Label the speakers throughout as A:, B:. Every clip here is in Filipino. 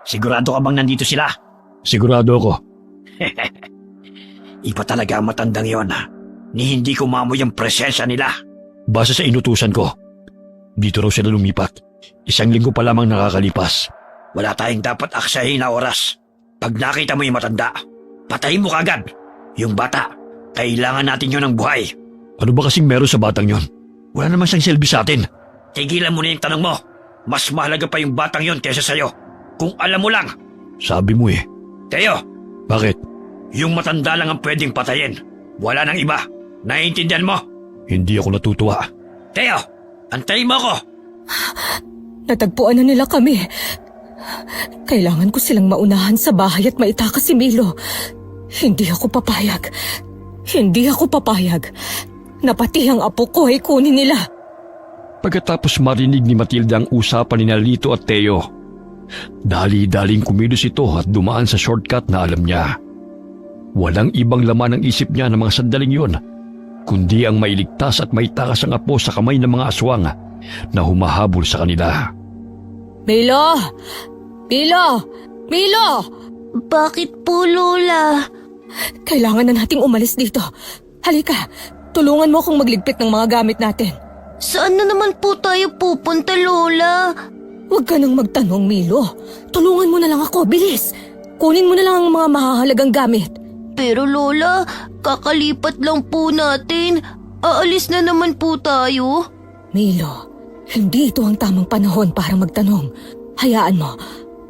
A: Sigurado ka bang nandito sila?
B: Sigurado ako.
A: Iba talaga ang matandang yon, ni hindi ko mamoy ang presensya nila.
B: Base sa inutusan ko, dito raw sila lumipat. 1 linggo pa lamang nakakalipas.
A: Wala tayong dapat aksahin na oras. Pag nakita mo yung matanda, patayin mo kagad. Yung bata, kailangan natin yun ng buhay.
B: Ano ba kasing meron sa batang yon? Wala naman siyang silbi sa atin.
A: Tigilan mo na yung tanong mo. Mas mahalaga pa yung batang yon kaysa sa'yo. Kung alam mo lang.
B: Sabi mo eh.
A: Teo,
B: Bakit?
A: yung matanda lang ang pwedeng patayin. Wala nang iba. Naiintindihan mo?
B: Hindi ako natutuwa.
A: Teo, antayin mo ako.
C: Natagpuan na nila kami. Kailangan ko silang maunahan sa bahay at maitakas si Milo. Hindi ako papayag. Hindi ako papayag na pati ang apo ko ay kunin nila.
B: Pagkatapos marinig ni Matilda ang usapan ni Lito at Teo, dali-daling kumilos ito at dumaan sa shortcut na alam niya. Walang ibang laman ang isip niya ng mga sandaling yun, kundi ang mailigtas at maitakas ang apo sa kamay ng mga aswang na humahabol sa kanila.
C: Milo! Milo! Milo!
D: Bakit po, Lola?
C: Kailangan na nating umalis dito. Halika, tulungan mo akong magligpit ng mga gamit natin.
D: Saan na naman po tayo pupunta, Lola?
C: Huwag ka nang magtanong, Milo. Tulungan mo na lang ako, bilis. Kunin mo na lang ang mga mahahalagang gamit.
D: Pero Lola, kakalipat lang po natin. Aalis na naman po tayo.
C: Milo, hindi ito ang tamang panahon para magtanong. Hayaan mo,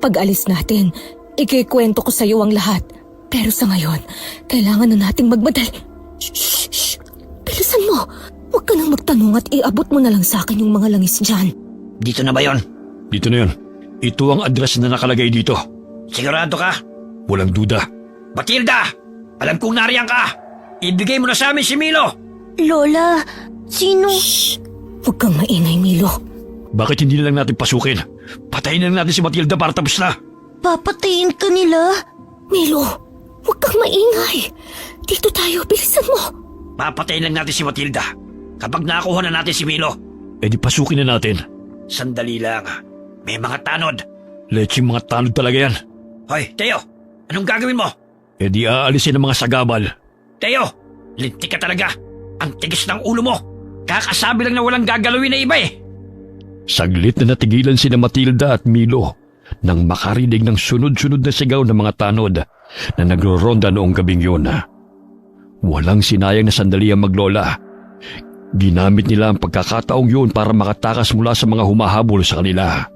C: pag alis natin, ikikwento ko sa iyo ang lahat. Pero sa ngayon, kailangan na nating magmadali. Shh! Bilisan mo. Huwag ka nang magtanong at iabot mo na lang sa akin yung mga langis dyan.
A: Dito na ba yon?
B: Dito na yun. Ito ang address na nakalagay dito.
A: Sigurado ka?
B: Walang duda.
A: Matilda! Alam kong nariyan ka! Ibigay mo na sa amin si Milo!
D: Lola, sino?
C: Shh! Huwag kang maingay, Milo.
B: Bakit hindi na lang natin pasukin? Patayin na lang natin si Matilda para tapos na.
D: Papatayin ka nila?
C: Milo, huwag kang maingay. Dito tayo, bilisan mo.
A: Papatayin lang natin si Matilda kapag nakuha na natin si Milo.
B: Eh di pasukin na natin.
A: Sandali lang. May mga tanod.
B: Leching mga tanod talaga yan.
A: Hoy, Teo! Anong gagawin mo?
B: Eh di aalisin ang mga sagabal.
A: Teo! Lintik ka talaga. Ang tigas ng ulo mo. Kakasabi lang na walang gagalawin na iba eh.
B: Saglit na natigilan sina Matilda at Milo nang makarinig ng sunod-sunod na sigaw ng mga tanod na nagroronda noong gabing yun. Walang sinayang na sandali ang maglola. Ginamit nila ang pagkakataong yun para makatakas mula sa mga humahabol sa kanila.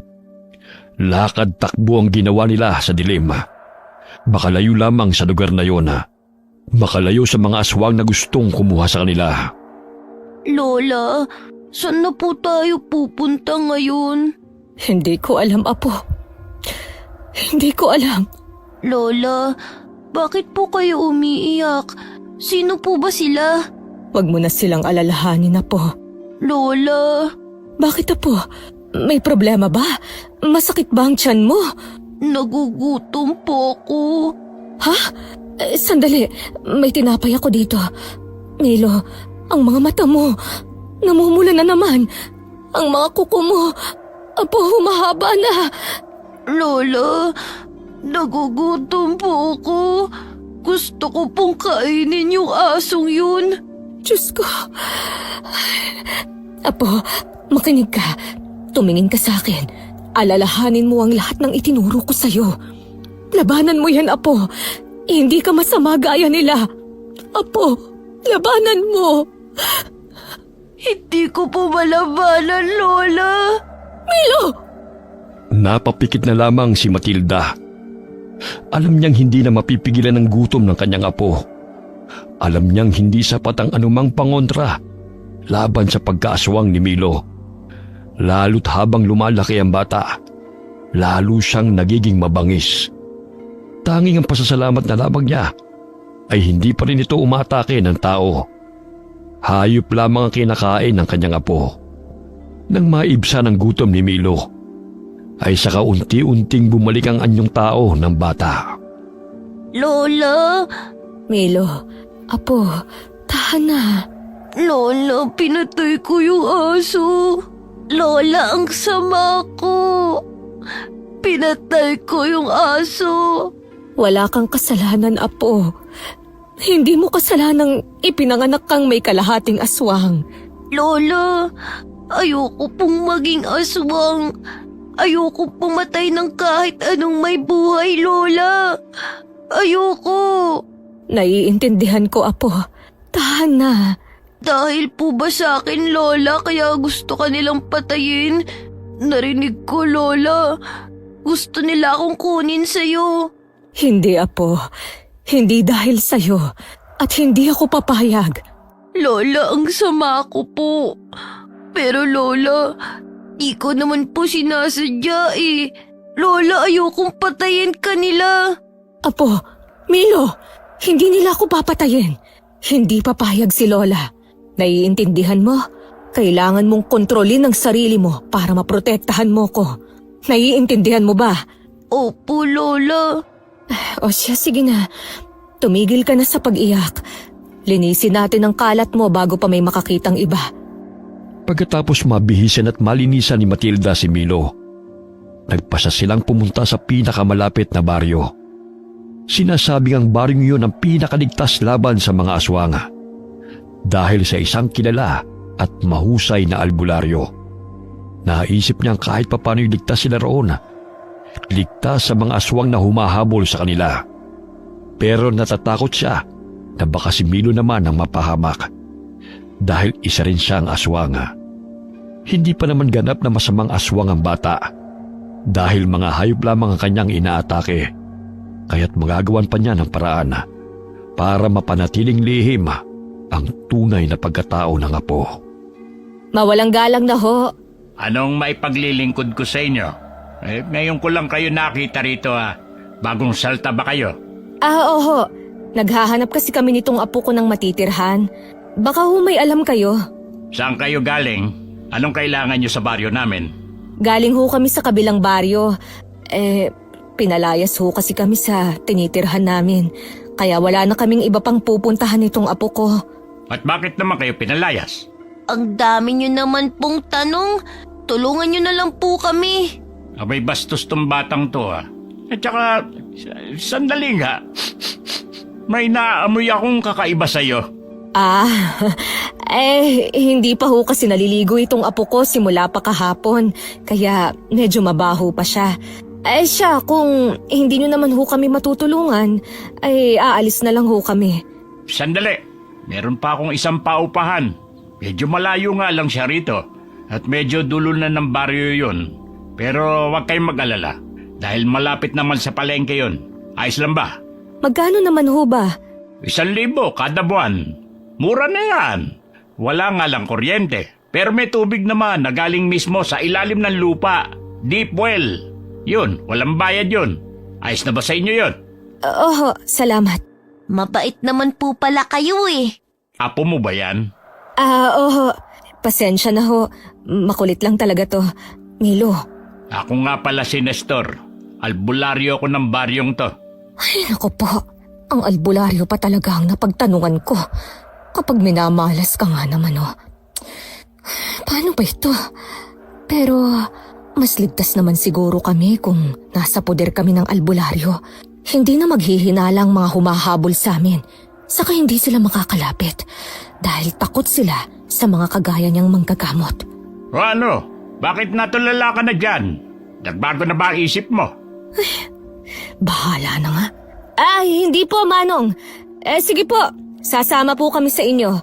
B: Lakad takbo ang ginawa nila sa dilim. Makalayo lamang sa lugar na yun. Makalayo sa mga aswang na gustong kumuha sa kanila.
D: Lola, saan na po tayo pupunta ngayon?
C: Hindi ko alam, Apo. Hindi ko alam.
D: Lola, bakit po kayo umiiyak? Sino po ba sila?
C: Huwag mo na silang alalahanin, Apo.
D: Lola,
C: Bakit, Apo? May problema ba? Masakit ba ang tiyan mo?
D: nagugutom po ako.
C: Ha? Sandali, may tinapay ako dito. Milo, ang mga mata mo, namumula na naman. Ang mga kuko mo, Apo, humahaba na.
D: Lola, nagugutom po ako. Gusto ko pong kainin yung asong yun.
C: Diyos ko. Apo, makinig ka. Tumingin ka sa akin. Alalahanin mo ang lahat ng itinuro ko sa'yo. Labanan mo yan, Apo. Hindi ka masama gaya nila. Apo, labanan mo.
D: Hindi ko po malabanan, Lola.
C: Milo!
B: Napapikit na lamang si Matilda. Alam niyang hindi na mapipigilan ng gutom ng kanyang apo. Alam niyang hindi sapat ang anumang pangontra laban sa pagkaaswang ni Milo. Lalo't habang lumalaki ang bata, lalo siyang nagiging mabangis. Tanging ang pasasalamat na lamang niya ay hindi pa rin ito umatake ng tao. Hayop lamang ang kinakain ng kanyang apo. Nang maibsa ng gutom ni Milo, ay saka unti-unting bumalik ang anyong tao ng bata.
D: Lola,
C: Milo, Apo, tahan na.
D: Lola, pinatay ko yung aso. Lola, ang sama ko. Pinatay ko yung aso.
C: Wala kang kasalanan, Apo. Hindi mo kasalanang ipinanganak kang may kalahating aswang.
D: Lola, ayoko pong maging aswang. Ayoko pumatay ng kahit anong may buhay, Lola. Ayoko.
C: Naiintindihan ko, Apo. Tahan na.
D: Dahil po ba sa akin, Lola, kaya gusto ka nilang patayin? Narinig ko, Lola. Gusto nila akong kunin sa'yo.
C: Hindi, Apo. Hindi dahil sa'yo. At hindi ako papayag.
D: Lola, ang sama ko po. Pero Lola, di ko naman po sinasadya eh. Lola, ayokong patayin kanila.
C: Apo, Milo, hindi nila ako papatayin. Hindi papayag si Lola. Naiintindihan mo? Kailangan mong kontrolin ang sarili mo para maprotektahan mo ko. Naiintindihan mo ba?
D: Opo, Lola.
C: O siya, sige na. Tumigil ka na sa pag-iyak. Linisin natin ang kalat mo bago pa may makakitang iba.
B: Pagkatapos mabihisan at malinisan ni Matilda si Milo, nagpasa silang pumunta sa pinakamalapit na baryo. Sinasabing ang baryong yun ang pinakaligtas laban sa mga aswang dahil sa isang kilala at mahusay na albularyo. Naisip niyang kahit papano ligtas sila roon. Ligtas sa mga aswang na humahabol sa kanila. Pero natatakot siya na baka si Milo naman ang mapahamak dahil isa rin siyang aswang. Hindi pa naman ganap na masamang aswang ang bata dahil mga hayop lamang ang kanyang inaatake, kaya't magagawan pa niya ng paraan para mapanatiling lihim ang tunay na pagkatao ng apo.
C: Mawalang galang na ho.
E: Anong maipaglilingkod ko sa inyo? Ngayon ko lang kayo nakita rito Bagong salta ba kayo?
C: Oo. Naghahanap kasi kami nitong apo ko ng matitirhan. Baka ho may alam kayo.
E: Saan kayo galing? Anong kailangan nyo sa baryo namin?
C: Galing ho kami sa kabilang baryo. Pinalayas ho kasi kami sa tinitirhan namin. Kaya wala na kaming iba pang pupuntahan nitong apo ko.
E: At bakit naman kayo pinalayas?
D: Ang dami nyo naman pong tanong. Tulungan nyo na lang po kami.
E: Abay bastos tong batang to At saka, sandali nga. May naamoy akong kakaiba sa'yo.
C: Hindi pa ho kasi naliligo itong apo ko simula pa kahapon. Kaya medyo mabaho pa siya. Siya, kung hindi nyo naman ho kami matutulungan, aalis na lang ho kami.
E: Sandali, meron pa akong isang paupahan. Medyo malayo nga lang siya rito. At medyo dulo na ng baryo yun. Pero huwag kayong mag-alala. Dahil malapit naman sa palengke yun. Ayos lang ba?
C: Magkano naman ho ba?
E: 1,000 kada buwan. Mura na yan. Wala nga lang kuryente. Pero may tubig naman na galing mismo sa ilalim ng lupa. Deep well. Yun, walang bayad yun. Ayos na ba sa inyo yun?
C: Oo, salamat.
D: Mabait naman po pala kayo eh.
E: Apo mo ba yan?
C: Oo. Pasensya na ho. Makulit lang talaga to. Milo.
E: Ako nga pala si Nestor. Albularyo ko ng baryong to.
C: Ay, naku po. Ang albularyo pa talaga ang napagtanungan ko. Kapag minamalas ka nga naman, Paano ba ito? Pero, mas ligtas naman siguro kami kung nasa poder kami ng albularyo. Hindi na maghihinalang mga humahabol sa amin. Saka hindi sila makakalapit. Dahil takot sila sa mga kagaya niyang manggagamot.
E: O ano? Bakit natulala ka na dyan? Nagbago na ba ang isip mo?
C: Bahala na nga. Hindi po, Manong. Sige po, sasama po kami sa inyo.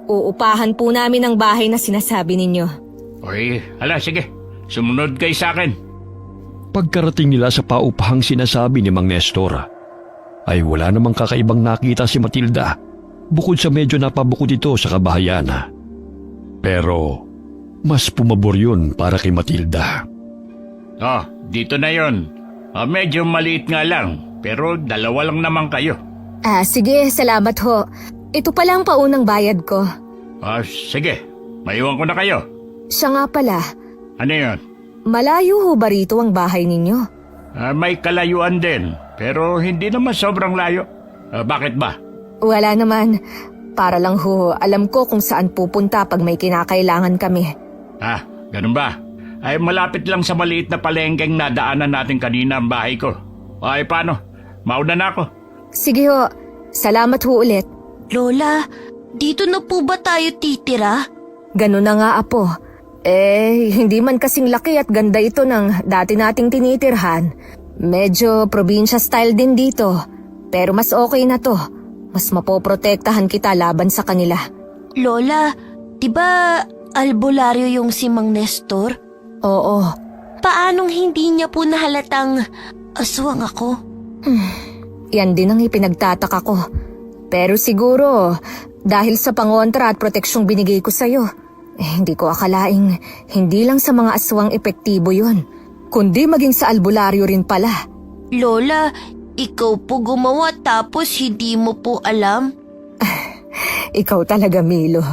C: Uupahan po namin ang bahay na sinasabi ninyo.
E: Oy, sige. Sumunod kayo sa akin.
B: Pagkarating nila sa paupahang sinasabi ni Mang Nestor, ay wala namang kakaibang nakita si Matilda bukod sa medyo napabukod ito sa kabahayan. Pero mas pumabor yun para kay Matilda.
E: Dito na yun. Medyo maliit nga lang, pero dalawa lang naman kayo.
C: Sige, salamat ho. Ito pala ang paunang bayad ko.
E: Sige. Maiwan ko na kayo.
C: Siya nga pala,
E: Ano yun?
C: malayo ho ba rito ang bahay ninyo?
E: May kalayuan din, pero hindi naman sobrang layo. Bakit ba?
C: Wala naman. Para lang ho, alam ko kung saan pupunta pag may kinakailangan kami.
E: Ganun ba? Ay malapit lang sa maliit na palengkeng nadaanan natin kanina ang bahay ko. Ay paano? Mauna na ako.
C: Sige ho, salamat ho ulit.
D: Lola, dito na po ba tayo titira?
C: Ganun na nga, Apo. Hindi man kasing laki at ganda ito ng dati nating tinitirhan. Medyo probinsya style din dito. Pero mas okay na to. Mas mapoprotektahan kita laban sa kanila.
D: Lola, di ba albularyo yung si Mang Nestor?
C: Oo.
D: Paanong hindi niya po nahalatang aswang ako?
C: Yan din ang ipinagtataka ko. Pero siguro, dahil sa pangontra at proteksyong binigay ko sa'yo, hindi ko akalaing hindi lang sa mga aswang epektibo yun, kundi maging sa albularyo rin pala.
D: Lola, ikaw po gumawa tapos hindi mo po alam?
C: Ikaw talaga, Milo.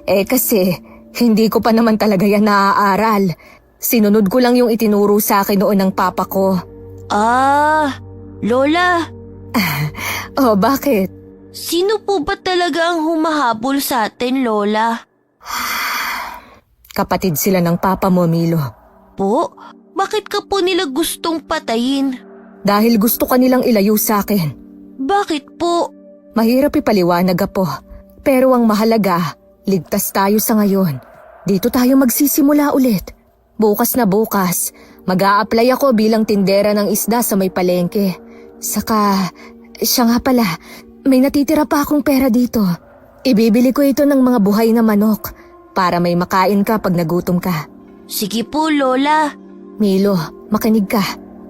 C: Kasi, hindi ko pa naman talaga yan naaaral. Sinunod ko lang yung itinuro sa akin noon ng papa ko.
D: Lola,
C: Oh, bakit?
D: sino po ba talaga ang humahabol sa atin, Lola?
C: Kapatid sila ng papa mo, Milo.
D: Po, bakit ka po nila gustong patayin?
C: Dahil gusto ka nilang ilayo sa akin.
D: Bakit po?
C: Mahirap ipaliwanag, Apo. Pero ang mahalaga, ligtas tayo sa ngayon. Dito tayo magsisimula ulit. Bukas na bukas, mag-a-apply ako bilang tindera ng isda sa may palengke. Saka, siya nga pala, may natitira pa akong pera dito. Ibibili ko ito ng mga buhay na manok para may makain ka pag nagutom ka.
D: Sige po, Lola.
C: Milo, makinig ka.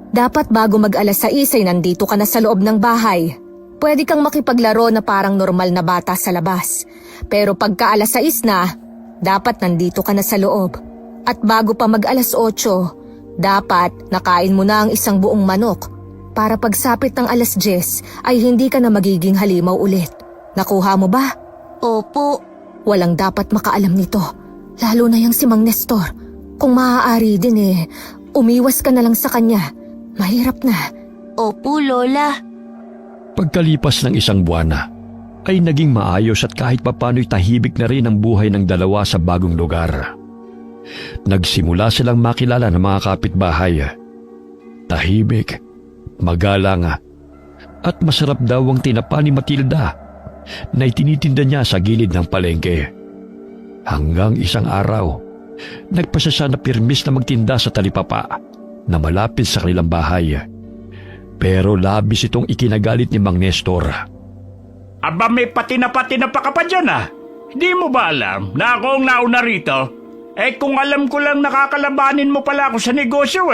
C: Dapat bago mag-alas 6 ay nandito ka na sa loob ng bahay. Pwede kang makipaglaro na parang normal na bata sa labas. Pero pagka alas 6 na, dapat nandito ka na sa loob. At bago pa mag-alas 8, dapat nakain mo na ang isang buong manok para pagsapit ng alas 10 ay hindi ka na magiging halimaw ulit. Nakuha mo ba?
D: Opo.
C: Walang dapat makaalam nito, lalo na yung si Mang Nestor. Kung maaari din umiwas ka na lang sa kanya. Mahirap na.
D: Opo, Lola.
B: Pagkalipas ng isang buwan ay naging maayos at kahit papano'y tahimik na rin ang buhay ng dalawa sa bagong lugar. Nagsimula silang makilala ng mga kapitbahay. Tahimik, magalang, at masarap daw ang tinapa ni Matilda na itinitinda niya sa gilid ng palengke. Hanggang isang araw, nagpasya siya na pirmis na magtinda sa talipapa na malapit sa kanilang bahay. Pero labis itong ikinagalit ni Mang Nestor.
E: Aba may patinapa ka pa dyan Hindi mo ba alam na ako ang nauna rito? Kung alam ko lang nakakalabanin mo pala ako sa negosyo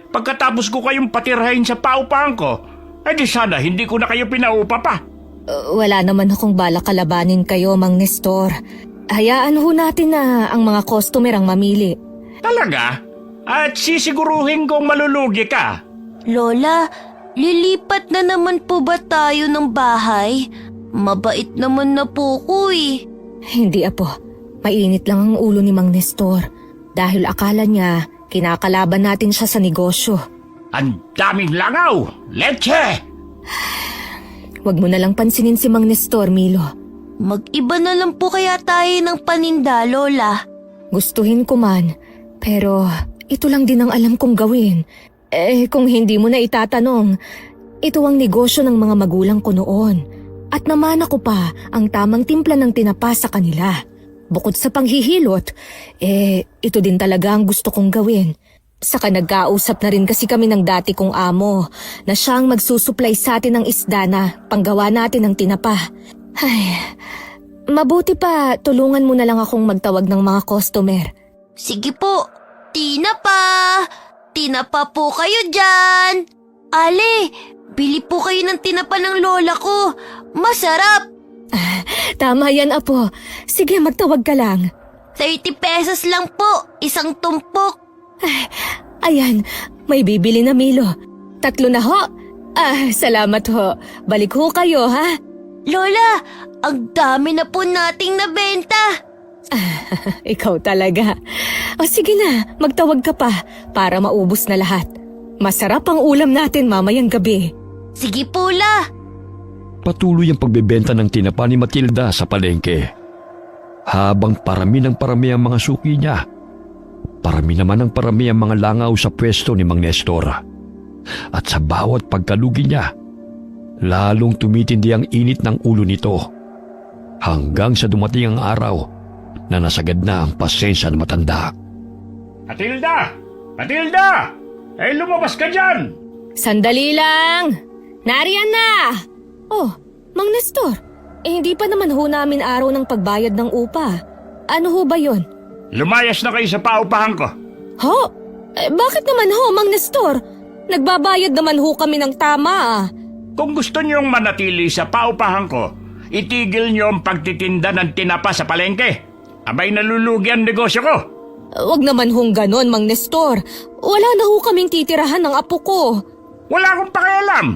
E: Pagkatapos ko kayong patirahin sa paupahan ko, di sana hindi ko na kayo pinaupa pa.
C: Wala naman akong balak kalabanin kayo, Mang Nestor. Hayaan ho natin na ang mga customer ang mamili.
E: Talaga? At sisiguruhin kong malulugi ka?
D: Lola, lilipat na naman po ba tayo ng bahay? Mabait naman na po ko
C: Hindi, Apo. Mainit lang ang ulo ni Mang Nestor dahil akala niya kinakalaban natin siya sa negosyo.
E: Ang daming langaw! Leche!
C: Huwag mo na lang pansinin si Mang Nestor, Milo.
D: Mag-iba na lang po kaya tayo ng paninda, Lola.
C: Gustuhin ko man, pero ito lang din ang alam kong gawin. Kung hindi mo na itatanong, ito ang negosyo ng mga magulang ko noon. At namana ko pa ang tamang timpla ng tinapa sa kanila. Bukod sa panghihilot, ito din talaga ang gusto kong gawin. Saka nagkausap na rin kasi kami ng dati kong amo na siyang magsusupply sa atin ng isda na panggawa natin ng tinapa. Ay, mabuti pa tulungan mo na lang akong magtawag ng mga customer.
D: Sige po, tinapa! Tinapa po kayo dyan! Ale, bili po kayo ng tinapa ng lola ko. Masarap!
C: Tama yan, Apo. Sige, magtawag ka lang.
D: 30 pesos lang po, isang tumpok.
C: Ayan, may bibili na, Milo. 3 na ho. Salamat ho. Balik ho kayo, ha?
D: Lola, ang dami na po nating nabenta.
C: Ikaw talaga. O sige na, magtawag ka pa para maubos na lahat. Masarap ang ulam natin mamayang gabi.
D: Sige po, La.
B: Patuloy ang pagbebenta ng tinapa ni Matilda sa palengke. Habang parami ng parami ang mga suki niya, Parami naman ang parami ang mga langaw sa pwesto ni Mang Nestor. At sa bawat pagkalugi niya, lalong tumitindi ang init ng ulo nito. Hanggang sa dumating ang araw na nasagad na ang pasensya ng matanda.
E: Matilda! Matilda! Eh, lumabas ka dyan!
C: Sandali lang! Nariyan na! Oh, Mang Nestor, hindi pa naman ho namin araw ng pagbayad ng upa. Ano ho ba yon?
E: Lumayas na kayo sa paupahan ko.
C: Ho? Bakit naman ho, Mang Nestor? Nagbabayad naman ho kami ng tama ah.
E: Kung gusto niyong manatili sa paupahan ko, itigil niyo ang pagtitinda ng tinapa sa palengke. Abay nalulugi ang negosyo ko.
C: Wag naman hong ganon, Mang Nestor. Wala na ho kaming titirahan ng apo ko.
E: Wala akong pakialam.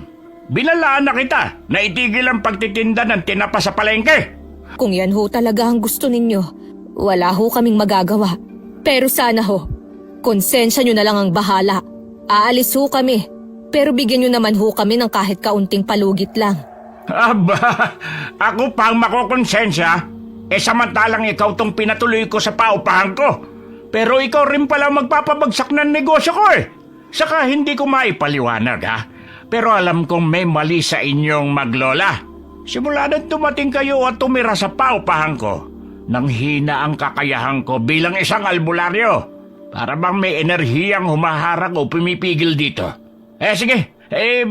E: Binalaan na kita na itigil ang pagtitinda ng tinapa sa palengke.
C: Kung yan ho talaga ang gusto ninyo, wala ho kaming magagawa. Pero sana ho, konsensya nyo na lang ang bahala. Aalis ho kami, pero bigyan nyo naman ho kami ng kahit kaunting palugit lang.
E: Aba, ako pa ang makokonsensya. Samantalang ikaw tong pinatuloy ko sa paupahan ko. Pero ikaw rin pala magpapabagsak ng negosyo ko eh. Saka hindi ko maipaliwanag ha. Pero alam kong may mali sa inyong maglola. Simula nang dumating kayo at tumira sa paupahan ko, nang hina ang kakayahan ko bilang isang albularyo. Para bang may enerhiyang humaharang o pumipigil dito. Sige,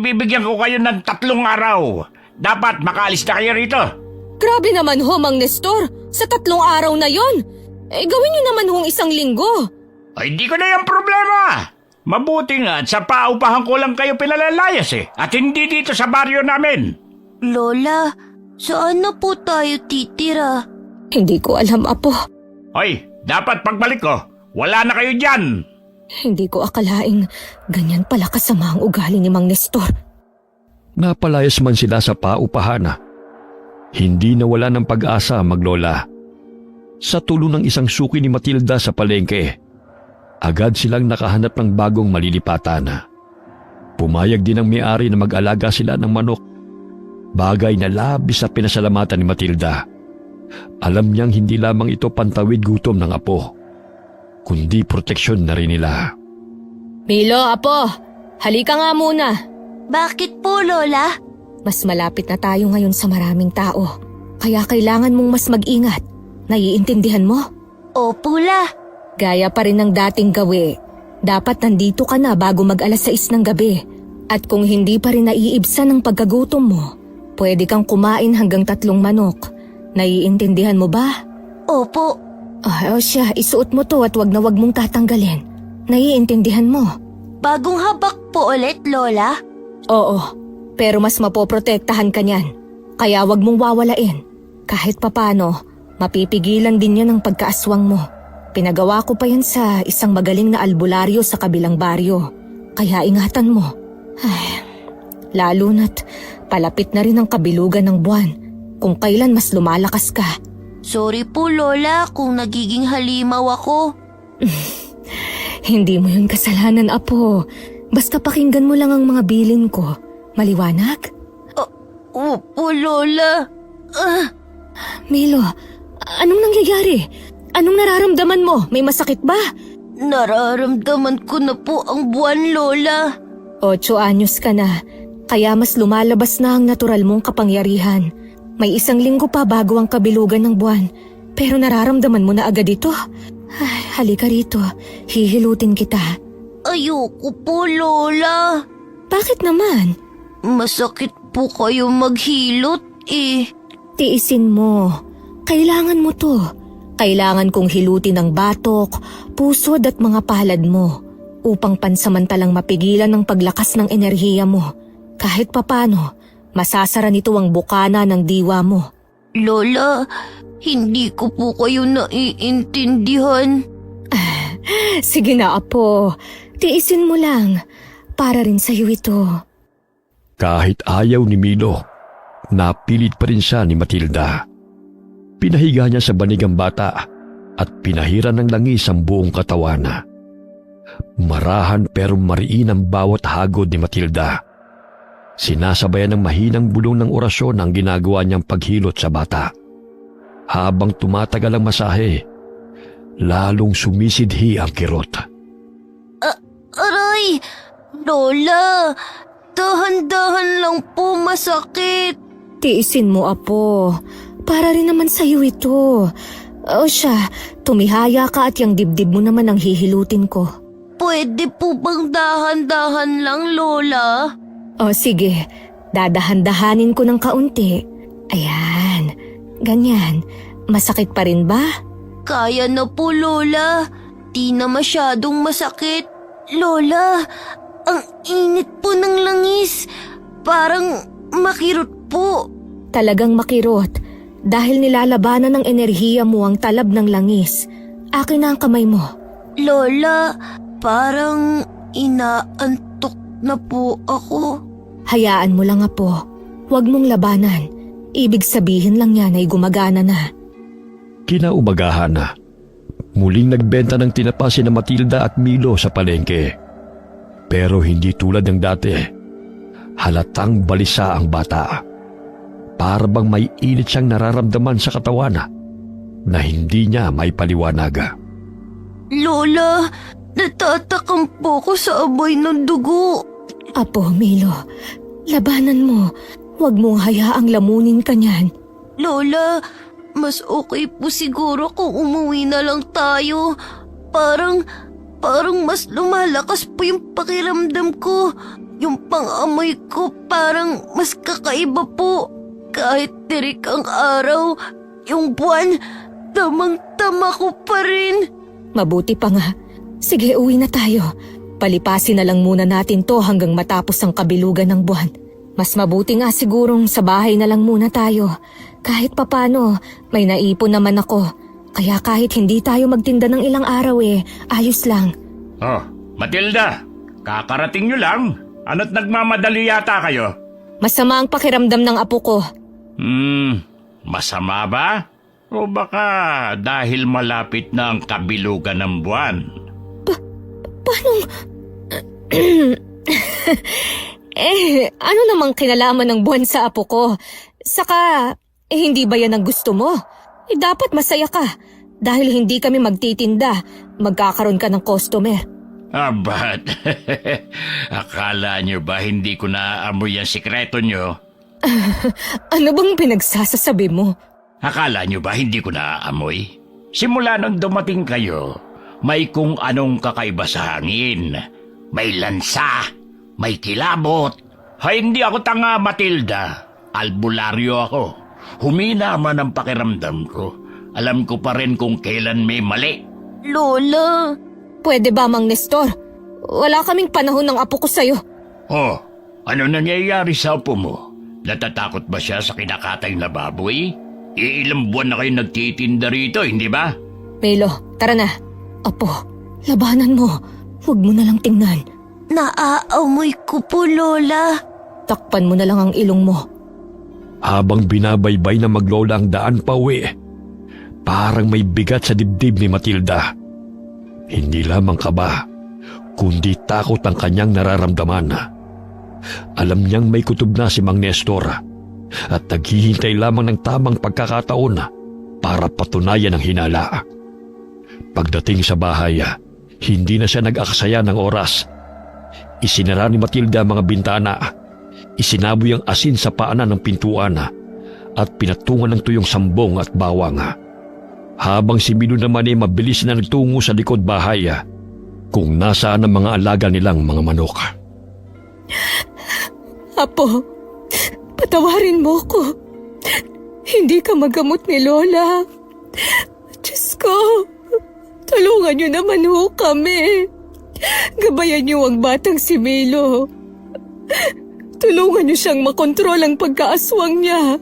E: bibigyan ko kayo ng 3 araw. Dapat makaalis na kayo rito.
C: Grabe naman ho, Mang Nestor. Sa 3 araw na yon. Gawin nyo naman hong 1 linggo.
E: Ay, hindi ko na yung problema. Mabuti nga at sa paupahan ko lang kayo pinalalayas at hindi dito sa baryo namin.
D: Lola, saan na po tayo titira?
C: Hindi ko alam, Apo.
E: Hoy, dapat pagbalik ko, wala na kayo dyan.
C: Hindi ko akalaing ganyan pala kasama ang ugali ni Mang Nestor.
B: Napalayas man sila sa paupahan. Hindi nawala ng pag-asa, maglola. Sa tulong ng isang suki ni Matilda sa palengke, agad silang nakahanap ng bagong malilipatan. Pumayag din ang may-ari na mag-alaga sila ng manok. Bagay na labis na pinasalamatan ni Matilda. Alam niyang hindi lamang ito pantawid gutom ng apo, kundi proteksyon na rin nila.
C: Milo, Apo, halika nga muna.
D: Bakit po, Lola?
C: Mas malapit na tayo ngayon sa maraming tao, kaya kailangan mong mas mag-ingat. Naiintindihan mo?
D: Opo, La.
C: Gaya pa rin ng dating gawi, dapat nandito ka na bago mag-alas 6 ng gabi. At kung hindi pa rin naiibsan ng pagkagutom mo, pwede kang kumain hanggang 3 manok. Naiintindihan mo ba?
D: Opo.
C: O siya, isuot mo to at wag na wag mong tatanggalin. Naiintindihan mo?
D: Bagong habak po ulit, Lola?
C: Oo, pero mas mapoprotektahan ka niyan. Kaya wag mong wawalain. Kahit papano, mapipigilan din yan ang pagkaaswang mo. Pinagawa ko pa yan sa isang magaling na albularyo sa kabilang baryo. Kaya ingatan mo. Ay, lalo na't palapit na rin ang kabilugan ng buwan. Kung kailan mas lumalakas ka.
D: Sorry po, Lola, kung nagiging halimaw ako.
C: Hindi mo yun kasalanan, Apo. Basta pakinggan mo lang ang mga bilin ko. Maliwanag?
D: Opo, Lola.
C: Milo, anong nangyayari? Anong nararamdaman mo? May masakit ba?
D: Nararamdaman ko na po ang buwan, Lola.
C: 8 anyos ka na, kaya mas lumalabas na ang natural mong kapangyarihan. May 1 linggo pa bago ang kabilugan ng buwan, pero nararamdaman mo na agad ito. Ay, halika rito, hihilutin kita.
D: Ayoko po, Lola.
C: Bakit naman?
D: Masakit po kayo maghilot eh.
C: Tiisin mo. Kailangan mo to. Kailangan kong hilutin ang batok, pusod at mga palad mo upang pansamantalang mapigilan ang paglakas ng enerhiya mo. Kahit papano, masasara nito ang bukana ng diwa mo.
D: Lola, hindi ko po kayo naiintindihan.
C: Sige na, Apo. Tiisin mo lang. Para rin sa'yo ito.
B: Kahit ayaw ni Milo, napilit pa rin siya ni Matilda. Pinahiga niya sa banig ang bata at pinahiran ng langis ang buong katawan. Marahan pero mariin ang bawat hagod ni Matilda. Sinasabayan ng mahinang bulong ng orasyon ang ginagawa niyang paghilot sa bata. Habang tumatagal ang masahe, lalong sumisidhi ang kirot.
D: Aray! Lola! Dahan-dahan lang po, masakit.
C: Tiisin mo, Apo. Para rin naman sa'yo ito. O siya, tumihaya ka at yung dibdib mo naman ang hihilutin ko.
D: Pwede po bang dahan-dahan lang, Lola?
C: O sige, dadahan-dahanin ko ng kaunti. Ayan, ganyan. Masakit pa rin ba?
D: Kaya na po, Lola. Di na masyadong masakit. Lola, ang init po ng langis. Parang makirot po.
C: Talagang makirot. Dahil nilalabanan ng enerhiya mo ang talab ng langis. Akin na ang kamay mo.
D: Lola, parang inaantok na po ako.
C: Hayaan mo lang, Apo. Huwag mong labanan. Ibig sabihin lang yan ay gumagana na.
B: Kinaumagahan na. Muling nagbenta ng tinapa sina Matilda at Milo sa palengke. Pero hindi tulad ng dati. Halatang balisa ang bata. Para bang may init siyang nararamdaman sa katawan na hindi niya may paliwanaga.
D: Lola, natatakam po ko sa amoy ng dugo.
C: Apo, Milo, labanan mo. Huwag mong hayaang lamunin ka niyan.
D: Lola, mas okay po siguro kung umuwi na lang tayo. Parang mas lumalakas po yung pakiramdam ko. Yung pang-amoy ko parang mas kakaiba po. Kahit tirik ang araw, yung buwan, tamang-tama ko pa rin.
C: Mabuti pa nga. Sige, uwi na tayo. Palipasin na lang muna natin to hanggang matapos ang kabilugan ng buwan. Mas mabuti nga sigurong sa bahay na lang muna tayo. Kahit papano, may naipon naman ako. Kaya kahit hindi tayo magtinda ng ilang araw ayos lang.
E: Oh, Matilda, kakarating nyo lang. Ano't nagmamadali yata kayo?
C: Masama ang pakiramdam ng apo ko.
E: Masama ba? O baka dahil malapit na ang kabilugan ng buwan?
C: Paanong... ano namang kinalaman ng buwan sa apo ko? Saka, hindi ba yan ang gusto mo? Dapat masaya ka. Dahil hindi kami magtitinda, magkakaroon ka ng customer.
E: Ba't? Akala nyo ba hindi ko naaamoy ang sikreto nyo?
C: Ano bang pinagsasasabi mo?
E: Akala nyo ba hindi ko naaamoy? Simula nung dumating kayo, may kung anong kakaiba sa hangin. May lansa, may kilabot. Hindi ako tanga, Matilda. Albularyo ako. Humina man ang pakiramdam ko. Alam ko pa rin kung kailan may mali.
D: Lola,
C: Pwede ba, Mang Nestor? Wala kaming panahon ng apo ko sa'yo.
E: Oh, ano nangyayari sa apo mo? Natatakot ba siya sa kinakatay na baboy? Ilang buwan na kayo nagtitinda rito, hindi ba?
C: Milo, tara na. Apo, labanan mo. Huwag mo na lang tingnan.
D: naaamoy ko po, Lola.
C: Takpan mo na lang ang ilong mo.
B: Habang binabaybay na maglola ang daan pa uwi, parang may bigat sa dibdib ni Matilda. Hindi lamang kaba, kundi takot ang kanyang nararamdaman. Alam niyang may kutob na si Mang Nestor at naghihintay lamang ng tamang pagkakataon para patunayan ang hinala. Pagdating sa bahay, hindi na siya nag-aksaya ng oras. Isinara ni Matilda ang mga bintana, isinaboy ang asin sa paanan ng pintuan at pinatungan ng tuyong sambong at bawang. Habang si Milo naman ay mabilis na nagtungo sa likod bahay kung nasaan ang mga alaga nilang mga manok.
C: Apo, patawarin mo ko. Hindi ka magamot ni Lola. Diyos ko, tulungan niyo naman ho kami. Gabayan niyo ang batang si Milo. Tulungan niyo siyang makontrol ang pagkaaswang niya.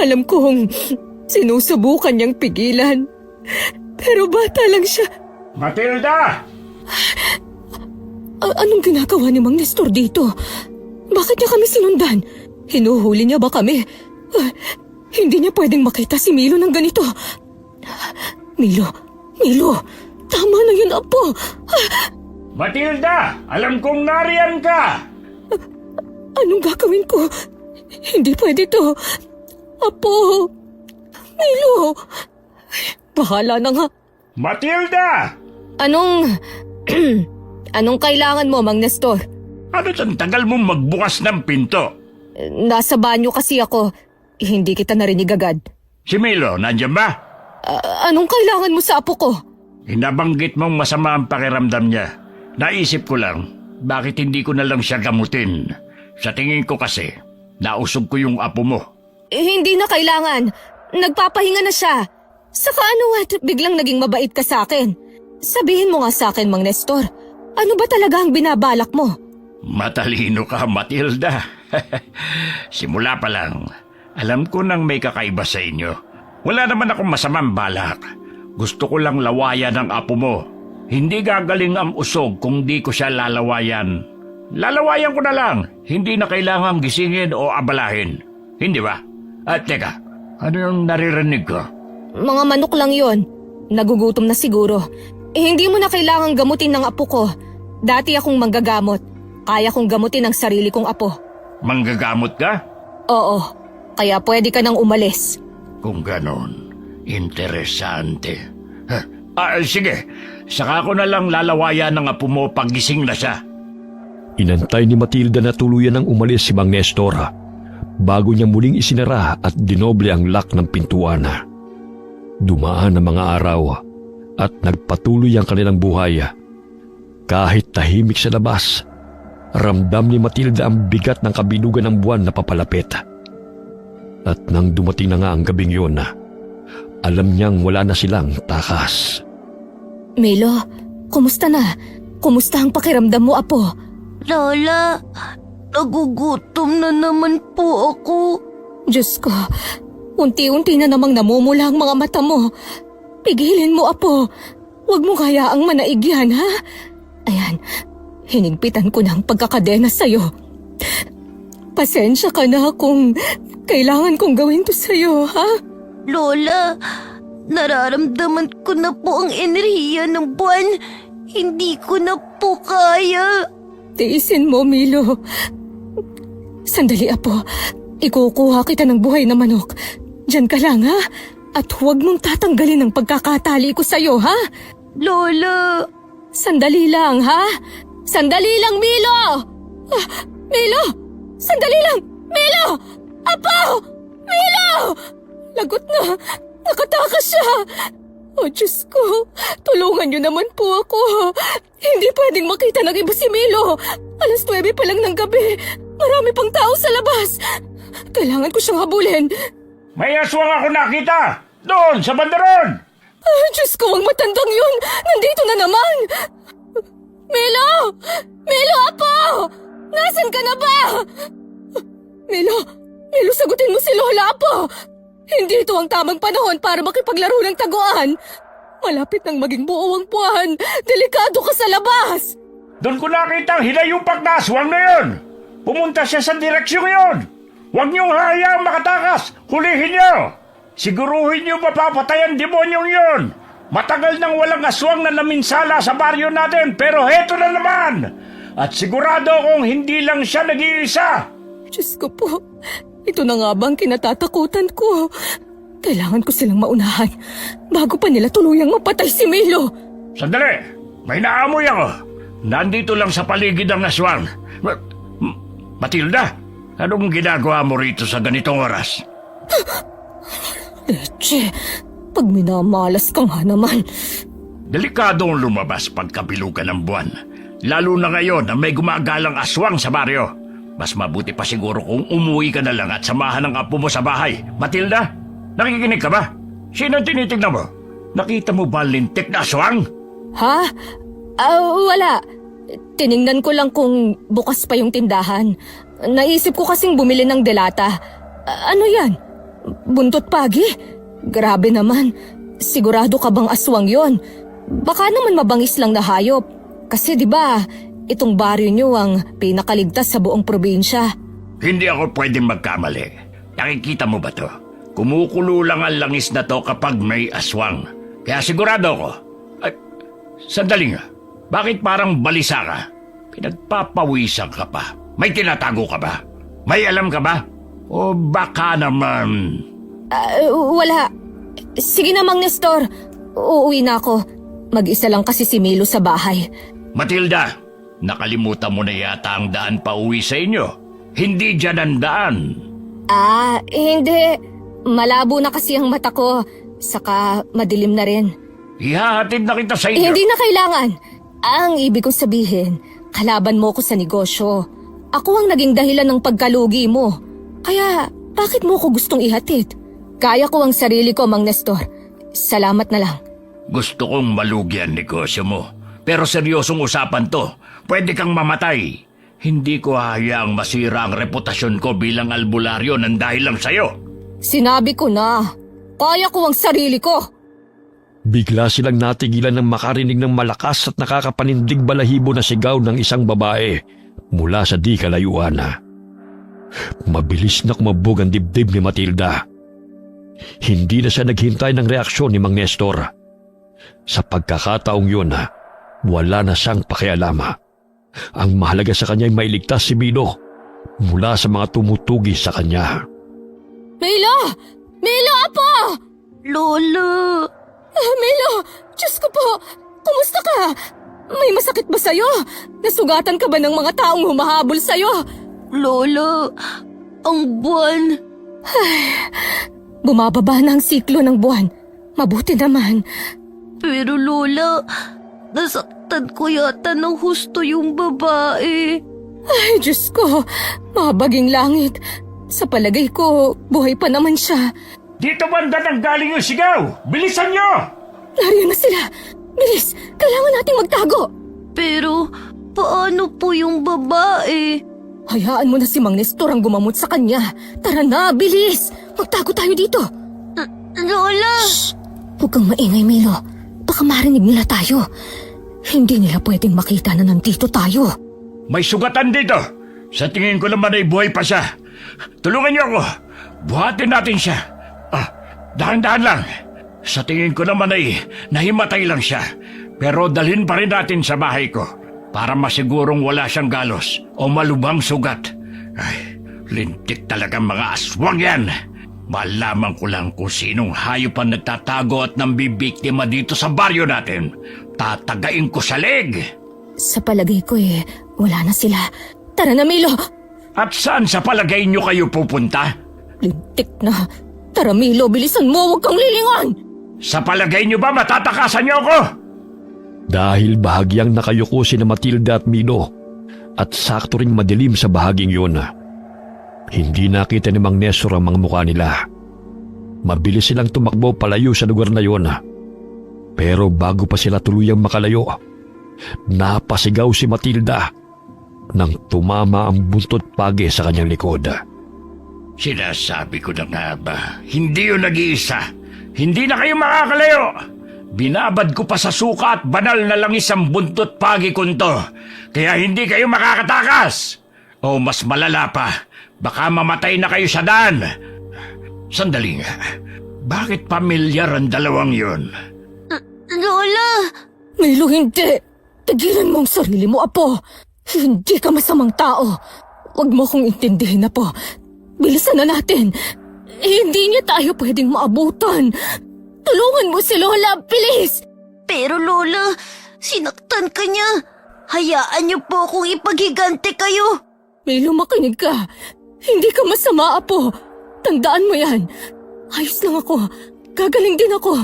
C: Alam kong sinusubukan niyang pigilan. Pero bata lang siya.
E: Matilda!
C: Anong ginagawa ni Mang Nestor dito? Bakit niya kami sinundan? Hinuhuli niya ba kami? Hindi niya pwedeng makita si Milo ng ganito. Milo, tama na yun, Apo.
E: Matilda! Alam kong nariyan ka!
C: Anong gagawin ko? Hindi pwede to. Apo, Milo, Bahala na nga.
E: Matilda!
C: Anong... Anong kailangan mo, Mang Nestor?
E: Ano ang tagal mong magbukas ng pinto?
C: Nasa banyo kasi ako. Hindi kita narinig agad.
E: Si Milo, nandiyan ba?
C: Anong kailangan mo sa apo ko?
E: Hinabanggit mong masama ang pakiramdam niya. Naisip ko lang, bakit hindi ko na lang siya gamutin? Sa tingin ko kasi, nausog ko yung apo mo.
C: Hindi na kailangan. Nagpapahinga na siya. Saka ano at biglang naging mabait ka sa akin. Sabihin mo nga sa akin, Mang Nestor. Ano ba talaga ang binabalak mo?
E: Matalino ka, Matilda. Simula pa lang, alam ko nang may kakaiba sa inyo. Wala naman akong masamang balak. Gusto ko lang lawayan ang apo mo. Hindi gagaling ang usog kung di ko siya lalawayan. Lalawayan ko na lang. Hindi na kailangang gisingin o abalahin. Hindi ba? At teka, ano yung naririnig ko?
C: Mga manok lang yon. Nagugutom na siguro. Hindi mo na kailangang gamutin ng apo ko. Dati akong manggagamot. Kaya kong gamutin ang sarili kong apo.
E: Manggagamot ka?
C: Oo, kaya pwede ka nang umalis.
E: Kung ganon, interesante. Sige, saka ko na lang lalawayan ng apo mo pag gising na siya.
B: Inantay ni Matilda na tuluyan ng umalis si Mang Nestor bago niya muling isinara at dinoble ang lock ng pintuan. Dumaan ang mga araw at nagpatuloy ang kanilang buhay. Kahit tahimik sa labas, ramdam ni Matilda ang bigat ng kabilugan ng buwan na papalapit. At nang dumating na nga ang gabing yun, alam niyang wala na silang takas.
C: Milo, kumusta na? Kumusta ang pakiramdam mo, apo?
D: Lola, nagugutom na naman po ako.
C: Diyos ko, unti-unti na namang namumula ang mga mata mo. Pigilin mo, apo. Huwag mo hayaang manaig yan, ha? Ayan, hinigpitan ko na ang pagkakadena sa'yo. Pasensya ka na kung kailangan kong gawin to sa'yo, ha?
D: Lola, nararamdaman ko na po ang enerhiya ng buwan. Hindi ko na po kaya.
C: Tiisin mo, Milo. Sandali, apo. Ikukuha kita ng buhay na manok. Diyan ka lang, ha? At huwag mong tatanggalin ang pagkakatali ko sa'yo, ha?
D: Lola,
C: Sandali lang, ha? Sandali lang, Milo! Milo! Sandali lang! Milo! Apo! Milo! Lagot na! Nakatakas siya! Oh, Diyos ko! Tulungan niyo naman po ako! Hindi pwedeng makita ng iba si Milo! 9:00 pa lang ng gabi! Marami pang tao sa labas! Kailangan ko siyang habulin!
E: May aswang ako nakita! Doon, sa bandaron!
C: Diyos ko, ang matandang yun! Nandito na naman! Milo! Milo, apo! Nasaan ka na ba? Milo! Milo, sagutin mo si Lola, apo! Hindi ito ang tamang panahon para makipaglaro ng taguan. Malapit nang maging buo ang buwan. Delikado ka sa labas!
E: Doon ko nakita ang hinayupak na aswang na yun! Pumunta siya sa direksyong yun! Huwag niyong hayaang makatakas! Hulihin niyo! Siguruhin niyo mapapatay ang demonyong yun! Matagal nang walang aswang na naminsala sa baryo natin, pero heto na naman! At sigurado kong hindi lang siya nag-iisa!
C: Diyos ko po, ito na nga bang kinatatakutan ko? Kailangan ko silang maunahan bago pa nila tuluyang mapatay si Milo.
E: Sandali! May naamoy ako! Nandito lang sa paligid ang aswang. Matilda, anong ginagawa mo rito sa ganitong oras?
C: Leche, pag minamalas ka nga naman.
E: Delikado ang lumabas pagkabilugan ng buwan. Lalo na ngayon na may gumagalang aswang sa baryo. Mas mabuti pa siguro kung umuwi ka na lang at samahan ang apo mo sa bahay. Matilda, nakikinig ka ba? Sino ang tinitignan mo? Nakita mo ba lintik na aswang?
C: Ha? Wala. Tiningnan ko lang kung bukas pa yung tindahan. Naisip ko kasing bumili ng delata. Ano yan? Buntot pagi? Grabe naman. Sigurado ka bang aswang yon? Baka naman mabangis lang na hayop. Kasi 'di ba, itong baryo nyo ang pinakaligtas sa buong probinsya.
E: Hindi ako pwedeng magkamali. Nakikita mo ba to? Kumukulo lang ang langis na to kapag may aswang. Kaya sigurado ko. Ay, sandali nga. Bakit parang balisa ka? Pinagpapawisan ka pa. May tinatago ka ba? May alam ka ba? O baka naman...
C: Wala. Sige na, Mang Nestor. uuwi na ako. Mag-isa lang kasi si Milo sa bahay.
E: Matilda, nakalimutan mo na yata ang daan pa uwi sa inyo. Hindi dyan ang daan.
C: Hindi. Malabo na kasi ang mata ko. Saka madilim na rin.
E: Ihahatid na kita sa inyo.
C: Hindi na kailangan. Ang ibig kong sabihin, kalaban mo ko sa negosyo. Ako ang naging dahilan ng pagkalugi mo. Kaya, bakit mo ko gustong ihatid? Kaya ko ang sarili ko, Mang Nestor. Salamat na lang.
E: Gusto kong malugi ang negosyo mo. Pero seryosong usapan to. Pwede kang mamatay. Hindi ko hayaang masira ang reputasyon ko bilang albularyo ng dahil lang sa'yo.
C: Sinabi ko na, kaya ko ang sarili ko.
B: Bigla silang natigilan ng makarinig ng malakas at nakakapanindig balahibo na sigaw ng isang babae mula sa di kalayuan. Mabilis na kumabog ang dibdib ni Matilda. Hindi na siya naghintay ng reaksyon ni Mang Nestor. Sa pagkakataong yun, wala na siyang pakialama. Ang mahalaga sa kanya ay mailigtas si Milo mula sa mga tumutugi sa kanya.
C: Milo! Milo, apo!
D: Lola!
C: Milo! Diyos ko po! Kumusta ka? May masakit ba sa'yo? Nasugatan ka ba ng mga taong humahabol sa'yo?
D: Lola! Ang buwan!
C: Bumababa na ang siklo ng buwan. Mabuti naman.
D: Pero Lola, nasaktan ko yata ng husto yung babae.
C: Ay, Diyos ko! Mabaging langit. Sa palagay ko, buhay pa naman siya.
E: Dito banda nang galing yung sigaw! Bilisan nyo!
C: Nariyan na sila! Bilis! Kailangan nating magtago!
D: Pero, paano po yung babae?
C: Hayaan mo na si Mang Nestor ang gumamot sa kanya. Tara na, bilis! Magtago tayo dito!
D: Lola!
C: Huwag kang maingay, Milo. Baka marinig nila tayo. Hindi nila pwedeng makita na nandito tayo.
E: May sugatan dito. Sa tingin ko naman ay buhay pa siya. Tulungan niyo ako. Buhatin natin siya. Dahan-dahan lang. Sa tingin ko naman ay nahimatay lang siya. Pero dalhin pa rin natin sa bahay ko para masigurong wala siyang galos o malubhang sugat. Ay, lintik talagang mga aswang yan. Malaman ko lang kung sinong hayop ang nagtatago at nambibiktima dito sa baryo natin. Tatagain ko sa leg.
C: Sa palagay ko wala na sila. Tara na, Milo!
E: At saan sa palagay niyo kayo pupunta?
C: Lintik na. Tara, Milo, bilisan mo, huwag kang lilingon!
E: Sa palagay niyo ba matatakasan niyo ako?
B: Dahil bahagyang nakayuko si Matilda at Milo at sakto ring madilim sa bahaging yun. Hindi nakita ni Mang Nestor ang mga mukha nila. Mabilis silang tumakbo palayo sa lugar na yun. Pero bago pa sila tuluyang makalayo, napasigaw si Matilda nang tumama ang buntot pagi sa kanyang likod.
E: Sinasabi ko na nga ba, hindi yun nag-iisa. Hindi na kayo makakalayo. Binabad ko pa sa suka at banal na langis ang buntot pagi kunto. Kaya hindi kayo makakatakas. O mas malala pa, baka mamatay na kayo sa daan. Sandali nga, bakit pamilyar ang dalawang yun?
D: Lola!
C: Milo, hindi! Tigilan mo ang sarili mo, Apo! Hindi ka masamang tao. Huwag mo kong intindihin, Apo. Bilisan na natin. Hindi niya tayo pwedeng maabutan. Tulungan mo si Lola, bilis!
D: Pero Lola, sinaktan ka niya. Hayaan niyo po akong ipaghigante kayo.
C: Milo, makinig ka. Hindi ka masama, Apo. Tandaan mo yan. Ayos lang ako. Gagaling din ako.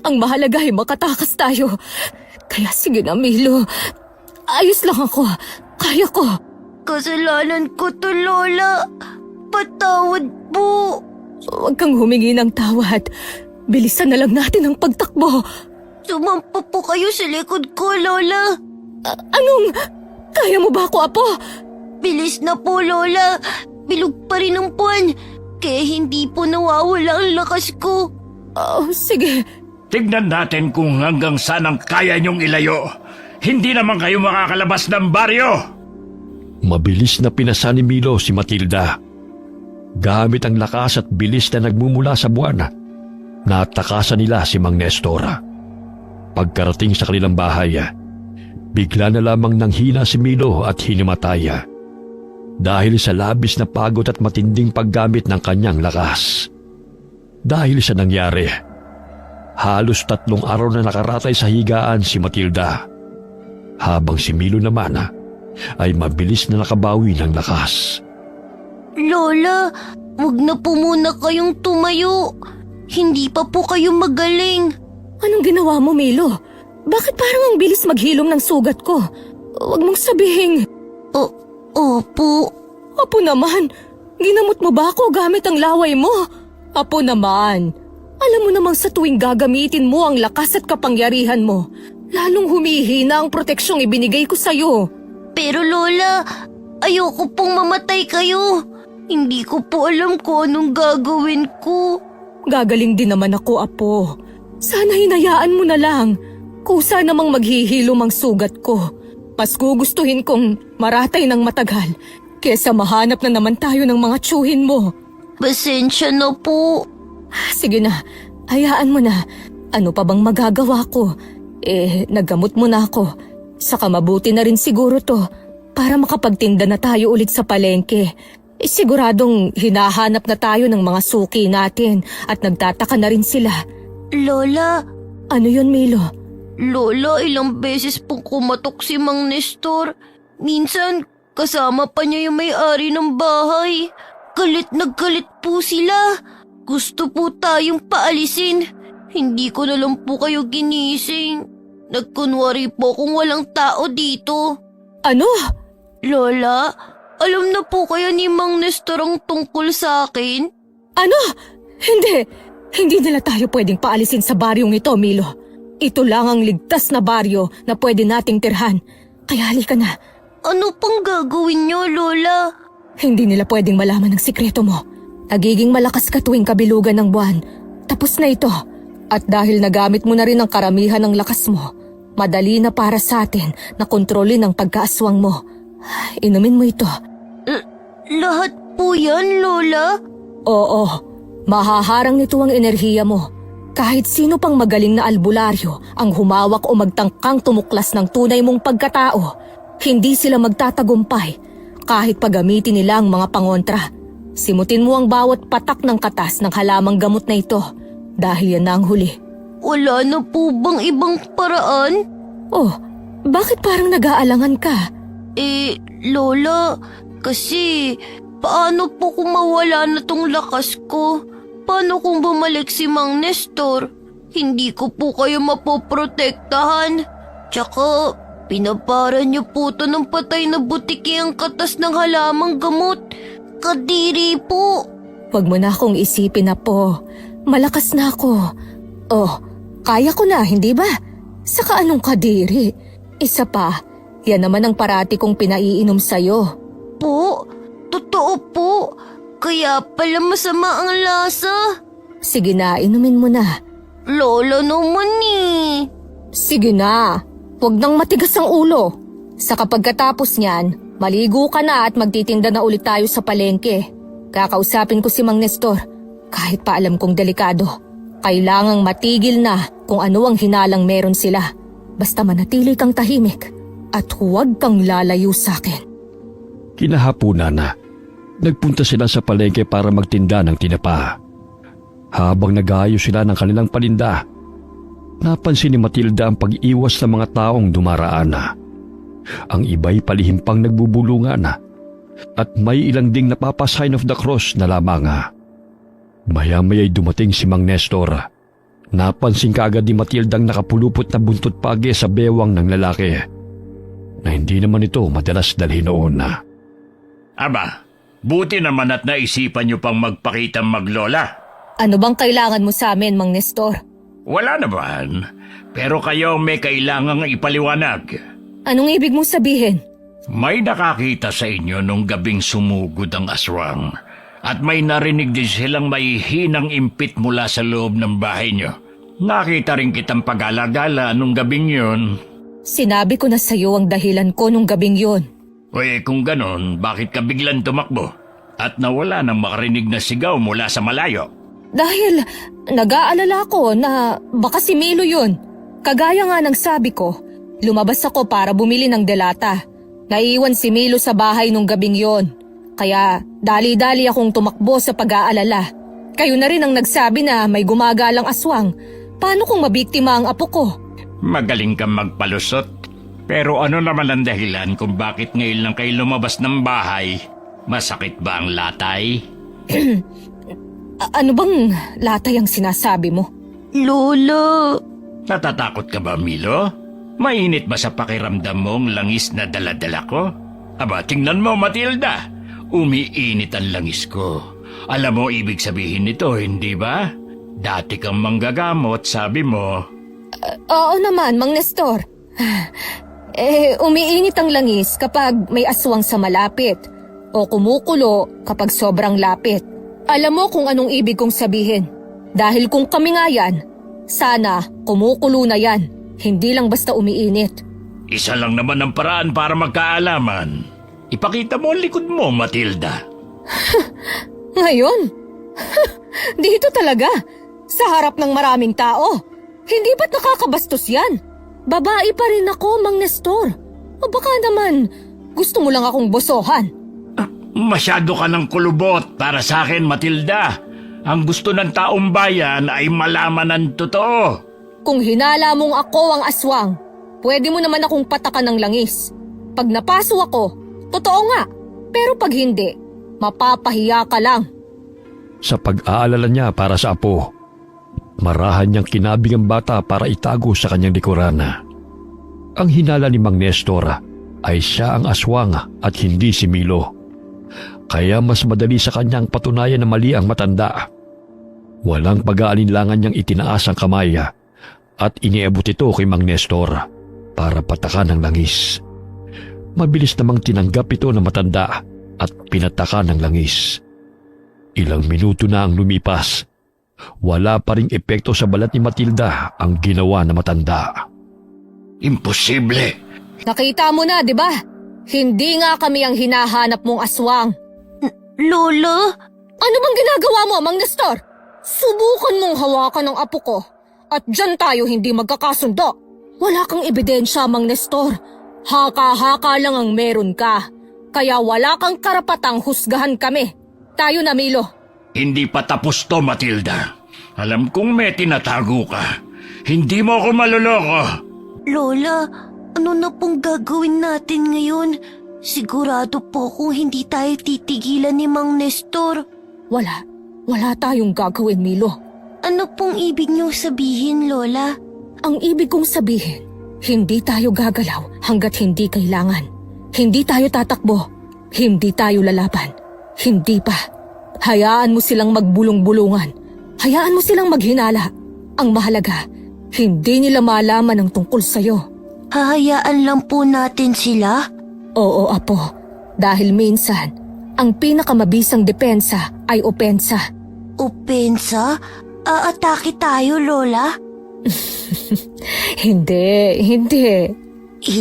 C: Ang mahalaga ay makatakas tayo. Kaya sige na, Milo. Ayos lang ako. Kaya ko.
D: Kasalanan ko to, Lola. Patawad po.
C: Huwag kang humingi ng tawad. Bilisan na lang natin ang pagtakbo.
D: Sumampa po kayo sa likod ko, Lola.
C: Anong? Kaya mo ba ako, Apo?
D: Bilis na po, Lola. Bilog pa rin ang buwan. Kaya hindi po nawawala ang lakas ko.
C: Oh, sige.
E: Tignan natin kung hanggang saan ang kaya niyong ilayo. Hindi naman kayo makakalabas ng baryo.
B: Mabilis na pinasa ni Milo si Matilda. Gamit ang lakas at bilis na nagmumula sa buwan, natakasan nila si Mang Nestor. Pagkarating sa kanilang bahay, bigla na lamang nanghina si Milo at hinimatay. Dahil sa labis na pagod at matinding paggamit ng kanyang lakas. Dahil sa nangyari, Halos 3 araw na nakaratay sa higaan si Matilda. Habang si Milo naman ay mabilis na nakabawi ng lakas.
D: Lola, wag na po muna kayong tumayo. Hindi pa po kayo magaling.
C: Anong ginawa mo, Milo? Bakit parang ang bilis maghilom ng sugat ko? Huwag mong sabihin.
D: Opo.
C: Apo naman, ginamot mo ba ako gamit ang laway mo? Apo naman, alam mo namang sa tuwing gagamitin mo ang lakas at kapangyarihan mo, lalong humihina ang proteksyong ibinigay ko sa'yo.
D: Pero Lola, ayoko pong mamatay kayo. Hindi ko po alam kung anong gagawin ko.
C: Gagaling din naman ako, Apo. Sana hinayaan mo na lang. Kusa namang maghihilom ang sugat ko. Mas gugustuhin kong maratay ng matagal kesa mahanap na naman tayo ng mga tiyuhin mo.
D: Pasensya na po.
C: Sige na, hayaan mo na. Ano pa bang magagawa ko? Naggamot mo na ako. Saka mabuti na rin siguro to para makapagtinda na tayo ulit sa palengke. Siguradong hinahanap na tayo ng mga suki natin at nagtataka na rin sila.
D: Lola,
C: Ano yun, Milo?
D: Lola, ilang beses pong kumatok si Mang Nestor. Minsan, kasama pa niya yung may-ari ng bahay. Galit na galit po sila. Gusto po tayong paalisin. Hindi ko na lang po kayo ginising. Nagkunwari po kung walang tao dito.
C: Ano?
D: Lola, alam na po kaya ni Mang Nestor ang tungkol sa akin?
C: Ano? Hindi nila tayo pwedeng paalisin sa baryong ito, Milo. Ito lang ang ligtas na baryo na pwede nating tirhan. Kaya halika na.
D: Ano pang gagawin niyo, Lola?
C: Hindi nila pwedeng malaman ang sikreto mo. Nagiging malakas ka tuwing kabilugan ng buwan. Tapos na ito. At dahil nagamit mo na rin ang karamihan ng lakas mo, madali na para sa atin na kontrolin ang pagkaaswang mo. Inumin mo ito.
D: Lahat po yan, Lola?
C: Oo, mahaharang nito ang enerhiya mo. Kahit sino pang magaling na albularyo ang humawak o magtangkang tumuklas ng tunay mong pagkatao, hindi sila magtatagumpay kahit pagamitin nila ang mga pangontra. Simutin mo ang bawat patak ng katas ng halamang gamot na ito dahil yan na ang huli.
D: Wala na po bang ibang paraan?
C: Oh, bakit parang nag-aalangan ka?
D: Lola, kasi paano po kung mawala na tong lakas ko? Paano kung bumalik si Mang Nestor? Hindi ko po kayo mapoprotektahan. Tsaka, pinapara niyo po to ng patay na butiki ang katas ng halamang gamot. Kadiri po.
C: Huwag mo na akong isipin na po. Malakas na ako. Oh, kaya ko na, hindi ba? Saka anong kadiri? Isa pa, yan naman ang parati kong pinaiinom sa'yo.
D: Po? Totoo po. Kaya pala masama ang lasa.
C: Sige na, inumin mo na.
D: Lola naman eh.
C: Sige na, huwag nang matigas ang ulo. Sa kapagkatapos niyan, maligo ka na at magtitinda na ulit tayo sa palengke. Kakausapin ko si Mang Nestor, kahit pa alam kong delikado. Kailangang matigil na kung ano ang hinalang meron sila. Basta manatili kang tahimik at huwag kang lalayo sa akin.
B: Kinahapunan na, nagpunta sila sa palengke para magtinda ng tinapa. Habang nag-aayos sila ng kanilang paninda, napansin ni Matilda ang pag-iwas ng mga taong dumaraan na. Ang iba'y palihim pang nagbubulungan na at may ilang ding napapa-sign of the cross na lamang. Maya-maya'y dumating si Mang Nestor. Napansin kaagad ni Matildang nakapulupot na buntot pagi sa bewang ng lalaki na hindi naman ito madalas dalhin noon.
E: Aba, buti naman at naisipan niyo pang magpakita maglola.
C: Ano bang kailangan mo sa amin, Mang Nestor?
E: Wala naman, pero kayo may kailangang ipaliwanag.
C: Anong ibig mong sabihin?
E: May nakakita sa inyo nung gabing sumugod ang aswang at may narinig din silang may hinang impit mula sa loob ng bahay niyo. Nakita rin kitang pag-alagala nung gabing yun.
C: Sinabi ko na sa'yo ang dahilan ko nung gabing yun.
E: Kung ganon, bakit ka biglang tumakbo at nawala nang makarinig na sigaw mula sa malayo?
C: Dahil nag-aalala ko na baka si Milo yun. Kagaya nga ng sabi ko, lumabas ako para bumili ng delata. Naiiwan si Milo sa bahay nung gabing yon. Kaya dali-dali akong tumakbo sa pag-aalala. Kayo na rin ang nagsabi na may gumagalang aswang. Paano kung mabiktima ang apo ko?
E: Magaling kang magpalusot. Pero ano naman ang dahilan kung bakit ngayon lang kayo lumabas ng bahay? Masakit ba ang latay?
C: Ano bang latay ang sinasabi mo?
D: Lola,
E: Natatakot ka ba, Milo? Mainit ba sa pakiramdam mong langis na daladala ko? Aba, tingnan mo, Matilda. Umiinit ang langis ko. Alam mo ibig sabihin nito, hindi ba? Dati kang manggagamot, sabi mo.
C: Oo naman, Mang Nestor. Umiinit ang langis kapag may aswang sa malapit o kumukulo kapag sobrang lapit. Alam mo kung anong ibig kong sabihin. Dahil kung kami nga yan, sana kumukulo na yan, hindi lang basta umiinit.
E: Isa lang naman ang paraan para magkaalaman. Ipakita mo ang likod mo, Matilda.
C: Ngayon? Dito talaga, sa harap ng maraming tao. Hindi ba't nakakabastos yan? Babae pa rin ako, Mang Nestor. O baka naman, gusto mo lang akong bosohan.
E: Masyado ka ng kulubot para sa akin, Matilda. Ang gusto ng taong bayan ay malaman ang totoo.
C: Kung hinala mong ako ang aswang, pwede mo naman akong patakan ng langis. Pag napaso ako, totoo nga. Pero pag hindi, mapapahiya ka lang.
B: Sa pag-aalala niya para sa apo, marahan niyang kinabig ang bata para itago sa kanyang likuran. Ang hinala ni Mang Nestor ay siya ang aswang at hindi si Milo. Kaya mas madali sa kanyang patunayan na mali ang matanda. Walang pag-aalinlangan niyang itinaas ang kamay at iniabot ito kay Mang Nestor para patakan ng langis. Mabilis namang tinanggap ito ng matanda at pinatakan ng langis. Ilang minuto na ang lumipas. Wala pa ring epekto sa balat ni Matilda ang ginawa ng matanda.
E: Imposible.
C: Nakita mo na, di ba? Hindi nga kami ang hinahanap mong aswang.
D: Lola,
C: Ano bang ginagawa mo, Mang Nestor? Subukan mong hawakan ng apo ko. At dyan tayo hindi magkakasundo. Wala kang ebidensya, Mang Nestor. Haka-haka lang ang meron ka. Kaya wala kang karapatang husgahan kami. Tayo na, Milo.
E: Hindi pa tapos to, Matilda. Alam kong may tinatago ka. Hindi mo ako maluloko.
D: Lola, ano na pong gagawin natin ngayon? Sigurado po kung hindi tayo titigilan ni Mang Nestor.
C: Wala tayong gagawin, Milo.
D: Ano pong ibig niyong sabihin, Lola?
C: Ang ibig kong sabihin, hindi tayo gagalaw hanggat hindi kailangan. Hindi tayo tatakbo. Hindi tayo lalaban. Hindi pa. Hayaan mo silang magbulong-bulungan. Hayaan mo silang maghinala. Ang mahalaga, hindi nila malaman ang tungkol sa'yo.
D: Hahayaan lang po natin sila?
C: Oo, apo. Dahil minsan, ang pinakamabisang depensa ay opensa.
D: Opensa? Aatake tayo, Lola?
C: Hindi.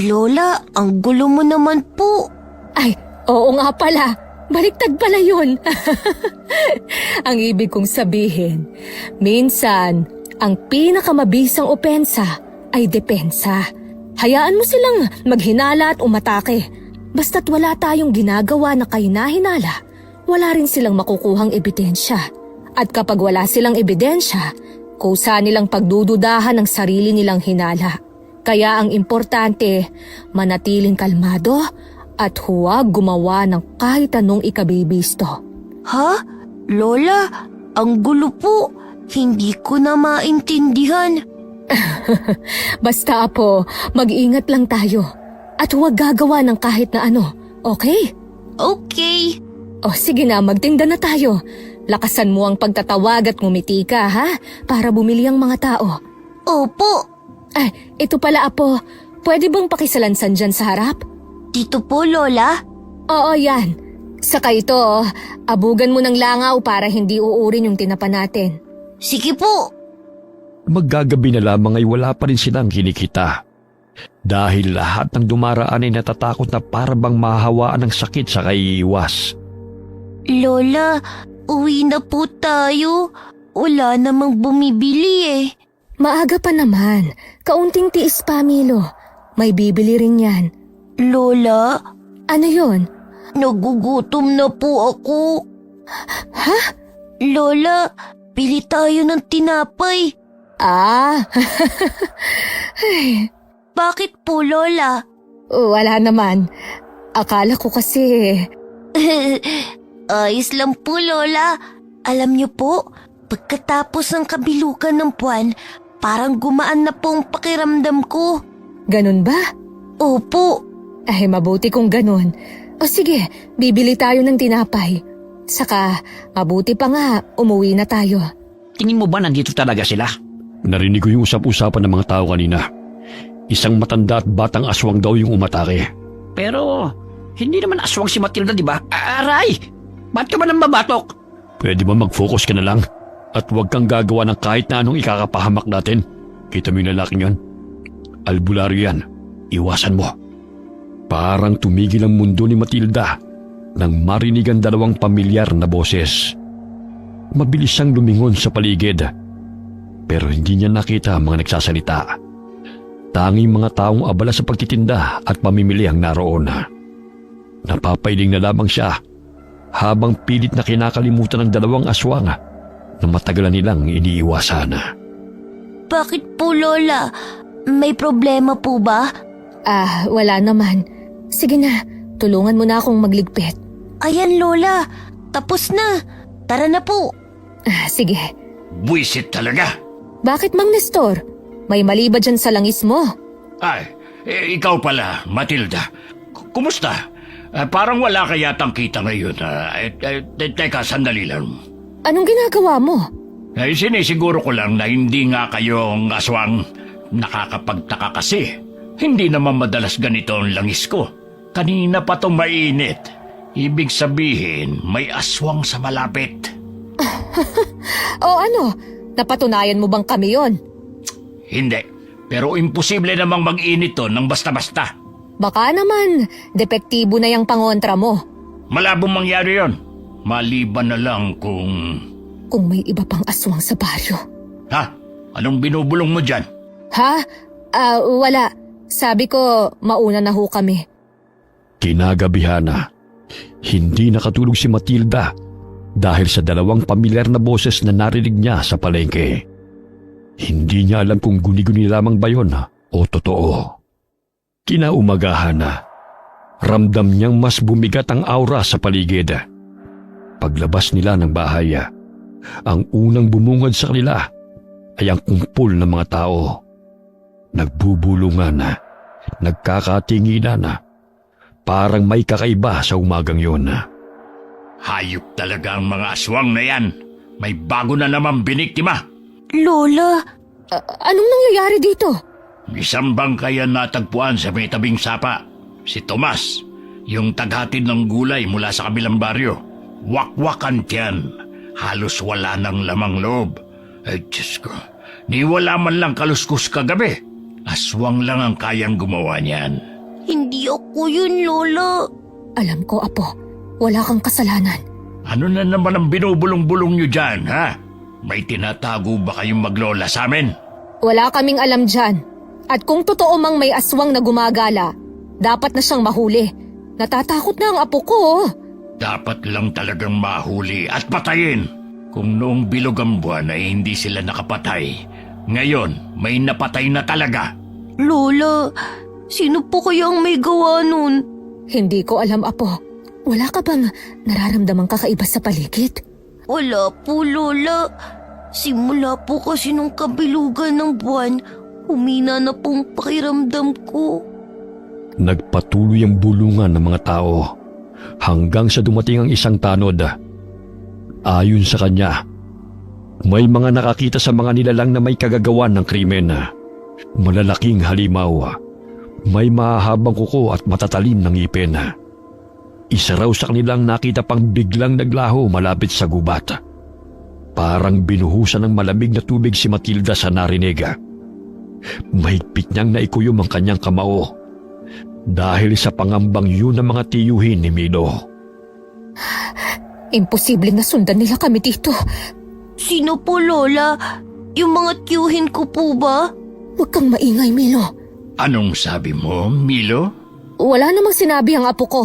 D: Lola, ang gulo mo naman po.
C: Ay, oo nga pala. Baliktad pala yun. Ang ibig kong sabihin, minsan, ang pinakamabisang opensa ay depensa. Hayaan mo silang maghinala at umatake. Basta't wala tayong ginagawa na kahina-hinala, wala rin silang makukuhang ebidensya. At kapag wala silang ebidensya, kusa nilang pagdududahan ng sarili nilang hinala. Kaya ang importante, manatiling kalmado at huwag gumawa ng kahit anong ikabibisto.
D: Ha? Lola, ang gulo po. Hindi ko na maintindihan.
C: Basta apo, mag-ingat lang tayo. At huwag gagawa ng kahit na ano, okay?
D: Okay.
C: O sige na, magtinda na tayo. Lakasan mo ang pagtatawag at ngumiti ka, ha? Para bumili ang mga tao.
D: Opo.
C: Ay, ito pala apo. Pwede bang pakisalansan dyan sa harap?
D: Dito po, Lola.
C: Oo, yan. Saka ito, abugan mo ng langaw para hindi uurin yung tinapa natin.
D: Sige po.
B: Maggagabi na lamang ay wala pa rin silang kinikita. Dahil lahat ng dumaraan ay natatakot na parabang mahawaan ng sakit sa kaiiwas.
D: Lola, uwi na po tayo. Wala namang bumibili eh.
C: Maaga pa naman. Kaunting tiis pa, Milo. May bibili rin yan.
D: Lola,
C: Ano yon?
D: nagugutom na po ako.
C: Ha?
D: Lola, pili tayo ng tinapay.
C: Ah,
D: Bakit po, Lola?
C: wala naman. Akala ko kasi...
D: Ayos lang po, Lola. Alam niyo po, pagkatapos ng kabilugan ng buwan, parang gumaan na po ang pakiramdam ko.
C: Ganun ba?
D: Opo.
C: Ay, mabuti kung ganun. O sige, bibili tayo ng tinapay. Saka, mabuti pa nga, umuwi na tayo.
A: Tingin mo ba nandito talaga sila?
B: Narinig ko yung usap-usapan ng mga tao kanina. Isang matanda at batang aswang daw yung umatake.
A: Pero, hindi naman aswang si Matilda, di ba? Aray! Ba't ka ba nang babatok?
B: Pwede ba mag-focus ka na lang? At huwag kang gagawa ng kahit na anong ikakapahamak natin. Kita mo yung lalaking yan? Albularyo yan. Iwasan mo. Parang tumigil ang mundo ni Matilda nang marinig ang dalawang pamilyar na boses. Mabilis siyang lumingon sa paligid. Pero hindi niya nakita ang mga nagsasalita. Tanging mga taong abala sa pagtitinda at pamimili ang naroon. Napapailing na lamang siya habang pilit na kinakalimutan ng dalawang aswang na matagal na nilang iniiwasan.
D: Bakit po, Lola? May problema po ba?
C: Ah, wala naman. Sige na, tulungan mo na akong magligpit.
D: Ayan, Lola. Tapos na. Tara na po.
C: Ah, sige.
E: Buisit talaga.
C: Bakit, Mang Nestor? May mali ba dyan sa langis mo?
E: Ay, ikaw pala, Matilda. Kumusta? Parang wala ka yatang kita ngayon. Teka, sandali lang.
C: Anong ginagawa mo?
E: Sinisiguro ko lang na hindi nga kayong aswang. Nakakapagtaka kasi. Hindi naman madalas ganito ang langis ko. Kanina pa to mainit. Ibig sabihin, may aswang sa malapit.
C: O ano, napatunayan mo bang kami yon?
E: Hindi. Pero imposible namang mag-init to ng basta-basta.
C: Baka naman, depektibo na yung pangontra mo.
E: Malabong mangyari yon. Maliban na lang kung...
C: Kung may iba pang aswang sa baryo.
E: Ha? Anong binubulong mo dyan?
C: Ha? Wala. Sabi ko, mauna na ho kami.
B: Kinagabihan na. Hindi nakatulog si Matilda dahil sa dalawang pamilyar na boses na narinig niya sa palengke. Hindi niya alam kung guni-guni lamang ba yun o totoo. Kinaumagahan na. Ramdam niyang mas bumigat ang aura sa paligid. Paglabas nila ng bahay, ang unang bumungad sa kanila ay ang kumpul ng mga tao. Nagbubulungan, nagkakatinginan, parang may kakaiba sa umagang yun.
E: Hayop talaga ang mga aswang na yan. May bago na naman biniktima.
D: Lola,
C: Anong nangyayari dito?
E: Isang bangkay ang natagpuan sa may tabing sapa. Si Tomas, yung taghatid ng gulay mula sa kabilang baryo. Wakwakan tiyan. Halos wala ng lamang loob. Ay, Diyos ko. Ni wala man lang kaluskus kagabi. Aswang lang ang kayang gumawa niyan.
D: hindi ako yun, Lola.
C: Alam ko, Apo. Wala kang kasalanan.
E: Ano na naman ang binubulong-bulong niyo dyan, ha? May tinatago ba kayong maglola sa amin?
C: Wala kaming alam dyan. At kung totoo mang may aswang na gumagala, dapat na siyang mahuli. Natatakot na ang apo ko.
E: Dapat lang talagang mahuli at patayin. Kung noong bilog ang buwan ay hindi sila nakapatay, ngayon may napatay na talaga.
D: Lola, sino po kaya ang may gawa nun?
C: Hindi ko alam, Apo. Wala ka bang nararamdamang kakaiba sa paligid?
D: Wala po, Lola. Simula po kasi nung kabilugan ng buwan, humina na pong pakiramdam ko.
B: Nagpatuloy ang bulungan ng mga tao hanggang sa dumating ang isang tanod. Ayon sa kanya, may mga nakakita sa mga nilalang na may kagagawan ng krimen. Malalaking halimaw, may mahahabang kuko at matatalim ng ngipin. Isa raw sa kanilang nakita pang biglang naglaho malapit sa gubat. Parang binuhusan ng malamig na tubig si Matilda sa narinig. Mahigpit niyang naikuyom ang kanyang kamao dahil sa pangambang yun ng mga tiyuhin ni Milo.
C: Imposibleng nasundan nila kami dito.
D: Sino po, Lola? Yung mga tiyuhin ko po ba?
C: Huwag kang maingay, Milo.
E: Anong sabi mo, Milo?
C: Wala namang sinabi ang apo ko.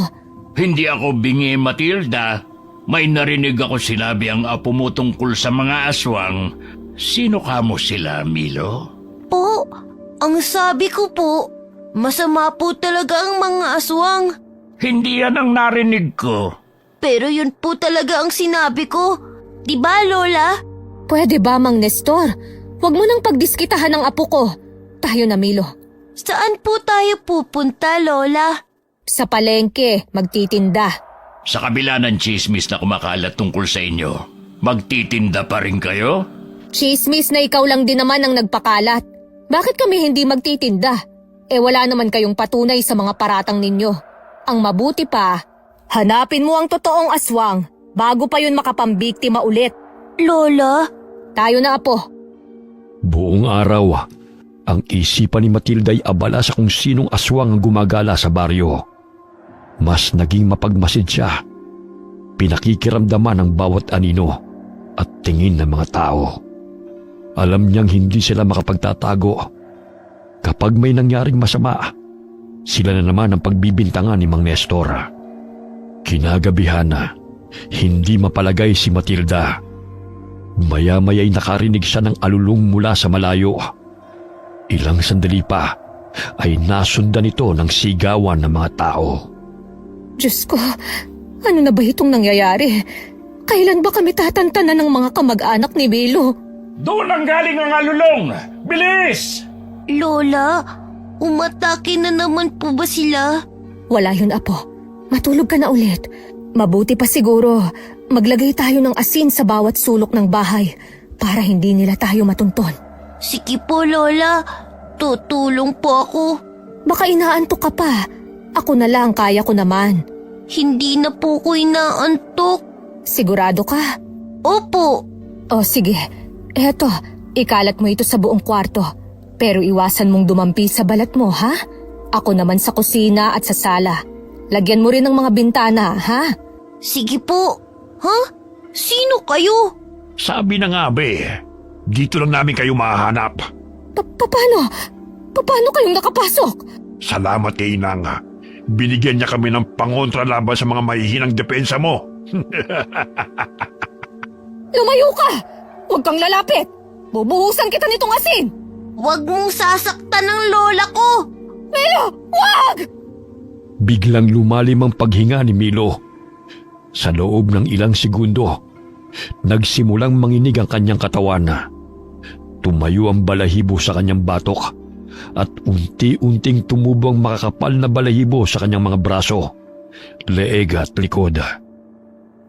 E: Hindi ako bingi, Matilda. May narinig ako sinabi ang apo mo tungkol sa mga aswang. Sino ka mo sila, Milo?
D: Po, ang sabi ko po, masama po talaga ang mga aswang.
E: Hindi yan ang narinig ko.
D: Pero yun po talaga ang sinabi ko. Diba, Lola?
C: Pwede ba, Mang Nestor? Huwag mo nang pagdiskitahan ng apo ko. Tayo na, Milo.
D: Saan po tayo pupunta, Lola?
C: Sa palengke, magtitinda.
E: Sa kabila ng chismis na kumakalat tungkol sa inyo, magtitinda pa rin kayo?
C: Chismis na ikaw lang din naman ang nagpakalat. Bakit kami hindi magtitinda? Wala naman kayong patunay sa mga paratang ninyo. Ang mabuti pa, hanapin mo ang totoong aswang bago pa yun makapambiktima ulit.
D: Lola?
C: Tayo na, apo.
B: Buong araw, ang isipan ni Matilda'y abala sa kung sinong aswang ang gumagala sa baryo. Mas naging mapagmasid siya. Pinakikiramdaman ng bawat anino at tingin ng mga tao. Alam niyang hindi sila makapagtatago. Kapag may nangyaring masama, sila na naman ang pagbibintangan ni Mang Nestor. Kinagabihan na, hindi mapalagay si Matilda. Maya-maya'y nakarinig siya ng alulong mula sa malayo. Ilang sandali pa ay nasundan ito ng sigawan ng mga tao.
C: Diyos ko, ano na ba itong nangyayari? Kailan ba kami tatantanan ng mga kamag-anak ni Milo?
E: Doon ang galing ang alulong! Bilis!
D: Lola, umatake na naman po ba sila?
C: Wala yun, apo. Matulog ka na ulit. Mabuti pa siguro, maglagay tayo ng asin sa bawat sulok ng bahay para hindi nila tayo matunton.
D: Sige po, Lola. Tutulong po ako.
C: Baka inaantok ka pa. Ako na lang, kaya ko naman.
D: Hindi na po ko inaantok.
C: Sigurado ka?
D: Opo.
C: O sige, eto, ikalat mo ito sa buong kwarto. Pero iwasan mong dumampi sa balat mo, ha? Ako naman sa kusina at sa sala. Lagyan mo rin ng mga bintana, ha?
D: Sige po. Ha? Sino kayo?
A: Sabi na nga, be. Dito lang namin kayo mahahanap.
C: Paano? Paano kayong nakapasok?
A: Salamat kay Inang. Binigyan niya kami ng pangontra laban sa mga mahihinang depensa mo.
C: Lumayo ka! Huwag kang lalapit! Bubuhusan kita nitong asin!
D: Huwag mong sasaktan ng lola ko.
C: Milo! Wag!
B: Biglang lumalim ang paghinga ni Milo. Sa loob ng ilang segundo, nagsimulang manginig ang kanyang katawan. Tumayo ang balahibo sa kanyang batok at unti-unting tumubo ang makakapal na balahibo sa kanyang mga braso, leeg at likod.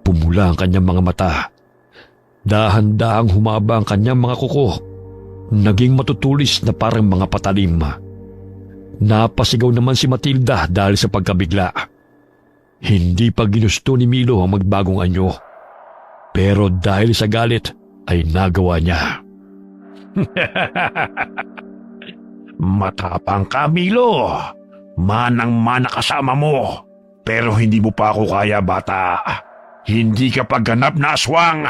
B: Pumula ang kanyang mga mata. Dahan-dahang humaba ang kanyang mga kuko. Naging matutulis na parang mga patalim. Napasigaw naman si Matilda dahil sa pagkabigla. Hindi pa ginusto ni Milo ang magbagong anyo. Pero dahil sa galit ay nagawa niya.
A: Matapang ka, Milo. Manang-mana kasama mo. Pero hindi mo pa ako kaya, bata. Hindi ka pagganap na aswang.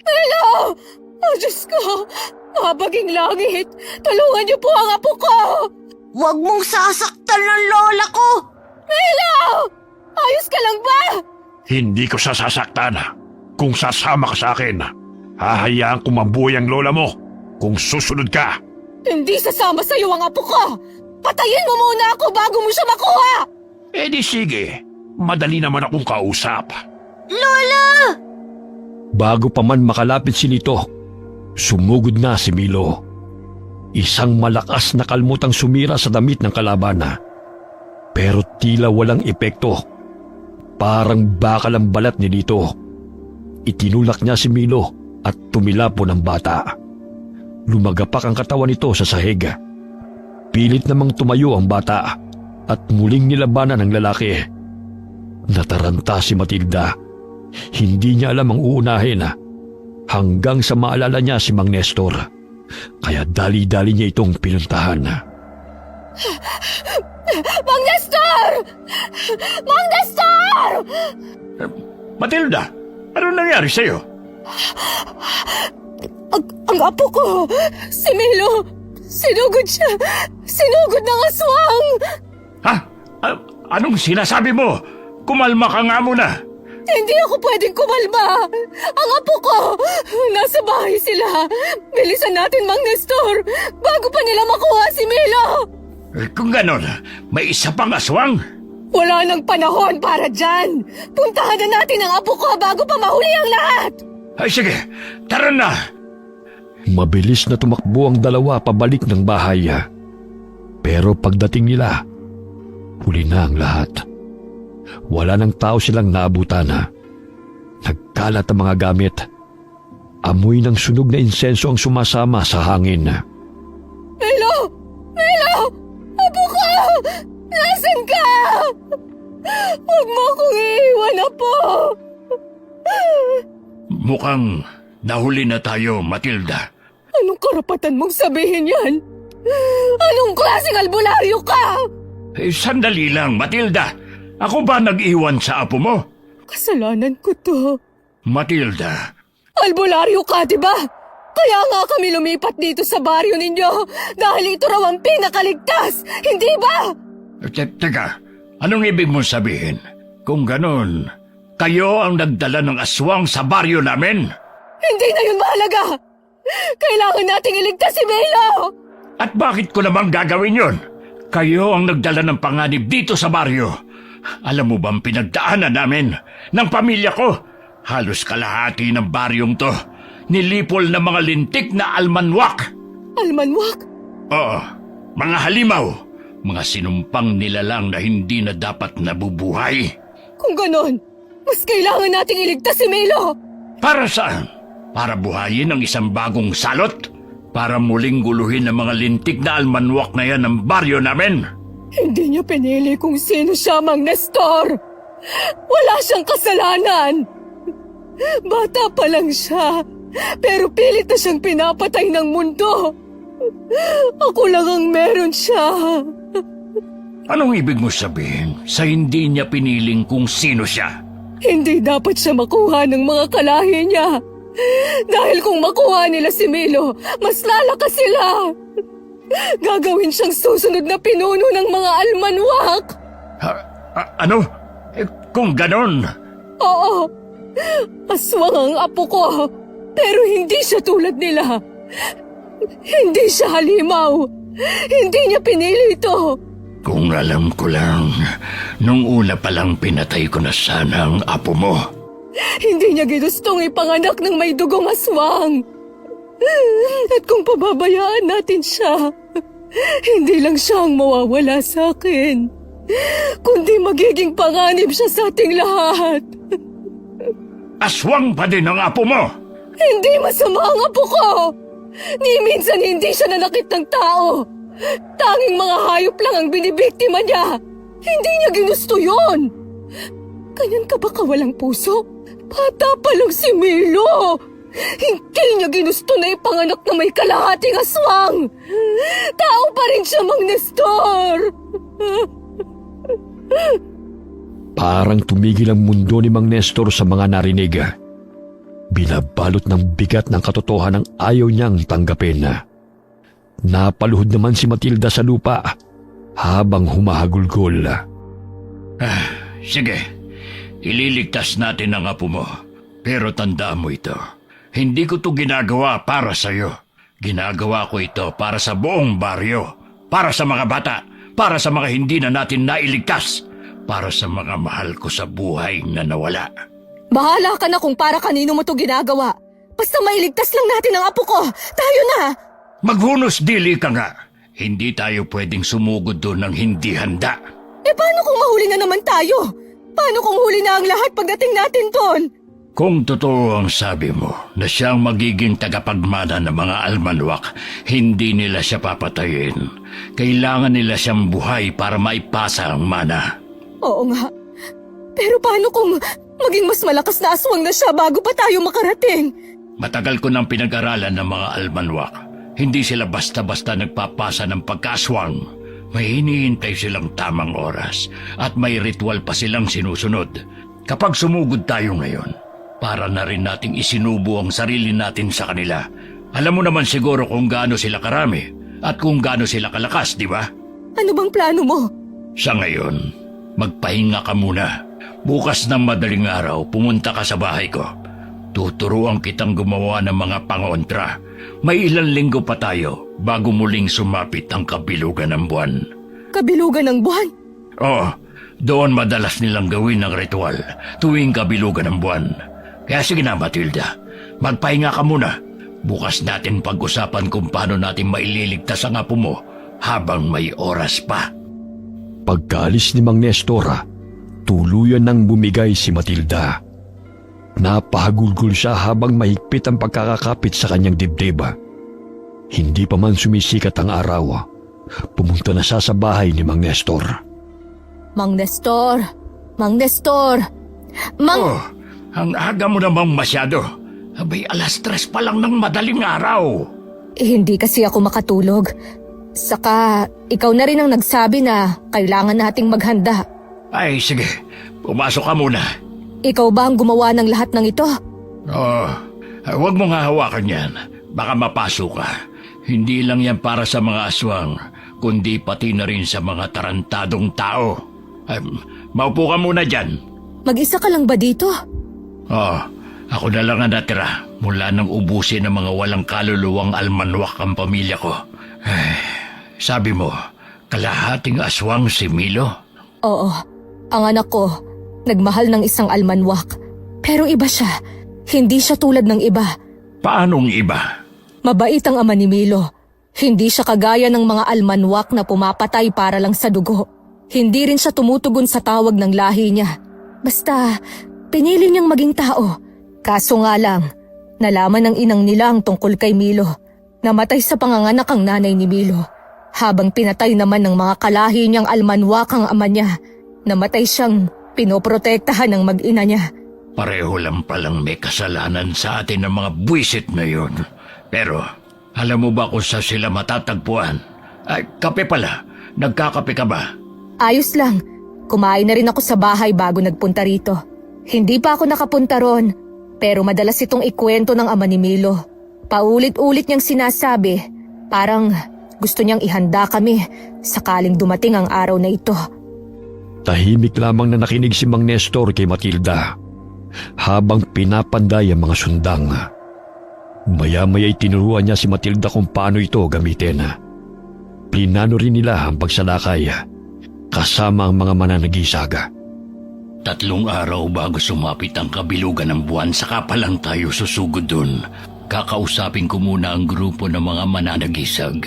C: Milo! Oh, Diyos ko! Mabaging langit! Tulungan niyo po ang apo ko!
D: Huwag mong sasaktan ng lola ko.
C: Milo! Ayos ka lang ba?
A: Hindi ko sasaktan. Kung sasama ka sa akin, hahayaan kong mabuhay ang lola mo kung susunod ka.
C: Hindi sasama sa'yo ang apo ko! Patayin mo muna ako bago mo siya makuha!
A: Eh di sige, madali naman akong kausap.
D: Lola!
B: Bago pa man makalapit si Lito, sumugod na si Milo. Isang malakas na kalmutang sumira sa damit ng kalaban. Pero tila walang epekto. Parang bakal ang balat ni Lito. Itinulak niya si Milo at tumilapon ang bata. Lumagapak ang katawan nito sa sahig. Pilit namang tumayo ang bata at muling nilabanan ng lalaki. Nataranta si Matilda. Hindi niya alam ang uunahin hanggang sa maalala niya si Mang Nestor. Kaya dali-dali niya itong pinuntahan.
C: Mang Nestor! Mang Nestor!
E: Matilda, ano nangyari sa'yo?
C: Ang apo ko, si Milo, sinugod siya. Sinugod ng aswang.
E: Ha? Anong sinasabi mo? Kumalma ka nga muna.
C: Hindi ako pwedeng kumalma! Ang apo ko! Nasa bahay sila! Bilisan natin, Mang Nestor! Bago pa nila makuha si Milo!
E: Kung ganon, may isa pang aswang.
C: Wala nang panahon para dyan! Puntahan na natin ang apo ko bago pa mahuli ang lahat!
E: Ay sige, tara na.
B: Mabilis na tumakbo ang dalawa pabalik ng bahay. Pero pagdating nila, huli na ang lahat. Wala nang tao silang naabutan. Nagkalat ang mga gamit. Amoy ng sunog na insenso ang sumasama sa hangin.
C: Milo! Milo! Apo ko! Nasaan ka? Huwag mo akong iiwan, Apo!
E: Mukhang nahuli na tayo, Matilda.
C: Anong karapatan mong sabihin yan? Anong klaseng albularyo ka?
E: Sandali lang, Matilda. Ako ba nag-iwan sa apo mo?
C: Kasalanan ko to.
E: Matilda,
C: Albularyo ka, di ba? Kaya nga kami lumipat dito sa baryo ninyo dahil ito raw ang pinakaligtas, hindi ba?
E: teka, anong ibig mong sabihin? Kung ganon, kayo ang nagdala ng aswang sa baryo namin?
C: Hindi na yun mahalaga. Kailangan nating iligtas si Milo.
E: At bakit ko namang gagawin yon? Kayo ang nagdala ng panganib dito sa baryo. Alam mo bang pinagdaanan namin ng pamilya ko? Halos kalahati ng baryong to. Nilipol ng mga lintik na almanwak.
C: Almanwak?
E: Oo, mga halimaw. Mga sinumpang nilalang na hindi na dapat nabubuhay.
C: Kung ganon, mas kailangan nating iligtas si Milo.
E: Para saan? Para buhayin ang isang bagong salot? Para muling guluhin ang mga lintik na almanwak na yan ng baryo namin?
C: Hindi niya pinili kung sino siya, Mang Nestor. Wala siyang kasalanan. Bata pa lang siya, pero pilit na siyang pinapatay ng mundo. Ako lang ang meron siya.
E: Anong ibig mo sabihin sa hindi niya piniling kung sino siya?
C: Hindi dapat siya makuha ng mga kalahi niya. Dahil kung makuha nila si Milo, mas lalakas sila. Gagawin siyang susunod na pinuno ng mga almanwak.
E: Ano? Kung ganon,
C: Oo, aswang ang apo ko. Pero hindi siya tulad nila. Hindi siya halimaw. Hindi niya pinili ito.
E: kung alam ko lang, nung una palang pinatay ko na sana ang apo mo.
C: Hindi niya ginustong ipanganak ng may dugong aswang. At kung pababayaan natin siya, hindi lang siya ang mawawala sa akin, kundi magiging panganib siya sa ating lahat.
E: Aswang pa din ang apo mo!
C: Hindi masama ang apo ko! Ni minsan hindi siya nanakit ng tao. Tanging mga hayop lang ang binibiktima niya. Hindi niya ginusto yon. Ganyan ka ba kawalang puso? Bata pa lang si Milo. Hindi niya ginusto na ipanganak na may kalahating aswang. Tao pa rin siya, Mang Nestor.
B: Parang tumigil ang mundo ni Mang Nestor sa mga narinig. Binabalot ng bigat ng katotohanan ang ayaw niyang tanggapin. Napaluhod naman si Matilda sa lupa habang humahagulgol.
E: Sige, ililigtas natin ang apo mo. Pero tandaan mo ito, hindi ko to ginagawa para sa'yo. Ginagawa ko ito para sa buong baryo. Para sa mga bata. Para sa mga hindi na natin nailigtas. Para sa mga mahal ko sa buhay na nawala.
C: Bahala ka na kung para kanino mo to ginagawa. Basta mailigtas lang natin ang apo ko. Tayo na!
E: Maghunos dili ka nga. Hindi tayo pwedeng sumugod doon ng hindi handa.
C: Paano kung mahuli na naman tayo? Paano kung huli na ang lahat pagdating natin doon?
E: Kung totoo ang sabi mo na siyang magiging tagapagmana ng mga almanwak, hindi nila siya papatayin. Kailangan nila siyang buhay para maipasa ang mana.
C: Oo nga. Pero paano kung maging mas malakas na aswang na siya bago pa tayo makarating?
E: Matagal ko nang pinag-aralan ng mga almanwak. Hindi sila basta-basta nagpapasa ng pagkaswang. May hinihintay silang tamang oras at may ritual pa silang sinusunod. Kapag sumugod tayo ngayon, para na rin nating isinubo ang sarili natin sa kanila. Alam mo naman siguro kung gaano sila karami at kung gaano sila kalakas, di ba?
C: Ano bang plano mo?
E: Sa ngayon, magpahinga ka muna. Bukas ng madaling araw, pumunta ka sa bahay ko. Tuturuan kitang gumawa ng mga pangontra. May ilang linggo pa tayo bago muling sumapit ang kabilugan ng buwan.
C: Kabilugan ng buwan?
E: Oo, doon madalas nilang gawin ang ritual tuwing kabilugan ng buwan. Kaya sige na, Matilda, magpahinga ka muna. Bukas natin pag-usapan kung paano natin maililigtas ang apo mo habang may oras pa.
B: Pagkaalis ni Mang Nestor, tuluyan nang bumigay si Matilda. Napahagulgol siya habang mahigpit ang pagkakakapit sa kanyang dibdib. Hindi pa man sumisikat ang araw, pumunta na siya sa bahay ni Mang Nestor.
C: Mang Nestor! Mang Nestor!
E: Oh, ang aga mo namang masyado. Abay, 3:00 pa lang ng madaling araw.
C: Hindi kasi ako makatulog. Saka, ikaw na rin ang nagsabi na kailangan nating maghanda.
E: Ay, sige, pumasok ka muna.
C: Ikaw ba ang gumawa ng lahat ng ito?
E: Oh, huwag mong hahawakan yan. Baka mapasok ka. Hindi lang yan para sa mga aswang, kundi pati na rin sa mga tarantadong tao. Maupo ka muna dyan.
C: Mag-isa ka lang ba dito?
E: Oh, ako na lang ang natira mula nang ubusin ng mga walang kaluluwang almanwak ang pamilya ko. Ay, sabi mo, kalahating aswang si Milo?
C: Oo, ang anak ko, nagmahal ng isang almanwak. Pero iba siya, hindi siya tulad ng iba.
E: Paanong iba?
C: Mabait ang ama ni Milo. Hindi siya kagaya ng mga almanwak na pumapatay para lang sa dugo. Hindi rin siya tumutugon sa tawag ng lahi niya. Basta, pinili niyang maging tao. Kaso nga lang, nalaman ng inang nila ang tungkol kay Milo. Namatay sa panganganak ang nanay ni Milo. Habang pinatay naman ng mga kalahi niyang almanwak ang ama niya, namatay siyang pinoprotektahan ng mag-ina niya.
E: Pareho lang palang may kasalanan sa atin ng mga buwisit na yun. Pero, alam mo ba kung saan sila matatagpuan? Ay, kape pala. Nagkakape ka ba?
C: Ayos lang. Kumain na rin ako sa bahay bago nagpunta rito. Hindi pa ako nakapunta ron, pero madalas itong ikwento ng ama ni Milo. Paulit-ulit niyang sinasabi, parang gusto niyang ihanda kami sakaling dumating ang araw na ito.
B: Tahimik lamang na nakinig si Mang Nestor kay Matilda habang pinapanday ang mga sundang. Maya-maya'y tinuruan niya si Matilda kung paano ito gamitin. Plinano rin nila ang pagsalakay kasama ang mga mananagisag.
E: 3 araw bago sumapit ang kabilugan ng buwan, saka pa lang tayo susugod dun. Kakausapin ko muna ang grupo ng mga mananagisag.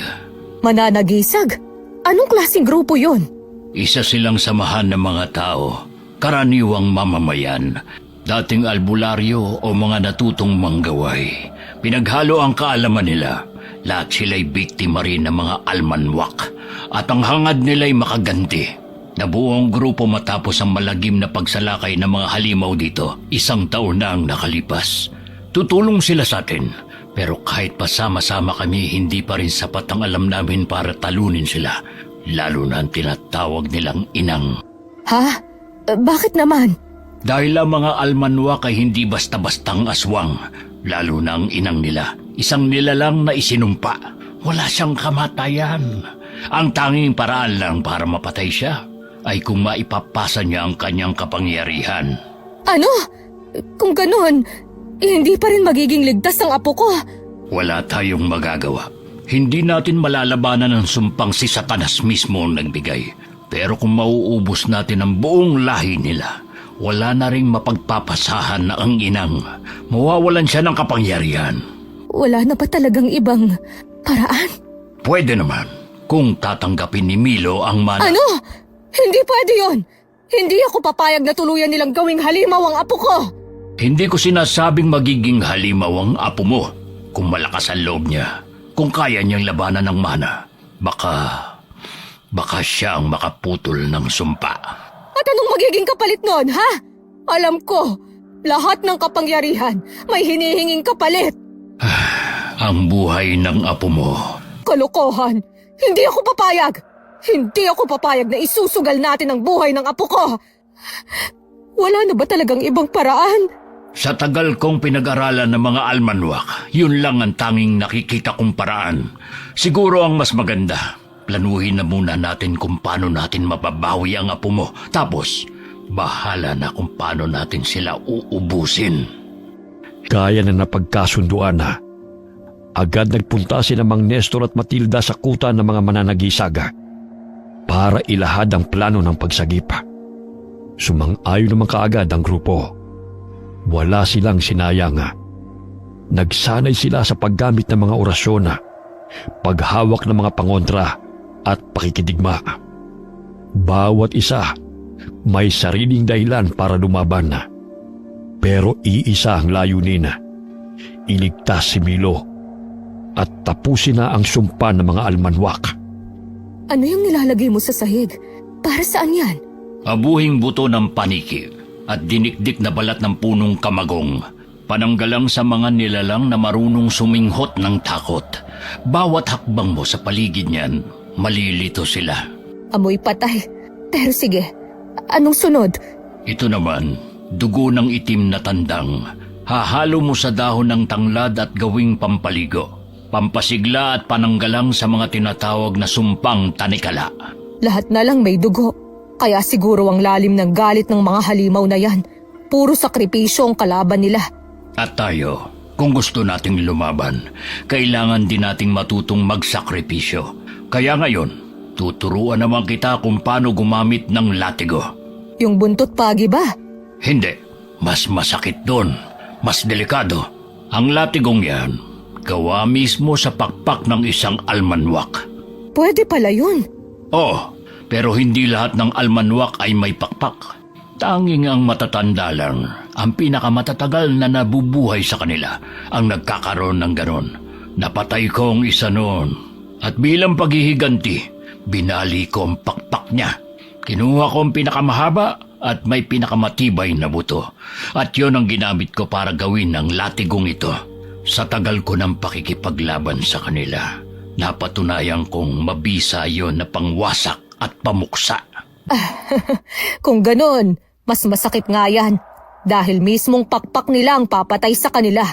C: Mananagisag? Anong klaseng grupo yun?
E: Isa silang samahan ng mga tao, karaniwang mamamayan, dating albularyo o mga natutong manggaway. Pinaghalo ang kaalaman nila. Lahat sila'y biktima rin ng mga almanwak at ang hangad nila'y makaganti. Nabuo ang grupo matapos ang malagim na pagsalakay ng mga halimaw dito. 1 taon na ang nakalipas. Tutulong sila sa atin, pero kahit pasama-sama kami, hindi pa rin sapat ang alam namin para talunin sila. Lalo na ang tinatawag nilang inang.
C: Ha? Bakit naman?
E: Dahil ang mga almanwak ay hindi basta-bastang aswang, lalo na ang inang nila. Isang nilalang na isinumpa. Wala siyang kamatayan. Ang tanging paraan lang para mapatay siya ay kung maipapasa niya ang kanyang kapangyarihan.
C: Ano? Kung ganun, hindi pa rin magiging ligtas ang apo ko.
E: Wala tayong magagawa. Hindi natin malalabanan ang sumpang si Satanas mismo ang nagbigay. Pero kung mauubos natin ang buong lahi nila, wala na ring mapagpapasahan na ang inang. Mawawalan siya ng kapangyarihan.
C: Wala na ba talagang ibang paraan?
E: Pwede naman kung tatanggapin ni Milo ang
C: Ano? Hindi pwede yon. Hindi ako papayag na tuluyan nilang gawing halimaw ang apo ko.
E: Hindi ko sinasabing magiging halimaw ang apo mo. Kung malakas ang loob niya, kung kaya niyang labanan ng mana, baka siya ang makaputol ng sumpa.
C: At anong magiging kapalit nun, ha? Alam ko, lahat ng kapangyarihan may hinihinging kapalit.
E: Ang buhay ng apo mo.
C: Kalokohan! Hindi ako papayag! Hindi ako papayag na isusugal natin ang buhay ng apo ko! Wala na ba talagang ibang paraan?
E: Sa tagal kong pinag-aralan ng mga almanwak, yun lang ang tanging nakikita kong paraan. Siguro ang mas maganda, planuhin na muna natin kung paano natin mababawi ang apo mo. Tapos, Bahala na kung paano natin sila uubusin.
B: Kaya na napagkasunduan na. Agad nagpunta sina Mang Nestor at Matilda sa kuta ng mga mananagisaga para ilahad ang plano ng pagsagip. Sumang-ayon naman kaagad ang grupo. Wala silang sinayang. Nagsanay sila sa paggamit ng mga orasyon, paghawak ng mga pangontra at pakikidigma. Bawat isa may sariling dahilan para lumaban. Pero iisa ang layunin, iligtas si Milo at tapusin na ang sumpa ng mga almanwak.
C: Ano yung nilalagay mo sa sahig? Para saan yan?
E: Abuhing buto ng paniki at dinikdik na balat ng punong kamagong. Pananggalang sa mga nilalang na marunong suminghot ng takot. Bawat hakbang mo sa paligid niyan, malilito sila.
C: Amoy patay. Pero sige, anong sunod?
E: Ito naman, dugo ng itim na tandang. Hahalo mo sa dahon ng tanglad at gawing pampaligo. Pampasigla at pananggalang sa mga tinatawag na sumpang tanikala.
C: Lahat na lang may dugo. Kaya siguro ang lalim ng galit ng mga halimaw na yan. Puro sakripisyo ang kalaban nila.
E: At tayo, kung gusto nating lumaban, kailangan din nating matutong magsakripisyo. Kaya ngayon, tuturuan naman kita kung paano gumamit ng latigo.
C: Yung buntot pagi ba?
E: Hindi, mas masakit doon, mas delikado. Ang latigong yan, gawa mismo sa pakpak ng isang almanwak.
C: Pwede pala yun.
E: Oo, pero hindi lahat ng almanwak ay may pakpak. Tanging ang matatanda lang, ang pinakamatatagal na nabubuhay sa kanila, ang nagkakaroon ng ganon. Napatay ko ang isa noon. At bilang paghihiganti, binali ko ang pakpak niya. Kinuha ko ang pinakamahaba at may pinakamatibay na buto. At yon ang ginamit ko para gawin ang latigong ito. Sa tagal ko ng pakikipaglaban sa kanila, napatunayan kong mabisa yon na pangwasak at pamuksa.
C: Kung ganon, mas masakit nga yan. Dahil mismong pakpak nila ang papatay sa kanila.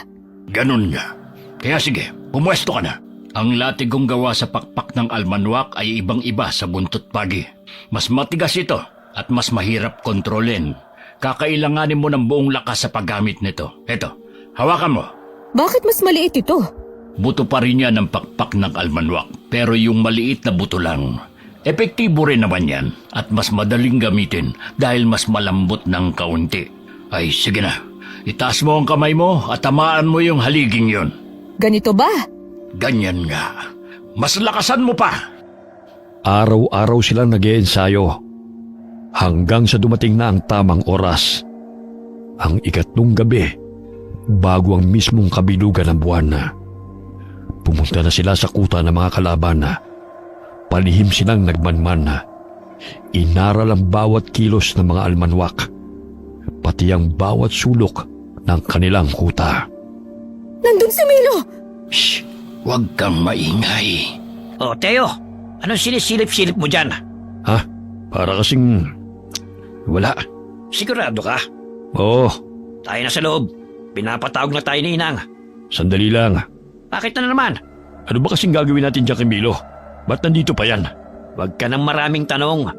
E: Ganon nga. Kaya sige, pumwesto ka na. Ang latigong gawa sa pakpak ng almanwak ay ibang-iba sa buntot pagi. Mas matigas ito at mas mahirap kontrolin. Kakailanganin mo ng buong lakas sa paggamit nito. Eto, hawakan mo.
C: Bakit mas maliit ito?
E: Buto pa rin yan ang pakpak ng almanwak, pero yung maliit na buto lang. Epektibo rin naman yan at mas madaling gamitin dahil mas malambot ng kaunti. Ay sige na, itaas mo ang kamay mo at tamaan mo yung haliging yon.
C: Ganito ba?
E: Ganyan nga. Mas lakasan mo pa.
B: Araw-araw silang nag-iensayo hanggang sa dumating na ang tamang oras. Ang ikatlong gabi, bago ang mismong kabilugan ng buwan na. Pumunta na sila sa kuta ng mga kalaban na. Palihim silang nagmanman na. Inaral ang bawat kilos ng mga almanwak, pati ang bawat sulok ng kanilang kuta.
C: Nandun si Milo!
E: Shh! Huwag kang maingay.
A: O, Teo, anong sinisilip-silip mo dyan?
B: Ha? Para kasing... wala.
A: Sigurado ka?
B: Oo,
A: Tayo na sa loob. Pinapatawag na tayo ni Inang.
B: sandali lang.
A: Bakit na naman?
B: Ano ba kasing gagawin natin dyan kay Milo? Ba't nandito pa yan?
A: Huwag ka ng maraming tanong.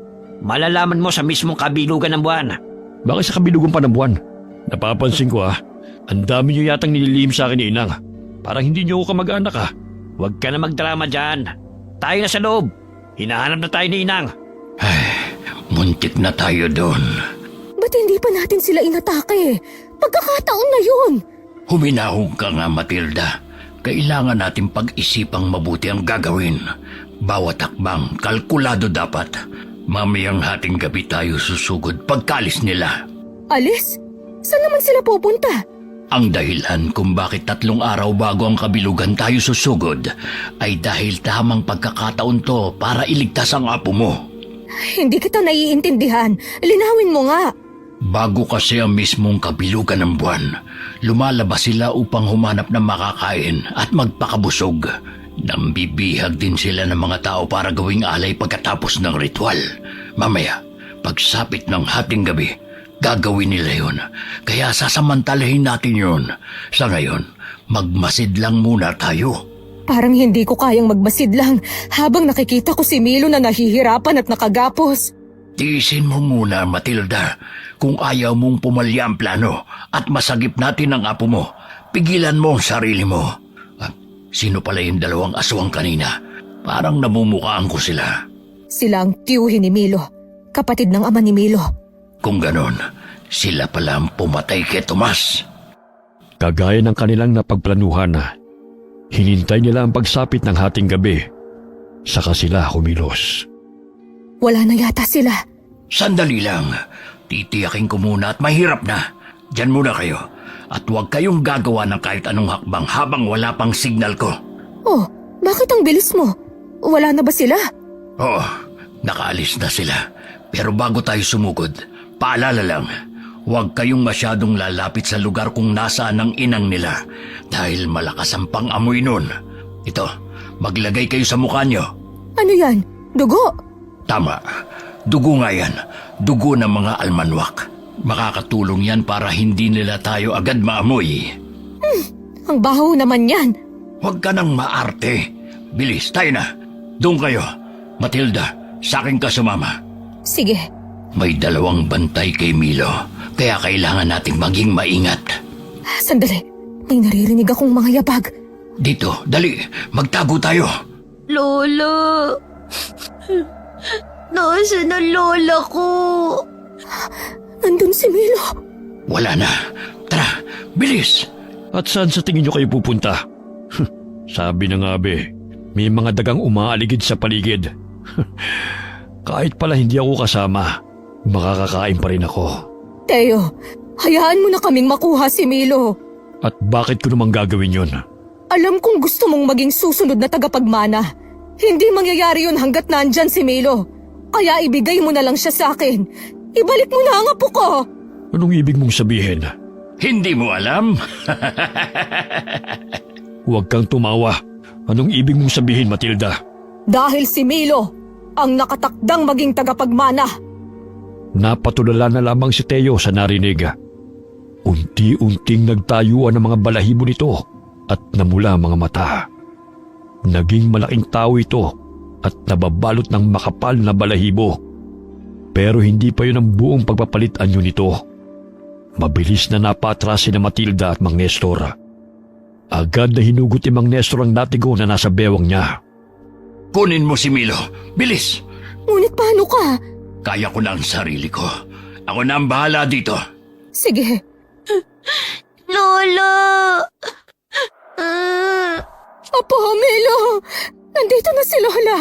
A: Malalaman mo sa mismong kabilugan ng buwan.
B: Bakit sa kabilugan pa ng buwan? Napapansin ko ang dami niyo yatang nililihim sa akin ni Inang. Parang hindi niyo ako kamag-anak
A: Huwag ka na magdrama dyan. Tayo na sa loob. Hinahanap na tayo ni Inang.
E: Muntik na tayo doon.
C: Ba't hindi pa natin sila inatake? Pagkakataon na yun!
E: Huminahog ka nga, Matilda. Kailangan natin pag-isipang mabuti ang gagawin. Bawat hakbang, kalkulado dapat. Mamayang hating gabi tayo susugod pagkalis nila.
C: Alis? Saan naman sila pupunta?
E: Ang dahilan kung bakit 3 araw bago ang kabilugan tayo susugod ay dahil tamang pagkakataon to para iligtas ang apo mo.
C: Hindi kita naiintindihan. Linawin mo nga.
E: Bago kasi ang mismong kabilugan ng buwan, lumalabas sila upang humanap ng makakain at magpakabusog. Nambibihag din sila ng mga tao para gawing alay pagkatapos ng ritual. Mamaya, pagsapit ng hating gabi, gagawin nila yun. Kaya sasamantalahin natin yun. Sa ngayon, magmasid lang muna tayo.
C: Parang hindi ko kayang magmasid lang habang nakikita ko si Milo na nahihirapan at nakagapos.
E: Tiisin mo muna, Matilda. Kung ayaw mong pumalya ang plano at masagip natin ang apo mo, pigilan mo ang sarili mo. Sino pala yung dalawang aswang kanina? Parang namumukaan ko sila.
C: Sila ang tiyuhin ni Milo, kapatid ng ama ni Milo.
E: Kung ganon, sila pala ang pumatay kay Tomas.
B: Kagaya ng kanilang napagplanuhan, hinintay nila ang pagsapit ng hating gabi. Saka sila kumilos.
C: Wala na yata sila.
E: Sandali lang. Titiyakin ko muna at mahirap na. Diyan muna kayo. At huwag kayong gagawa ng kahit anong hakbang habang wala pang signal ko.
C: Oh, bakit ang bilis mo? Wala na ba sila?
E: Oo, nakaalis na sila. Pero bago tayo sumugod, paalala lang, huwag kayong masyadong lalapit sa lugar kung nasaan ang inang nila dahil malakas ang pang-amoy nun. Ito, maglagay kayo sa mukha nyo.
C: Ano yan? Dugo?
E: Tama, dugo nga yan. Dugo ng mga almanwak. Makakatulong yan para hindi nila tayo agad maamoy.
C: Ang baho naman yan.
E: Huwag ka nang maarte. Bilis, tayo na. Doon kayo. Matilda, sa akin ka sumama.
C: Sige.
E: May dalawang bantay kay Milo, kaya kailangan nating maging maingat.
C: Sandali. May naririnig akong mga yabag.
E: Dito, dali, magtago tayo.
D: Lola! Nasaan ang lola ko?
C: Nandun si Milo.
E: Wala na. Tara, bilis.
B: At saan sa tingin nyo kayo pupunta? Sabi na nga be, may mga dagang umaaligid sa paligid. Kahit pala hindi ako kasama, makakakain pa rin ako.
C: Teo, hayaan mo na kaming makuha si Milo.
B: At bakit ko naman gagawin yon?
C: Alam kong gusto mong maging susunod na tagapagmana. Hindi mangyayari yun hanggat nandyan si Milo. Kaya ibigay mo na lang siya sa akin. Ibalik mo na ang apo ko.
B: Anong ibig mong sabihin?
E: Hindi mo alam?
B: Huwag kang tumawa. Anong ibig mong sabihin, Matilda?
C: Dahil si Milo ang nakatakdang maging tagapagmana.
B: Napatulala na lamang si Teo sa narinig. Unti-unting nagtayuan ang mga balahibo nito at namula ang mga mata. Naging malaking tao ito at nababalot ng makapal na balahibo. Pero hindi pa yun ang buong pagpapalit anyo nito. Mabilis na napatras si na Matilda at Mang Nestor. Agad na hinugot ni Mang Nestor ang latigo na nasa bewang niya.
E: Kunin mo si Milo. Bilis.
C: Ngunit paano ka?
E: Kaya ko na ang sarili ko. Ako na ang bahala dito.
C: Sige.
D: Lola!
C: Apo, Milo! Nandito na si Lola.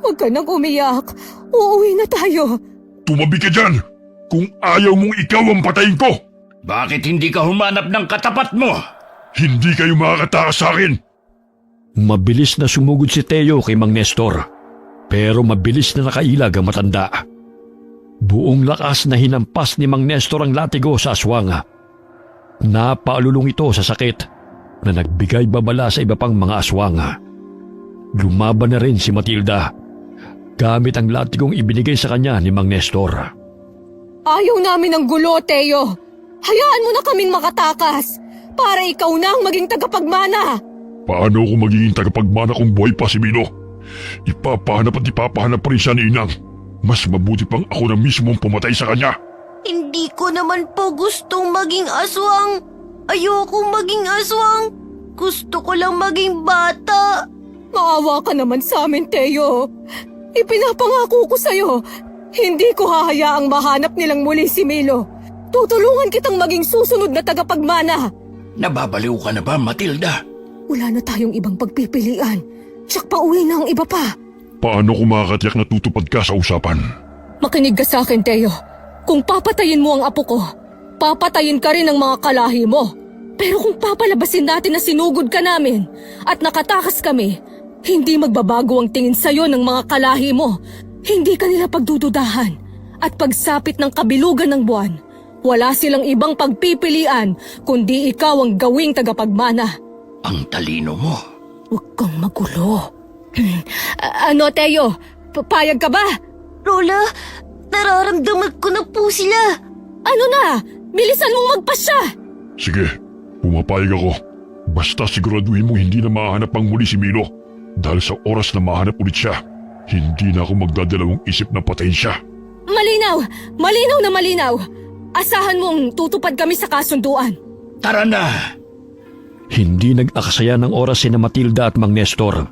C: Huwag ka nang umiyak. Uuwi na tayo.
F: Tumabi ka dyan! Kung ayaw mong ikaw ang patayin ko!
E: Bakit hindi ka humanap ng katapat mo?
F: Hindi kayo makakatakas sa akin!
B: Mabilis na sumugod si Teo kay Mang Nestor. Pero mabilis na nakailag ang matanda. Buong lakas na hinampas ni Mang Nestor ang latigo sa aswang. Napaalulong ito sa sakit na nagbigay babala sa iba pang mga aswang. Lumaban na rin si Matilda gamit ang latigong ibinigay sa kanya ni Mang Nestor.
C: Ayaw namin ng gulo, Teo. Hayaan mo na kaming makatakas para ikaw na ang maging tagapagmana.
F: Paano ako magiging tagapagmana kung buhay pa si Milo? Ipapahanap at ipapahanap pa rin siya ni Inang. Mas mabuti pang ako na mismo ang pumatay sa kanya.
D: Hindi ko naman po gustong maging aswang. Ayokong maging aswang. Gusto ko lang maging bata.
C: Maawa ka naman sa amin, Teo. Ipinapangako ko sa'yo, hindi ko hahayaang mahanap nilang muli si Milo. Tutulungan kitang maging susunod na tagapagmana.
E: Nababaliw ka na ba, Matilda?
C: Wala na tayong ibang pagpipilian. Tsak pauwi na ang iba pa.
F: Paano kung makakatiyak na tutupad ka sa usapan?
C: Makinig ka sa akin, Teo. Kung papatayin mo ang apo ko, papatayin ka rin ng mga kalahi mo. Pero kung papalabasin natin na sinugod ka namin at nakatakas kami, hindi magbabago ang tingin sa'yo ng mga kalahi mo. Hindi ka nila pagdududahan. At pagsapit ng kabilugan ng buwan, wala silang ibang pagpipilian kundi ikaw ang gawing tagapagmana.
E: Ang talino mo.
C: Huwag kang magulo. Ano, Teo? Papayag ka ba?
D: Lola, nararamdaman ko na po sila.
C: Ano na? Bilisan mong magpasya!
F: Sige, pumapayag ako. Basta siguraduhin mong hindi na mahanap pang muli si Milo. Dahil sa oras na mahanap ulit siya, hindi na ako magdadalawang isip na patayin siya.
C: Malinaw! Malinaw na malinaw! Asahan mong tutupad kami sa kasunduan.
E: Tara na!
B: Hindi nag-akasaya ng oras si na Matilda at Mang Nestor.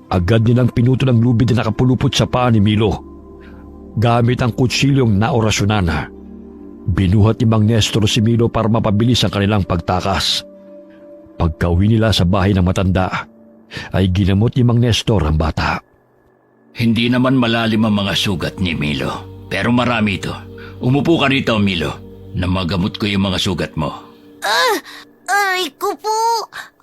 B: Agad nilang pinuto ng lubid na nakapulupot sa paa ni Milo. Gamit ang kutsilyong naorasyonan. Binuhat ni Mang Nestor si Milo para mapabilis ang kanilang pagtakas. Pagkauwi nila sa bahay ng matanda, ay ginamot ni Mang Nestor ang bata.
E: Hindi naman malalim ang mga sugat ni Milo, pero marami ito. Umupo ka rito, Milo, na magamot ko yung mga sugat mo.
D: Aray ko po!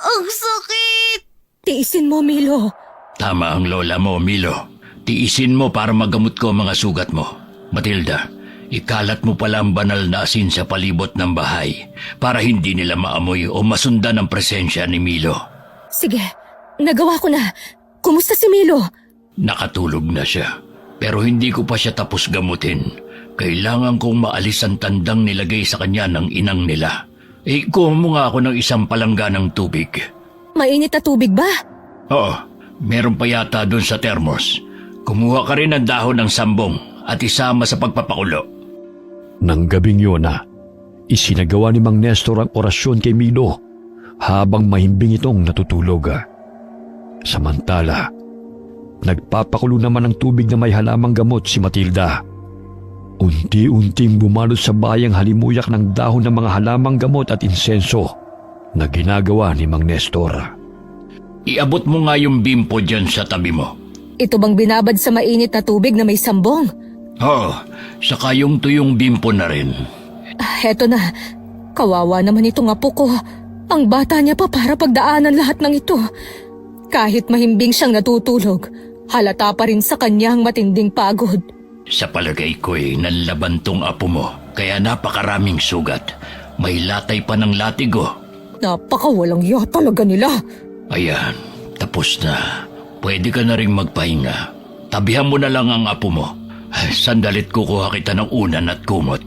D: Ang sakit!
C: Tiisin mo, Milo.
E: Tama ang lola mo, Milo. Tiisin mo para magamot ko ang mga sugat mo. Matilda, ikalat mo pala ang banal na asin sa palibot ng bahay para hindi nila maamoy o masundan ang presensya ni Milo.
C: Sige, nagawa ko na. Kumusta si Milo?
E: Nakatulog na siya, pero hindi ko pa siya tapos gamutin. Kailangan kong maalis ang tandang nilagay sa kanya ng inang nila. Kuha mo nga ako ng isang palangganang tubig.
C: Mainit na tubig ba?
E: Oo, meron pa yata doon sa termos. Kumuha ka rin ng dahon ng sambong at isama sa pagpapakulo.
B: Nang gabing yun isinagawa ni Mang Nestor ang orasyon kay Milo habang mahimbing itong natutulog. Samantala, nagpapakulo naman ng tubig na may halamang gamot si Matilda. Unti-unting bumalot sa bayang halimuyak ng dahon ng mga halamang gamot at insenso na ginagawa ni Mang Nestor.
E: Iabot mo nga yung bimpo dyan sa tabi mo.
C: Ito bang binabad sa mainit na tubig na may sambong?
E: Oo, saka yung tuyong bimpo na rin.
C: Heto na. Kawawa naman itong apo ko. Ang bata niya pa para pagdaanan lahat ng ito. Kahit mahimbing siyang natutulog, halata pa rin sa kanya ang matinding pagod.
E: Sa palagay ko'y nanlaban tong apo mo, kaya napakaraming sugat. May latay pa ng latigo.
C: Napakawalang iya talaga nila.
E: Ayan, tapos na. Pwede ka na rin magpahinga. Tabihan mo na lang ang apo mo. Sandalit kukuha kita ng unan at kumot.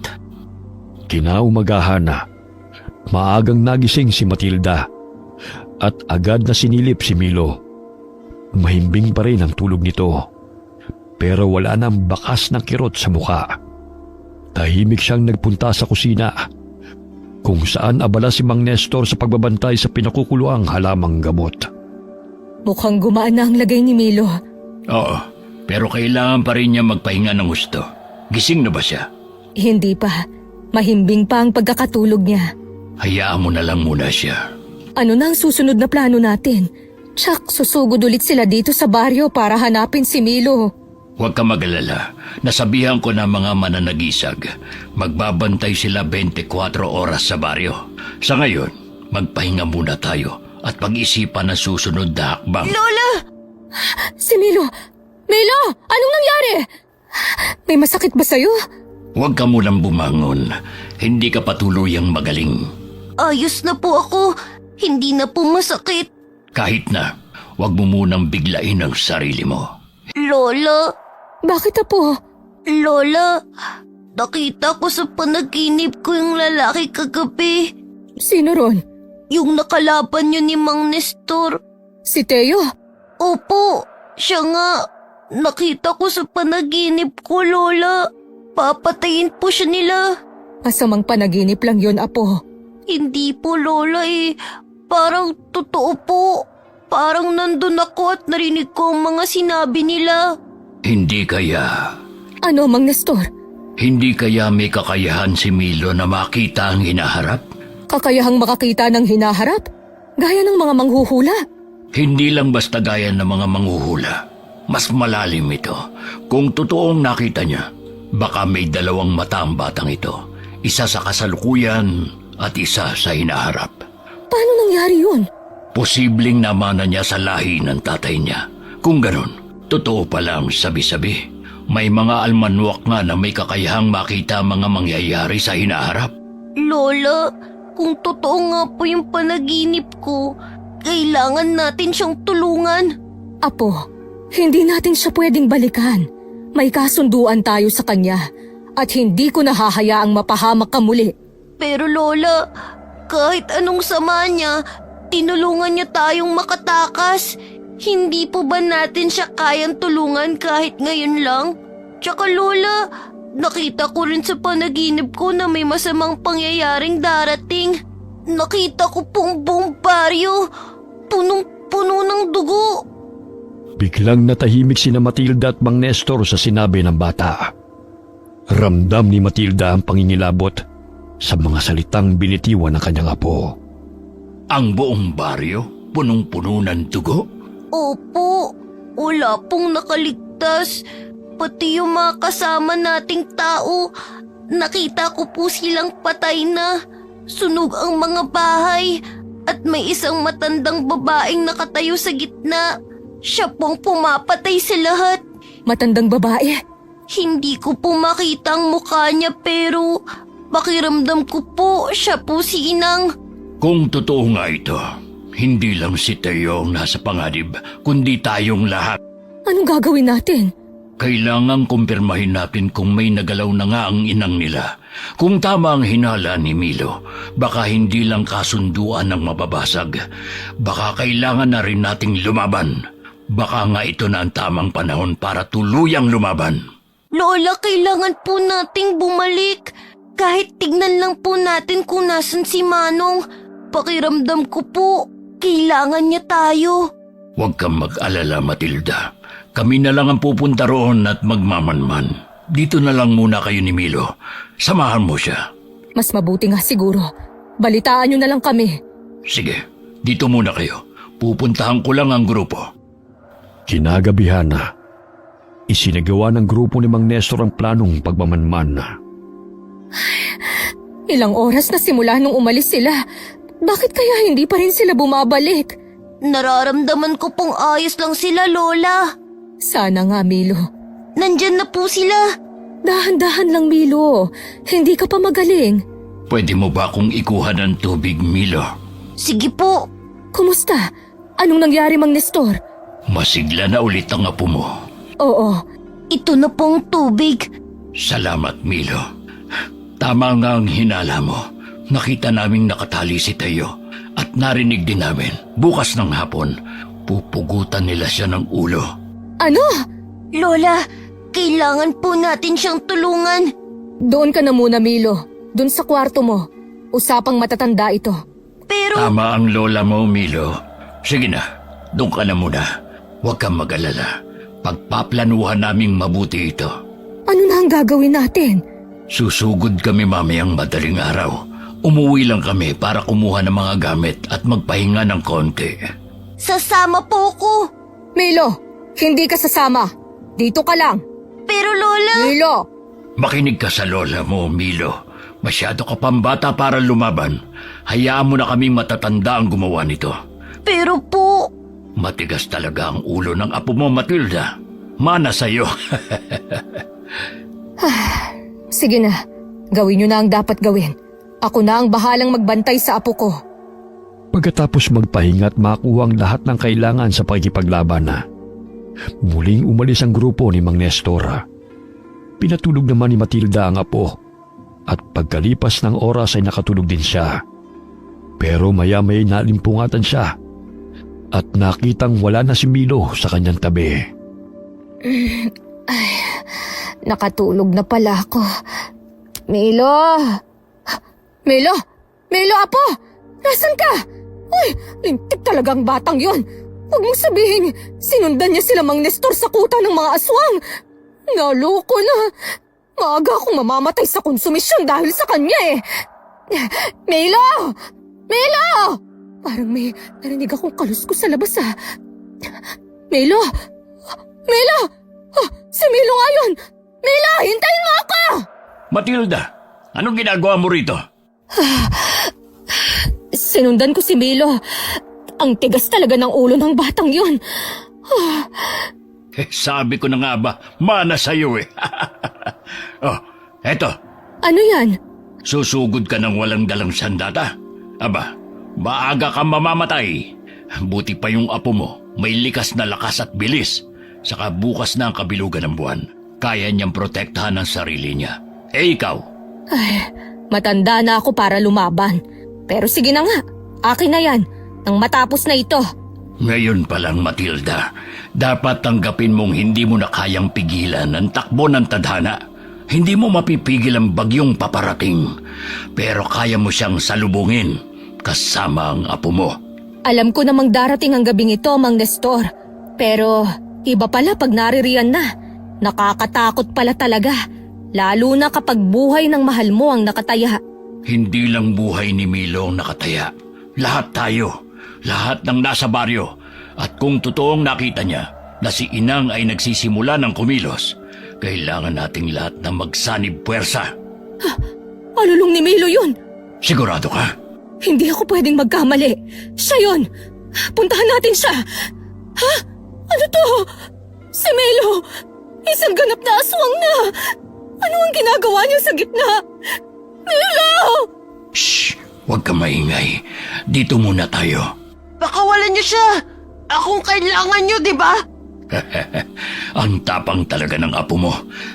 B: Kinaumagahan na. Maagang nagising si Matilda at agad na sinilip si Milo. Mahimbing pa rin ang tulog nito, pero wala nang bakas ng kirot sa mukha. Tahimik siyang nagpunta sa kusina, kung saan abala si Mang Nestor sa pagbabantay sa pinakukuluang halamang gamot.
C: Mukhang gumaan na ang lagay ni Milo.
E: Oo, pero kailangan pa rin niya magpahinga ng gusto. Gising na ba siya?
C: Hindi pa. Mahimbing pa ang pagkakatulog niya.
E: Hayaan mo na lang muna siya.
C: Ano na ang susunod na plano natin? Tsak, susugod ulit sila dito sa baryo para hanapin si Milo.
E: Huwag ka mag-alala. Nasabihan ko na mga mananagisag. Magbabantay sila 24 oras sa baryo. Sa ngayon, magpahinga muna tayo at pag-isipan ang susunod na hakbang.
D: Lola!
C: Si Milo! Milo! Anong nangyari? May masakit ba sa'yo?
E: Huwag ka munang bumangon. Hindi ka patuluyang magaling.
D: Ayos na po ako. Hindi na po masakit.
E: Kahit na, huwag mo munang biglain ang sarili mo.
D: Lola!
C: Bakit apo?
D: Lola! Nakita ko sa panaginip ko yung lalaki kagabi.
C: Sino ron?
D: Yung nakalaban niyo ni Mang Nestor.
C: Si Teo?
D: Opo, siya nga. Nakita ko sa panaginip ko, Lola. Papatayin po siya nila.
C: Masamang panaginip lang yon, apo.
D: Hindi po, Lola Parang totoo po. Parang nandun ako at narinig ko ang mga sinabi nila.
E: Hindi kaya.
C: Ano, Mang Nestor?
E: Hindi kaya may kakayahan si Milo na makita ang hinaharap?
C: Kakayahang makakita ng hinaharap? Gaya ng mga manghuhula?
E: Hindi lang basta gaya ng mga manghuhula. Mas malalim ito. Kung totoong nakita niya, baka may dalawang mata ang batang ito. Isa sa kasalukuyan at isa sa hinaharap.
C: Paano nangyari yun?
E: Posibleng namana niya sa lahi ng tatay niya. Kung ganon, totoo pala ang sabi-sabi. May mga almanwak nga na may kakayahang makita mga mangyayari sa hinaharap.
D: Lola, kung totoo nga po yung panaginip ko, kailangan natin siyang tulungan.
C: Apo, hindi natin siya pwedeng balikan. May kasunduan tayo sa kanya at hindi ko nahahayaang mapahamak ka muli.
D: Pero Lola, kahit anong sama niya, tinulungan niya tayong makatakas. Hindi po ba natin siya kayang tulungan kahit ngayon lang? Tsaka Lola, nakita ko rin sa panaginip ko na may masamang pangyayaring darating. Nakita ko pong buong baryo, punong-puno ng dugo.
B: Biglang natahimik sina Matilda at Mang Nestor sa sinabi ng bata. Ramdam ni Matilda ang pangingilabot sa mga salitang binitiwan ng kanyang apo.
E: Ang buong baryo, punong-puno ng dugo?
D: Opo, wala pong nakaligtas. Pati yung mga kasama nating tao, nakita ko po silang patay na. Sunog ang mga bahay at may isang matandang babaeng nakatayo sa gitna. Siya pong pumapatay sa lahat.
C: Matandang babae.
D: Hindi ko po makita ang mukha niya pero pakiramdam ko po siya po si Inang.
E: Kung totoo nga ito, hindi lang si Teo ang nasa panganib, kundi tayong lahat.
C: Anong gagawin natin?
E: Kailangang kumpirmahin natin kung may nagalaw na nga ang inang nila. Kung tama ang hinala ni Milo, baka hindi lang kasunduan ang mababasag. Baka kailangan na rin nating lumaban. Baka nga ito na ang tamang panahon para tuluyang lumaban.
D: Lola, kailangan po nating bumalik. Kahit tignan lang po natin kung nasan si Manong. Pakiramdam ko po, kailangan niya tayo.
E: Huwag kang mag-alala, Matilda. Kami na lang ang pupunta roon at magmamanman. Dito na lang muna kayo ni Milo. Samahan mo siya.
C: Mas mabuti nga siguro. Balitaan nyo na lang kami.
E: Sige, dito muna kayo. Pupuntahan ko lang ang grupo.
B: Kinagabihan na, isinagawa ng grupo ni Mang Nestor ang planong pagmamanman.
C: Ilang oras na simula nung umalis sila. Bakit kaya hindi pa rin sila bumabalik?
D: Nararamdaman ko pong ayos lang sila, Lola.
C: Sana nga, Milo.
D: Nandyan na po sila.
C: Dahan-dahan lang, Milo. Hindi ka pa magaling.
E: Pwede mo ba akong ikuha ng tubig, Milo?
D: Sige po.
C: Kumusta? Anong nangyari, Mang Nestor?
E: Masigla na ulit ang apo mo.
C: Oo.
D: Ito na pong tubig.
E: Salamat, Milo. Tama nga ang hinala mo. Nakita naming nakatali si Teo at narinig din namin bukas ng hapon, pupugutan nila siya ng ulo.
C: Ano?
D: Lola, kailangan po natin siyang tulungan.
C: Doon ka na muna, Milo. Doon sa kwarto mo. Usapang matatanda ito.
D: Pero
E: Tama ang lola mo, Milo. Sige na, doon ka na muna. Huwag kang mag-alala. Pagpaplanuhan naming mabuti ito.
C: Ano na ang gagawin natin?
E: Susugod kami mamayang madaling araw. Umuwi lang kami para kumuha ng mga gamit at magpahinga ng konti.
D: sasama po ko.
C: Milo, hindi ka sasama. Dito ka lang.
D: Pero Lola,
C: Milo!
E: Makinig ka sa lola mo, Milo. Masyado ka pang bata para lumaban. Hayaan mo na kaming matatanda ang gumawa nito.
D: pero po,
E: Matigas talaga ang ulo ng apo mo, Matilda. Mana sa'yo.
C: Sige na, gawin nyo na ang dapat gawin. Ako na ang bahalang magbantay sa apo ko.
B: Pagkatapos magpahinga at makuha ang lahat ng kailangan sa pakikipaglaban na, muling umalis ang grupo ni Mang Nestor. Pinatulog naman ni Matilda ang apo at pagkalipas ng oras ay nakatulog din siya. Pero maya-maya nalimpungatan siya at nakitang wala na si Milo sa kanyang tabi.
C: Nakatulog na pala ako. Milo! Milo! Milo, apo! Nasaan ka? Uy, lintik talaga ang batang yon. Huwag mong sabihin, sinundan niya sila Mang Nestor sa kuta ng mga aswang. Naloko na. Maaga akong mamamatay sa konsumisyon dahil sa kanya eh. Milo! Milo! Parang may narinig akong kaluskos sa labas ah. Milo! Milo! Ah, si Milo nga yun! Milo, hintayin mo ako!
E: Matilda, anong ginagawa mo rito?
C: Sinundan ko si Milo. Ang tigas talaga ng ulo ng batang yun.
E: Sabi ko na nga ba, mana sa'yo eh. Oh, eto,
C: Ano yan?
E: susugod ka ng walang dalang sandata. Aba, maaga kang mamamatay. Buti pa yung apo mo, may likas na lakas at bilis. Saka bukas na ang kabilugan ng buwan. Kaya niyang protektahan ang sarili niya. Eh ikaw,
C: Ay, matanda na ako para lumaban. Pero sige na nga, akin na yan. Nang matapos na ito.
E: ngayon pa lang Matilda, dapat tanggapin mong hindi mo na kayang pigilan ang takbo ng tadhana. Hindi mo mapipigil ang bagyong paparating, pero kaya mo siyang salubungin kasama ang apo mo.
C: Alam ko namang darating ang gabing ito, Mang Nestor. Pero iba pala pag naririyan na. Nakakatakot pala talaga. Lalo na kapag buhay ng mahal mo ang nakataya.
E: Hindi lang buhay ni Milo ang nakataya. Lahat tayo, lahat ng nasa baryo. At kung totoong nakita niya na si Inang ay nagsisimula ng kumilos, kailangan nating lahat na magsanib puwersa.
C: Alulong ni Milo yun.
E: Sigurado ka?
C: Hindi ako pwedeng magkamali. Siya yun. Puntahan natin siya. Ha? Ano to? Si Milo. Isang ganap na aswang na. Ano ang ginagawa niya sa gitna? Milo!
E: Shh! Huwag ka maingay. Dito muna tayo.
D: Pakawalan niyo siya! Akong kailangan niyo, di ba?
E: Ang tapang talaga ng apo mo.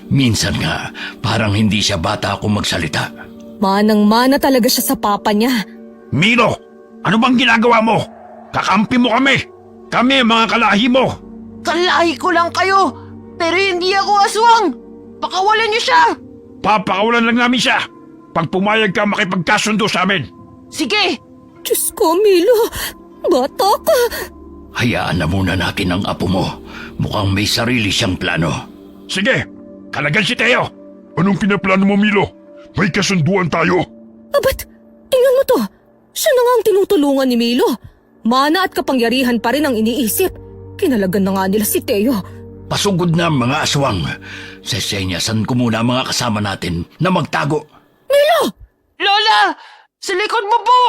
E: Minsan nga, parang hindi siya bata kung magsalita.
C: Manang-mana talaga siya sa papa niya.
A: Milo, ano bang ginagawa mo? Kakampi mo kami. Kami mga kalahi mo.
D: Kalahi ko lang kayo, pero hindi ako aswang! Pakawalan niyo siya!
A: Papakawalan lang namin siya. Pag pumayag ka makipagkasundo sa amin.
D: Sige!
C: Diyos ko, Milo. Bata ka.
E: Hayaan na muna natin ang apo mo. Mukhang may sarili siyang plano.
A: Sige, kalagan si Teo.
F: Anong pinaplano mo, Milo? May kasunduan tayo.
C: Ba't tingnan mo to? Siya na nga ang tinutulungan ni Milo. Mana at kapangyarihan pa rin ang iniisip. Kinalagan na nga nila si Teo.
E: Pasugod na mga aswang. Sesenyasan ko muna ang mga kasama natin na magtago.
C: Milo!
D: Lola! Sa likod mo po!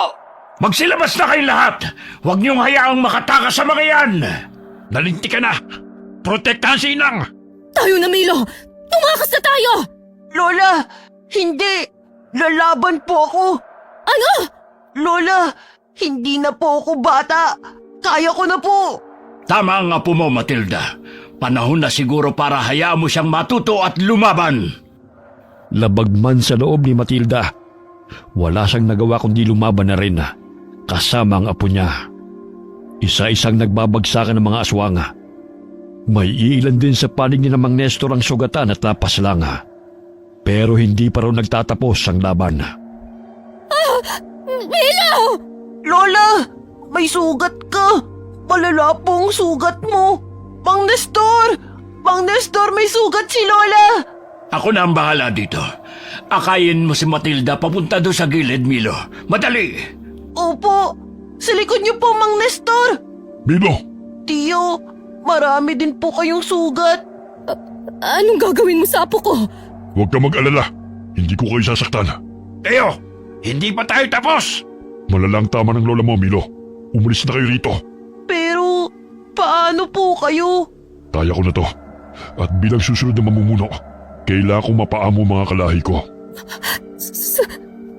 A: Magsilabas na kayong lahat. Huwag niyong hayaang makatakas sa mga yan. Nalinti ka na. Protektahan si Inang.
C: Tayo na, Milo! Tumakas na tayo!
D: Lola! Hindi! Lalaban po ako!
C: Ano?
D: Lola! Hindi na po ako bata! Kaya ko na po!
E: Tama ang apo mo, Matilda. Panahon na siguro para hayaan mo siyang matuto at lumaban.
B: Labag man sa loob ni Matilda, wala siyang nagawa kundi lumaban na rin kasama ang apo niya. Isa-isang nagbabagsakan ng mga aswanga. May ilan din sa panig ni Mang Nestor ang sugatan at lapas lang. Pero hindi pa raw nagtatapos ang laban.
C: Milo!
D: Lola! May sugat ka! Malala po ang sugat mo! Mang Nestor! Mang Nestor, may sugat si Lola!
E: Ako na ang bahala dito. Akayin mo si Matilda papunta doon sa gilid, Milo. Madali!
D: Opo! Sa likod niyo po, Mang Nestor!
F: Milo,
D: Tiyo, marami din po kayong sugat.
C: Anong gagawin mo sa apo ko?
F: huwag ka mag-alala. Hindi ko kayo sasaktan.
A: Teo, hindi pa tayo tapos.
F: Malalang tama ng lola mo, Milo. Umalis na kayo rito.
D: Pero, paano po kayo?
F: Kaya ko na to. At bilang susunod na mamumuno, kailangan kong mapaamo mga kalahi ko.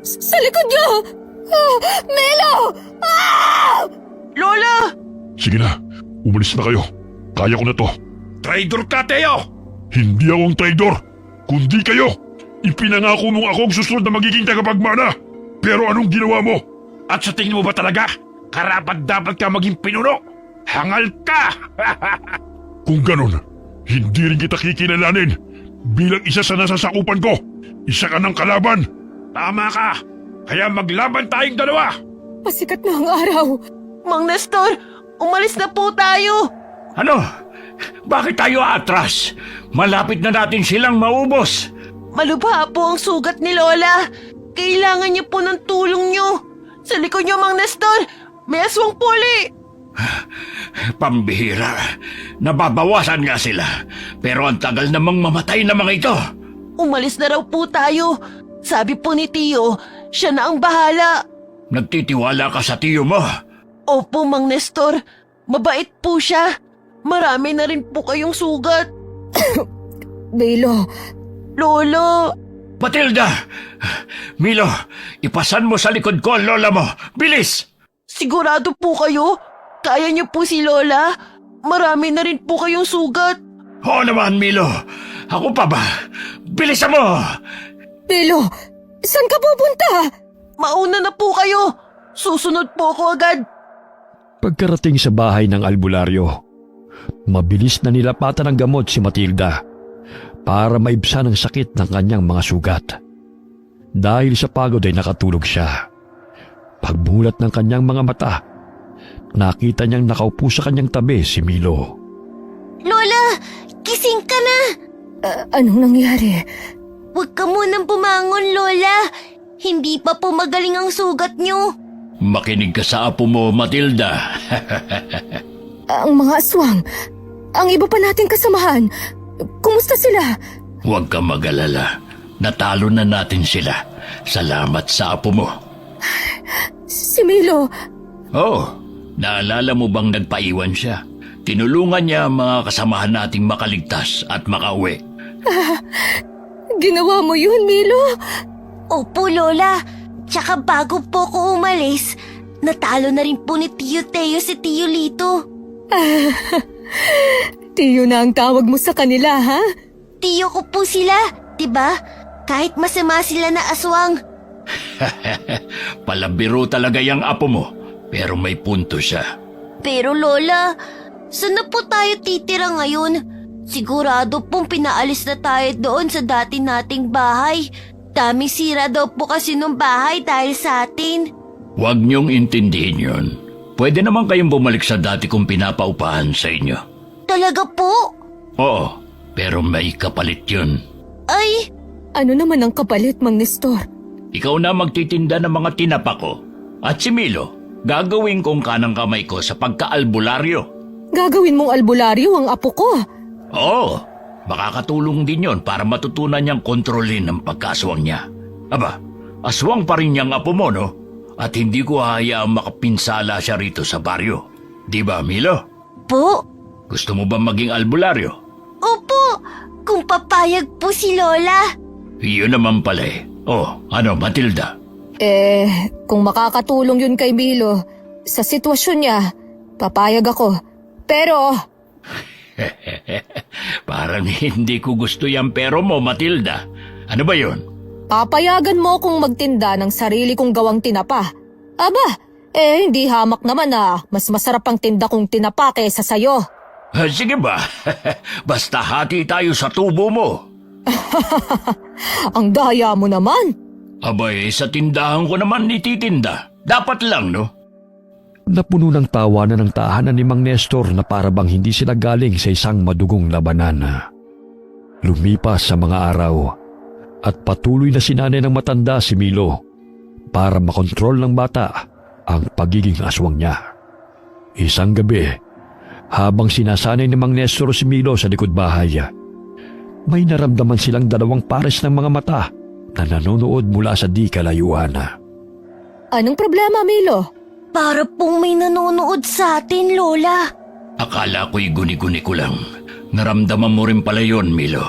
C: Sa likod niyo! Milo!
D: Lola!
F: Sige na, umalis na kayo. Kaya ko na to.
A: Traitor ka, Teo.
F: Hindi ako ang traidor, kundi kayo. Ipinangako mong ako ang susunod na magiging tagapagmana. Pero anong ginawa mo?
A: At sa tingin mo ba talaga, karapat dapat ka maging pinuno? Hangal ka!
F: Kung ganon, hindi rin kita kikilalanin. Bilang isa sa nasasakupan ko, isa ka ng kalaban.
A: Tama ka. Kaya maglaban tayong dalawa.
C: Pasikat na ang araw.
D: Mang Nestor, umalis na po tayo!
E: Ano? Bakit tayo atras? Malapit na natin silang maubos.
D: Malubha po ang sugat ni Lola. Kailangan niyo po ng tulong niyo. Sa likod niyo, Mang Nestor, may aswang puli.
E: Pambihira. Nababawasan nga sila. Pero ang tagal namang mamatay na mga ito.
D: Umalis na raw po tayo. Sabi po ni Tiyo, siya na ang bahala.
E: Nagtitiwala ka sa tiyo mo.
D: Opo, Mang Nestor. Mabait po siya. Marami na rin po kayong sugat.
C: Milo,
D: Lolo,
E: Matilda! Milo, ipasan mo sa likod ko ang lola mo. Bilis!
D: sigurado po kayo? Kaya niyo po si Lola? Marami na rin po kayong sugat.
E: Oo naman, Milo. Ako pa ba? Bilisan mo!
C: Milo, saan ka pupunta?
D: Mauna na po kayo. Susunod po ako agad.
B: Pagkarating sa bahay ng albularyo, mabilis na nilapatan ng gamot si Matilda. para maibsan ang sakit ng kanyang mga sugat. Dahil sa pagod ay nakatulog siya. Pagbulat ng kanyang mga mata, nakita niyang nakaupo sa kanyang tabi si Milo.
D: Lola, gising ka na!
C: Anong nangyari?
D: Huwag ka munang bumangon, Lola. Hindi pa po magaling ang sugat niyo.
E: Makinig ka sa apo mo, Matilda.
C: Ang mga aswang, ang iba pa nating kasamahan, kumusta sila?
E: Huwag ka mag-alala. Natalo na natin sila. Salamat sa apo mo.
C: Si Milo,
E: Oh, naalala mo bang nagpaiwan siya? Tinulungan niya ang mga kasamahan nating makaligtas at makauwi.
C: ginawa mo yun, Milo?
D: Opo, Lola. Tsaka bago po ko umalis, natalo na rin po ni Tio Teo si Tio Lito.
C: Tiyo na ang tawag mo sa kanila, ha?
D: Tiyo ko po sila, diba? Kahit masama sila na aswang.
E: Palabiro talaga yung apo mo, pero may punto siya.
D: Pero Lola, saan na po tayo titira ngayon? Sigurado pong pinaalis na tayo doon sa dati nating bahay. Daming sira daw po kasi nung bahay dahil sa atin.
E: Huwag niyong intindihin yun. Pwede naman kayong bumalik sa dati kong pinapaupahan sa inyo.
D: Talaga po?
E: Oo, pero may kapalit yun.
D: Ay,
C: Ano naman ang kapalit, Mang Nestor?
E: Ikaw na magtitinda ng mga tinapa ko. At si Milo, gagawin kong kanang kamay ko sa pagkaalbularyo.
C: Gagawin mong albularyo ang apo ko.
E: Oo, makakatulong din yon para matutunan niyang kontrolin ang pagkaswang niya. Aba, aswang pa rin niyang apo mo, no? At hindi ko hayaang makapinsala siya rito sa baryo. Di ba, Milo?
D: po?
E: Gusto mo ba maging albularyo?
D: Opo, kung papayag po si Lola.
E: Iyon naman pala eh. Oh, ano, Matilda?
C: Kung makakatulong yun kay Milo, sa sitwasyon niya, papayag ako. Pero,
E: Parang hindi ko gusto yung pero mo, Matilda. Ano ba yun?
C: papayagan mo kung magtinda ng sarili kong gawang tinapa. Aba, hindi hamak naman na mas masarap ang tinda kong tinapa kaysa sayo.
E: Sige ba? Basta hati tayo sa tubo mo.
C: Ang daya mo naman.
E: Abay, sa tindahan ko naman ititinda. Dapat lang, no?
B: Napuno ng tawanan ng tahanan ni Mang Nestor na parabang hindi sila galing sa isang madugong labanan. Lumipas sa mga araw at patuloy na sinanay ng matanda si Milo para makontrol ng bata ang pagiging aswang niya. Isang gabi, habang sinasanay ni Mang Nestor si Milo sa likod bahay, may naramdaman silang dalawang pares ng mga mata na nanonood mula sa di kalayuan.
C: Anong problema, Milo?
D: Para pong may nanonood sa atin, Lola.
E: Akala ko'y guni-guni ko lang. Naramdaman mo rin pala yon, Milo.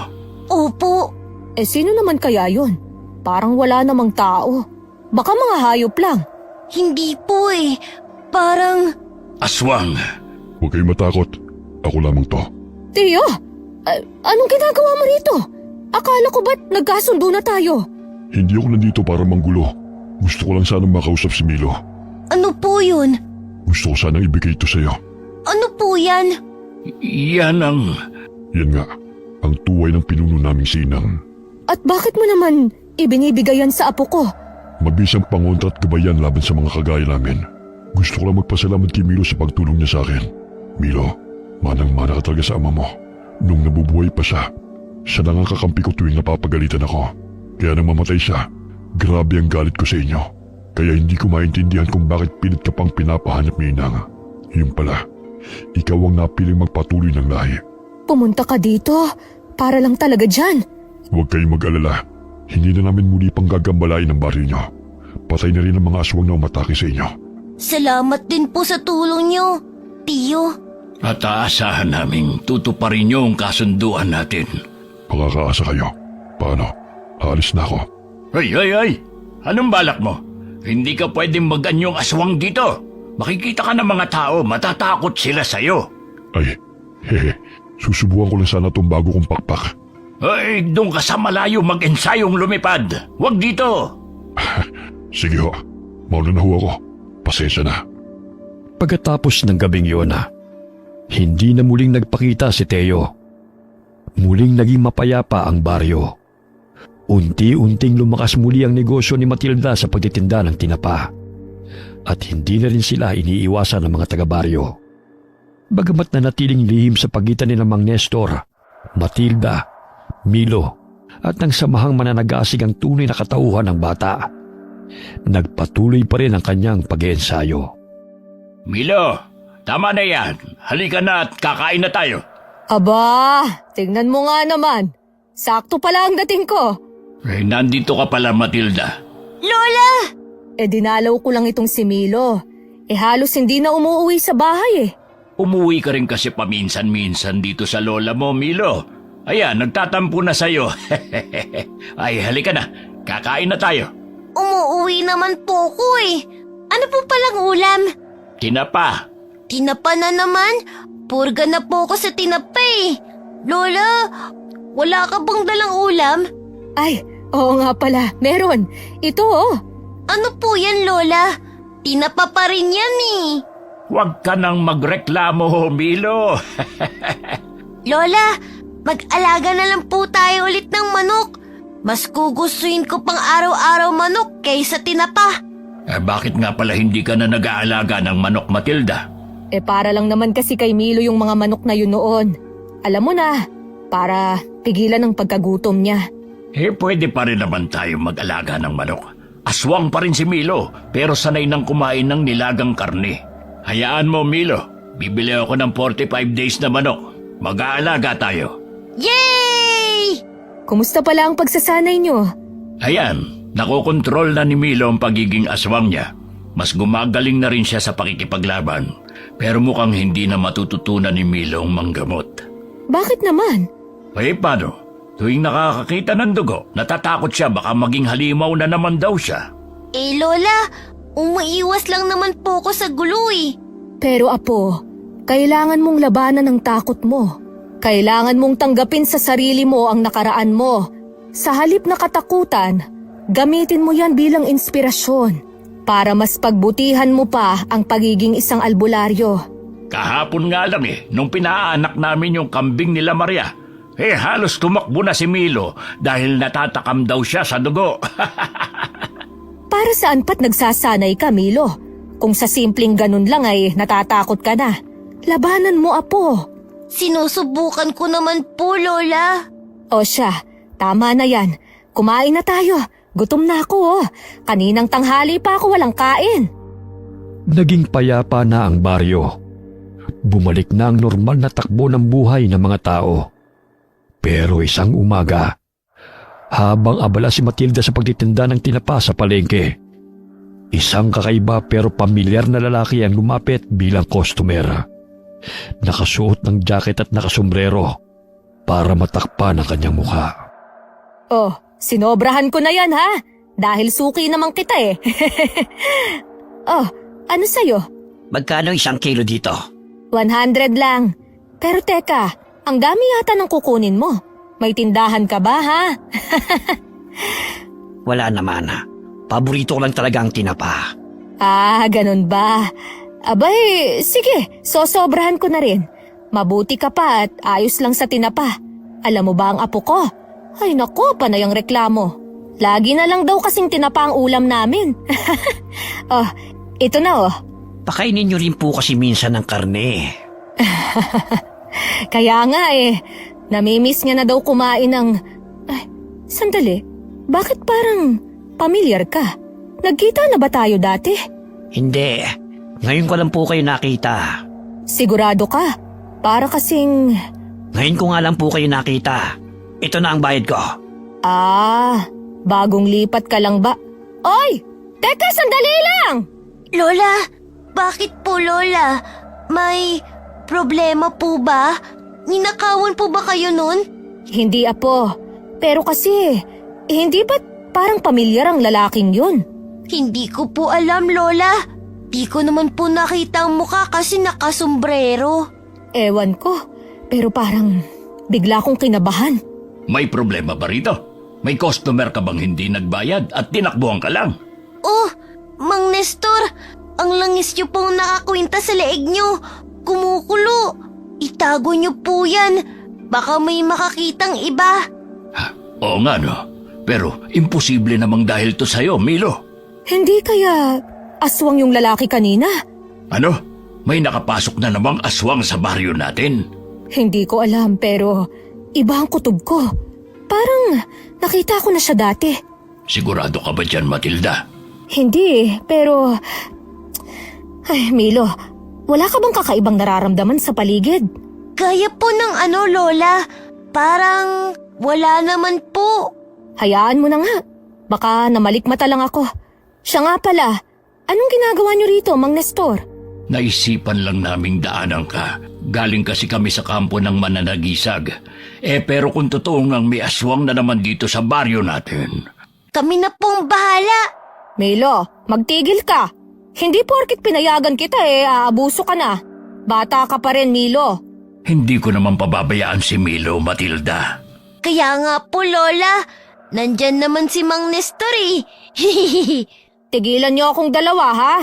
D: Opo,
C: Sino naman kaya yun? Parang wala namang tao. Baka mga hayop lang.
D: hindi po eh. Parang,
E: Aswang!
F: Huwag kayong matakot. Ako lamang to.
C: Tiyo, anong ginagawa mo rito? Akala ko ba't nagkasundo na tayo?
F: Hindi ako nandito para manggulo. Gusto ko lang sanang makausap si Milo.
D: ano po yun?
F: Gusto ko sanang ibigay ito sa'yo.
D: Ano po yan?
E: Yan ang...
F: Yan nga, ang tuway ng pinuno naming sinang.
C: At bakit mo naman ibinibigay yan sa apo ko?
F: Mabisang pangontra at gabayan laban sa mga kagaya namin. Gusto ko lang magpasalamat kay Milo sa pagtulong niya sa akin. Milo, manang-mana ka talaga sa ama mo. Nung nabubuhay pa siya, siya lang ang kakampi ko tuwing napapagalitan ako. Kaya nang mamatay siya, grabe ang galit ko sa inyo. Kaya hindi ko maintindihan kung bakit pilit ka pang pinapahanap ni Inang. Yun pala, ikaw ang napiling magpatuloy ng lahi.
C: Pumunta ka dito para lang talaga dyan.
F: Huwag kayong mag-alala. Hindi na namin muli pang gagambalain ang baryo nyo. Patay na rin ang mga aswang na umatake sa inyo.
D: Salamat din po sa tulong niyo, Tiyo.
E: At aasahan naming tutuparin niyo ang kasunduan natin.
F: Makakaasa kayo. Paano? Aalis na ako.
E: Ay! Anong balak mo? Hindi ka pwedeng mag-anyong aswang dito. Makikita ka ng mga tao, matatakot sila sa'yo.
F: Ay, hehe. Susubukan ko lang sana itong bago kong pakpak.
E: Ay, doon ka sa malayo mag-ensayong lumipad. Huwag dito.
F: Sige ho. Mauna na ho ako. Pasensya na.
B: Pagkatapos ng gabing yun, hindi na muling nagpakita si Teo. Muling naging mapayapa ang baryo. Unti-unting lumakas muli ang negosyo ni Matilda sa pagtitinda ng tinapa. At hindi na rin sila iniiwasan ng mga taga-baryo. Bagamat nanatiling lihim sa pagitan ni Mang Nestor, Matilda, Milo, at ng samahang mananagasig ang tunay na katauhan ng bata, nagpatuloy pa rin ang kanyang pag-iensayo.
E: Milo, tama na yan. Halika na at kakain na tayo.
C: Aba, tingnan mo nga naman. Sakto pala ang dating ko.
E: Nandito ka pala, Matilda.
D: Lola!
C: Dinalaw ko lang itong si Milo. Halos hindi na umuwi sa bahay
E: Umuwi ka rin kasi paminsan-minsan dito sa lola mo, Milo. Ayan, nagtatampo na sa'yo. Ay, halika na. Kakain na tayo.
D: Umuuwi naman po ko Ano po palang ulam?
E: Tinapa.
D: Tinapa na naman? Purga na po ko sa tinapa Lola, wala ka bang dalang ulam?
C: Ay, oo nga pala. Meron. Ito
D: Ano po yan, Lola? Tinapa pa rin yan
E: Huwag ka nang magreklamo, Milo.
D: Lola, mag-alaga na lang po tayo ulit ng manok. Mas gugustuhin ko pang araw-araw manok kaysa tinapa.
E: Bakit nga pala hindi ka na nag-aalaga ng manok, Matilda?
C: Para lang naman kasi kay Milo yung mga manok na yun noon. Alam mo na, para pigilan ang pagkagutom niya.
E: Pwede pa rin naman tayo mag-alaga ng manok. Aswang pa rin si Milo, pero sanay nang kumain ng nilagang karne. Hayaan mo, Milo. Bibili ako ng 45 days na manok. Mag-aalaga tayo.
D: Yay!
C: Kumusta pala ang pagsasanay niyo?
E: Ayan, nakokontrol na ni Milo ang pagiging aswang niya. Mas gumagaling na rin siya sa pakikipaglaban. Pero mukhang hindi na matututunan ni Milo ang manggamot.
C: Bakit naman?
E: Paano? Tuwing nakakakita ng dugo, natatakot siya baka maging halimaw na naman daw siya.
D: Lola, umaiwas lang naman po ko sa gulo
C: Pero apo, kailangan mong labanan ang takot mo. Kailangan mong tanggapin sa sarili mo ang nakaraan mo. Sa halip na katakutan, gamitin mo yan bilang inspirasyon para mas pagbutihan mo pa ang pagiging isang albularyo.
E: Kahapon nga lang nung pinaanak namin yung kambing nila Maria, halos tumakbo na si Milo dahil natatakam daw siya sa dugo.
C: Para saan pat nagsasanay ka, Milo? Kung sa simpleng ganun lang ay natatakot ka na. Labanan mo, apo.
D: Sinusubukan ko naman po, Lola.
C: O siya, tama na yan. Kumain na tayo. Gutom na ako Kaninang tanghali pa ako walang kain.
B: Naging payapa na ang baryo. Bumalik na ang normal na takbo ng buhay ng mga tao. Pero isang umaga, habang abala si Matilda sa pagtitinda ng tinapa sa palengke, isang kakaiba pero pamilyar na lalaki ang lumapit bilang customer. Nakasuot ng jacket at nakasombrero para matakpan ang kanyang mukha.
C: Sinobrahan ko na yan dahil suki naman kita ano sa'yo?
A: Magkano 1 kilo dito?
C: 100 lang. Pero teka, ang dami yata ng kukunin mo. May tindahan ka ba
A: Wala naman. Paborito ko lang talaga ang tinapa.
C: Ganun ba? Abay, sige, sosobrahan ko na rin. Mabuti ka pa at ayos lang sa tinapa. Alam mo ba ang apo ko? Ay nako, panay ang reklamo. Lagi na lang daw kasing tinapa ang ulam namin. Ito na
A: Pakainin niyo rin po kasi minsan ng karne.
C: Kaya nga namimiss niya na daw kumain ng... Sandali, bakit parang pamilyar ka? Nagkita na ba tayo dati?
A: Hindi. Ngayon ko lang po kayo nakita.
C: Sigurado ka? Para kasing...
A: Ngayon ko nga lang po kayo nakita. Ito na ang bayad ko.
C: Bagong lipat ka lang ba? Oy! Teka, sandali lang!
D: Lola, bakit po, Lola? May problema po ba? Ninakawan po ba kayo nun?
C: Hindi, apo. Pero kasi, hindi ba't parang pamilyar ang lalaking yun?
D: Hindi ko po alam, Lola. Di ko naman po nakita ang mukha kasi nakasombrero.
C: Ewan ko, pero parang bigla kong kinabahan.
E: May problema ba rito? May customer ka bang hindi nagbayad at tinakbuhan ka lang?
D: Mang Nestor, ang langis niyo pong nakakwinta sa leeg niyo. Kumukulo. Itago niyo po yan. Baka may makakitang iba.
E: Oo nga no, pero imposible namang dahil to sa'yo, Milo.
C: Hindi kaya aswang yung lalaki kanina?
E: Ano? May nakapasok na namang aswang sa baryo natin?
C: Hindi ko alam pero iba ang kutob ko. Parang nakita ko na siya dati.
E: Sigurado ka ba dyan, Matilda?
C: Hindi, pero... Ay, Milo, wala ka bang kakaibang nararamdaman sa paligid?
D: Gaya po ng Lola. Parang wala naman po.
C: Hayaan mo na nga. Baka namalikmata lang ako. Siya nga pala, anong ginagawa niyo rito, Mang Nestor?
E: Naisipan lang naming daanan ka. Galing kasi kami sa kampo ng mananagisag. Pero kung totoo ngang may aswang na naman dito sa baryo natin.
D: Kami na pong bahala.
C: Milo, magtigil ka. Hindi porkit pinayagan kita aabuso ka na. Bata ka pa rin, Milo.
E: Hindi ko naman pababayaan si Milo, Matilda.
D: Kaya nga po, Lola. Nandyan naman si Mang Nestor eh.
C: Tigilan niyo akong dalawa, ha?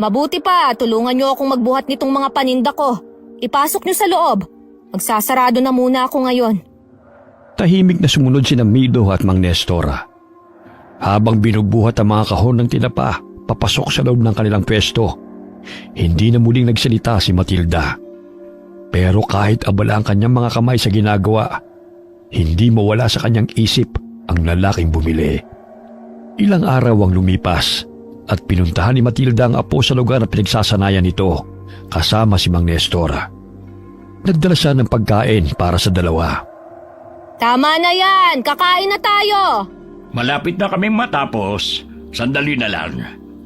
C: Mabuti pa, tulungan niyo akong magbuhat nitong mga paninda ko. Ipasok niyo sa loob. Magsasarado na muna ako ngayon.
B: Tahimik na sumunod sina Milo at Mang Nestor. Habang binubuhat ang mga kahon ng tinapa, papasok sa loob ng kanilang pwesto. Hindi na muling nagsalita si Matilda. Pero kahit abala ang kanyang mga kamay sa ginagawa, hindi mawala sa kanyang isip ang lalaking bumili. Ilang araw ang lumipas at pinuntahan ni Matilda ang apo sa lugar na pinagsasanayan nito kasama si Mang Nestor. Nagdala siya ng pagkain para sa dalawa.
C: Tama na yan! Kakain na tayo!
E: Malapit na kaming matapos. Sandali na lang.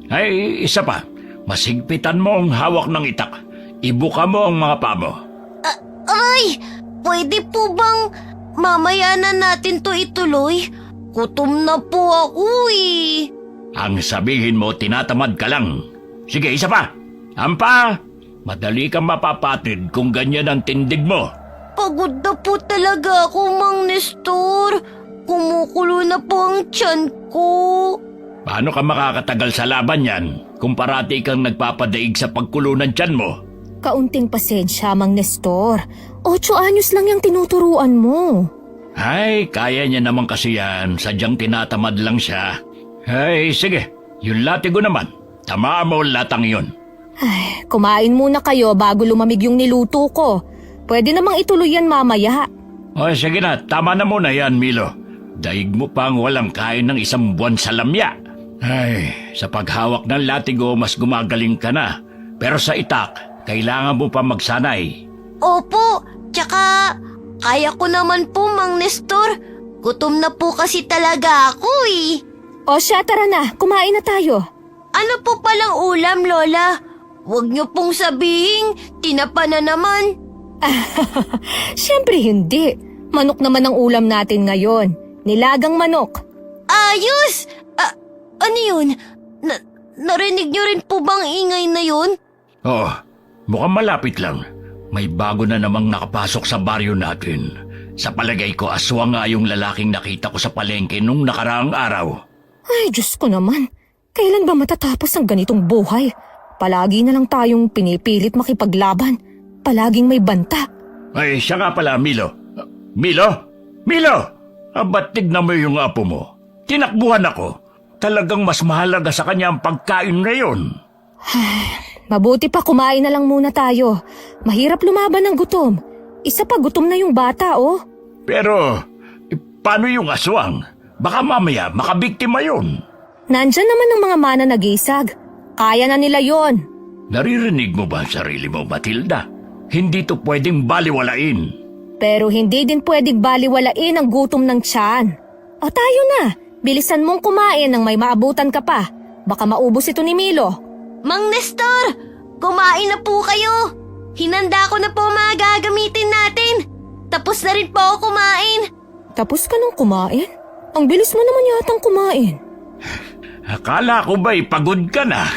E: Ay, isa pa. Masigpitan mo ang hawak ng itak. Ibuka mo ang mga paa mo.
D: Ay! Pwede po bang mamaya na natin to ituloy? Gutom na po ako eh.
E: Ang sabihin mo, tinatamad ka lang. Sige, isa pa. Ampa, madali kang mapapatid kung ganyan ang tindig mo.
D: Pagod na po talaga ako, Mang Nestor. Kumukulo na po ang tiyan ko.
E: Paano ka makakatagal sa laban yan kung parati kang nagpapadaig sa pagkulo ng tiyan mo?
C: Kaunting pasensya, Mang Nestor. 8 anyos lang yung tinuturuan mo.
E: Ay, kaya niya naman kasi yan. Sadyang tinatamad lang siya. Ay, sige. Yung latigo naman. Tamaan mo ang latang yun.
C: Ay, kumain muna kayo bago lumamig yung niluto ko. Pwede namang ituloy yan mamaya.
E: O sige na, tama na muna yan, Milo. Daig mo pang walang kain ng 1 buwan sa lamya. Ay, sa paghawak ng latigo, mas gumagaling ka na. Pero sa itak, kailangan mo pa magsanay.
D: Opo, tsaka kaya ko naman po, Mang Nestor. Gutom na po kasi talaga ako eh.
C: O siya, tara na. Kumain na tayo.
D: Ano po palang ulam, Lola? Huwag niyo pong sabihin, tinapa na naman.
C: Siyempre hindi. Manok naman ang ulam natin ngayon. Nilagang manok.
D: Ayos! Ano yun? Narinig niyo rin po bang ingay na yun?
E: Oo, mukhang malapit lang. May bago na namang nakapasok sa baryo natin. Sa palagay ko, aswang nga yung lalaking nakita ko sa palengke nung nakaraang araw.
C: Ay, Diyos ko naman. Kailan ba matatapos ang ganitong buhay? Palagi na lang tayong pinipilit makipaglaban. Palaging may banta.
E: Ay, siya nga pala, Milo. Milo? Milo! Ba't tignan mo yung apo mo? Tinakbuhan ako. Talagang mas mahalaga sa kanya ang pagkain ngayon.
C: Mabuti pa kumain na lang muna tayo. Mahirap lumaban ng gutom. Isa pa gutom na yung bata, oh.
E: Pero, paano yung aswang? Baka mamaya makabiktima yun.
C: Nandyan naman ang mga mananagisag. Kaya na nila yon.
E: Naririnig mo ba ang sarili mo, Matilda? Hindi to pwedeng baliwalain.
C: Pero hindi din pwedeng baliwalain ang gutom ng tiyan. O tayo na. Bilisan mong kumain nang may maabutan ka pa. Baka maubos ito ni Milo.
D: Mang Nestor, kumain na po kayo. Hinanda ko na po mga gagamitin natin. Tapos na rin po ako kumain.
C: Tapos ka nang kumain? Ang bilis mo naman yatang kumain.
E: Akala ko ba'y pagod ka na?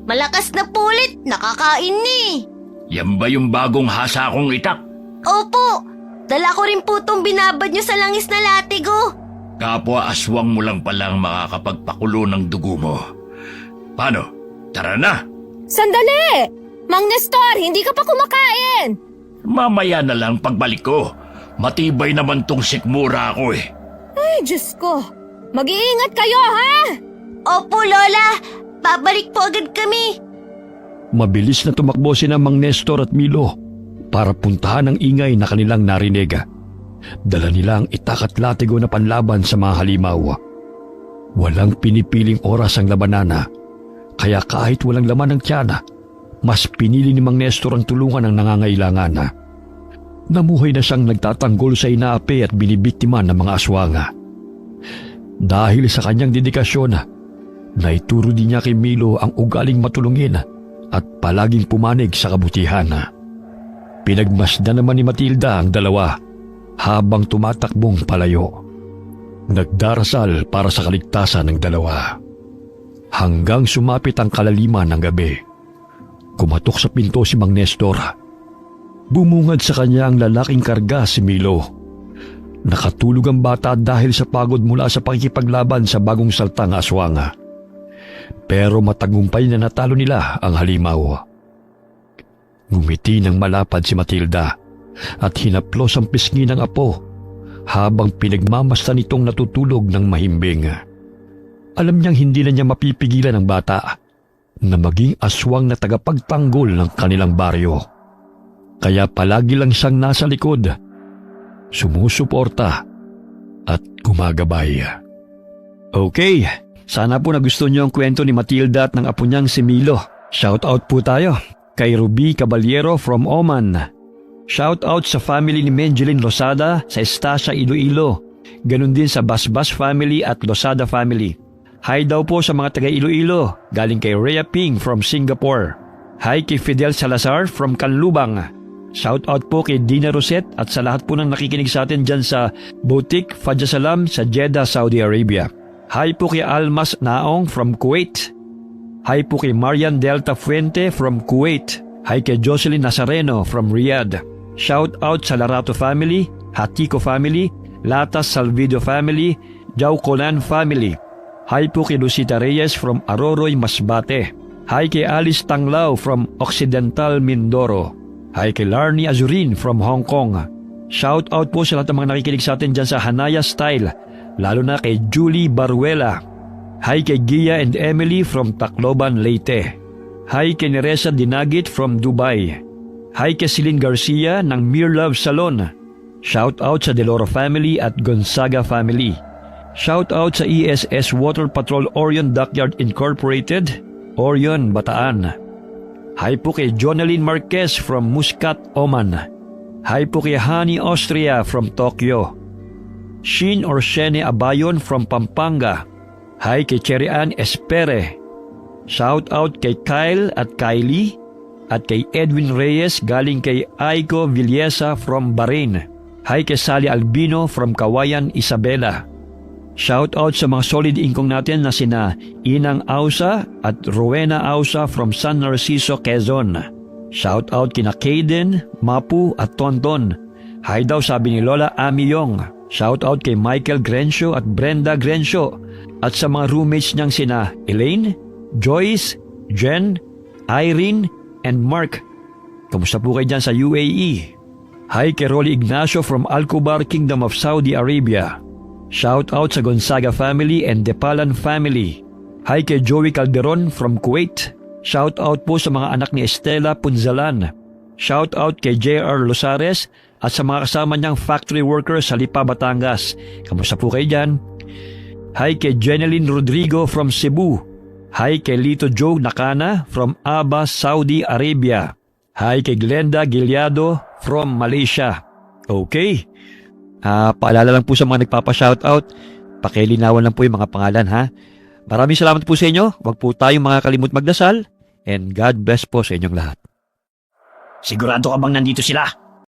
D: Malakas na po ulit, nakakain ni.
E: Yan ba yung bagong hasa kong itak?
D: Opo, dala ko rin po itong binabad nyo sa langis na latigo.
E: Kapwa aswang mo lang palang makakapagpakulo ng dugo mo. Paano? Tara na!
C: Sandali! Mang Nestor, hindi ka pa kumakain!
E: Mamaya na lang pagbalik ko. Matibay naman tong sikmura ko eh.
C: Ay, Diyos ko. Mag-iingat kayo, ha?
D: Opo, Lola. Babalik po agad kami.
B: Mabilis na tumakbo sina Mang Nestor at Milo para puntahan ang ingay na kanilang narinig. Dala nila ang itak at latigo na panlaban sa mga halimaw. Walang pinipiling oras ang labanana, kaya kahit walang laman ng tiyana, mas pinili ni Mang Nestor ang tulungan ng nangangailangan. Namuhay na siyang nagtatanggol sa inaapi at binibiktima ng mga aswanga. Dahil sa kanyang dedikasyon, naituro din niya kay Milo ang ugaling matulungin at palaging pumanig sa kabutihan. Pinagmasdan naman ni Matilda ang dalawa habang tumatakbong palayo. Nagdarasal para sa kaligtasan ng dalawa. Hanggang sumapit ang kalaliman ng gabi. Kumatok sa pinto si Mang Nestor. Bumungad sa kanya ang lalaking karga si Milo. Nakatulog ang bata dahil sa pagod mula sa pakikipaglaban sa bagong saltang aswanga. Pero matagumpay na natalo nila ang halimaw. Ngumiti ng malapad si Matilda at hinaplos ang pisngi ng apo habang pinagmamasdan nitong natutulog ng mahimbing. Alam niyang hindi na niya mapipigilan ang bata na maging aswang na tagapagtanggol ng kanilang baryo. Kaya palagi lang siyang nasa likod, sumusuporta at gumagabay. Okay, sana po nagustuhan niyo ang kwento ni Matilda at ng apo niyang si Milo. Shout out po tayo kay Ruby Caballero from Oman. Shout out sa family ni Menjelin Losada sa Estacia, Iloilo. Ganon din sa Basbas family at Losada family. Hi daw po sa mga taga Iloilo, galing kay Rhea Ping from Singapore. Hi kay Fidel Salazar from Canlubang. Shout out po kay Dina Rosette at sa lahat po ng nakikinig sa atin dyan sa Boutique Fajr sa Jeddah, Saudi Arabia. Hi po kay Almas Naong from Kuwait. Hi po kay Marian Delta Fuente from Kuwait. Hi kay Jocelyn Nazareno from Riyadh. Shout out sa Larato family, Hatiko family, Latas Salvido family, Jau Colan family. Hi po kay Lucita Reyes from Aroroy, Masbate. Hi kay Alice Tanglao from Occidental Mindoro. Hi kay Larnie Azurin from Hong Kong. Shout out po sa lahat ng mga nakikinig sa atin dyan sa Hanaya Style, lalo na kay Julie Baruela. Hi kay Gia and Emily from Tacloban, Leyte. Hi kay Neresa Dinagit from Dubai. Hi kay Celine Garcia ng Mere Love Salon. Shout out sa Deloro family at Gonzaga family. Shout out sa ESS Water Patrol Orion Dockyard Incorporated, Orion, Bataan. Hi po kay Jonalyn Marquez from Muscat, Oman. Hi po kay Hani Austria from Tokyo. Shin or Shene Abayon from Pampanga. Hi kay Cherry Ann Espere. Shout out kay Kyle at Kylie at kay Edwin Reyes galing kay Aiko Villesa from Bahrain. Hi kay Sally Albino from Kawayan, Isabela. Shout out sa mga solid ingkong natin na sina Inang Ausa at Rowena Ausa from San Narciso, Quezon. Shout out kina Kaden, Mapu at Tonton. Hi daw sabi ni Lola Amiyong. Shout out kay Michael Grencio at Brenda Grencio at sa mga roommates niyang sina Elaine, Joyce, Jen, Irene, and Mark. Kamusta po kayo dyan sa UAE? Hi kay Rolly Ignacio from Alcobar, Kingdom of Saudi Arabia. Shout out sa Gonzaga family and Depalan family. Hi kay Joey Calderon from Kuwait. Shout out po sa mga anak ni Estela Punzalan. Shout out kay JR Losares at sa mga kasama niyang factory workers sa Lipa, Batangas. Kamusta po kayo dyan? Hi kay Jeneline Rodrigo from Cebu. Hi kay Lito Joe Nakana from Aba, Saudi Arabia. Hi kay Glenda Gilyado from Malaysia. Okay. Paalala lang po sa mga nagpapa-shoutout, pakilinawan lang po yung mga pangalan ha. Maraming salamat po sa inyo. Huwag po tayong mga kalimut magdasal and God bless po sa inyong lahat.
A: Sigurado ka bang nandito sila?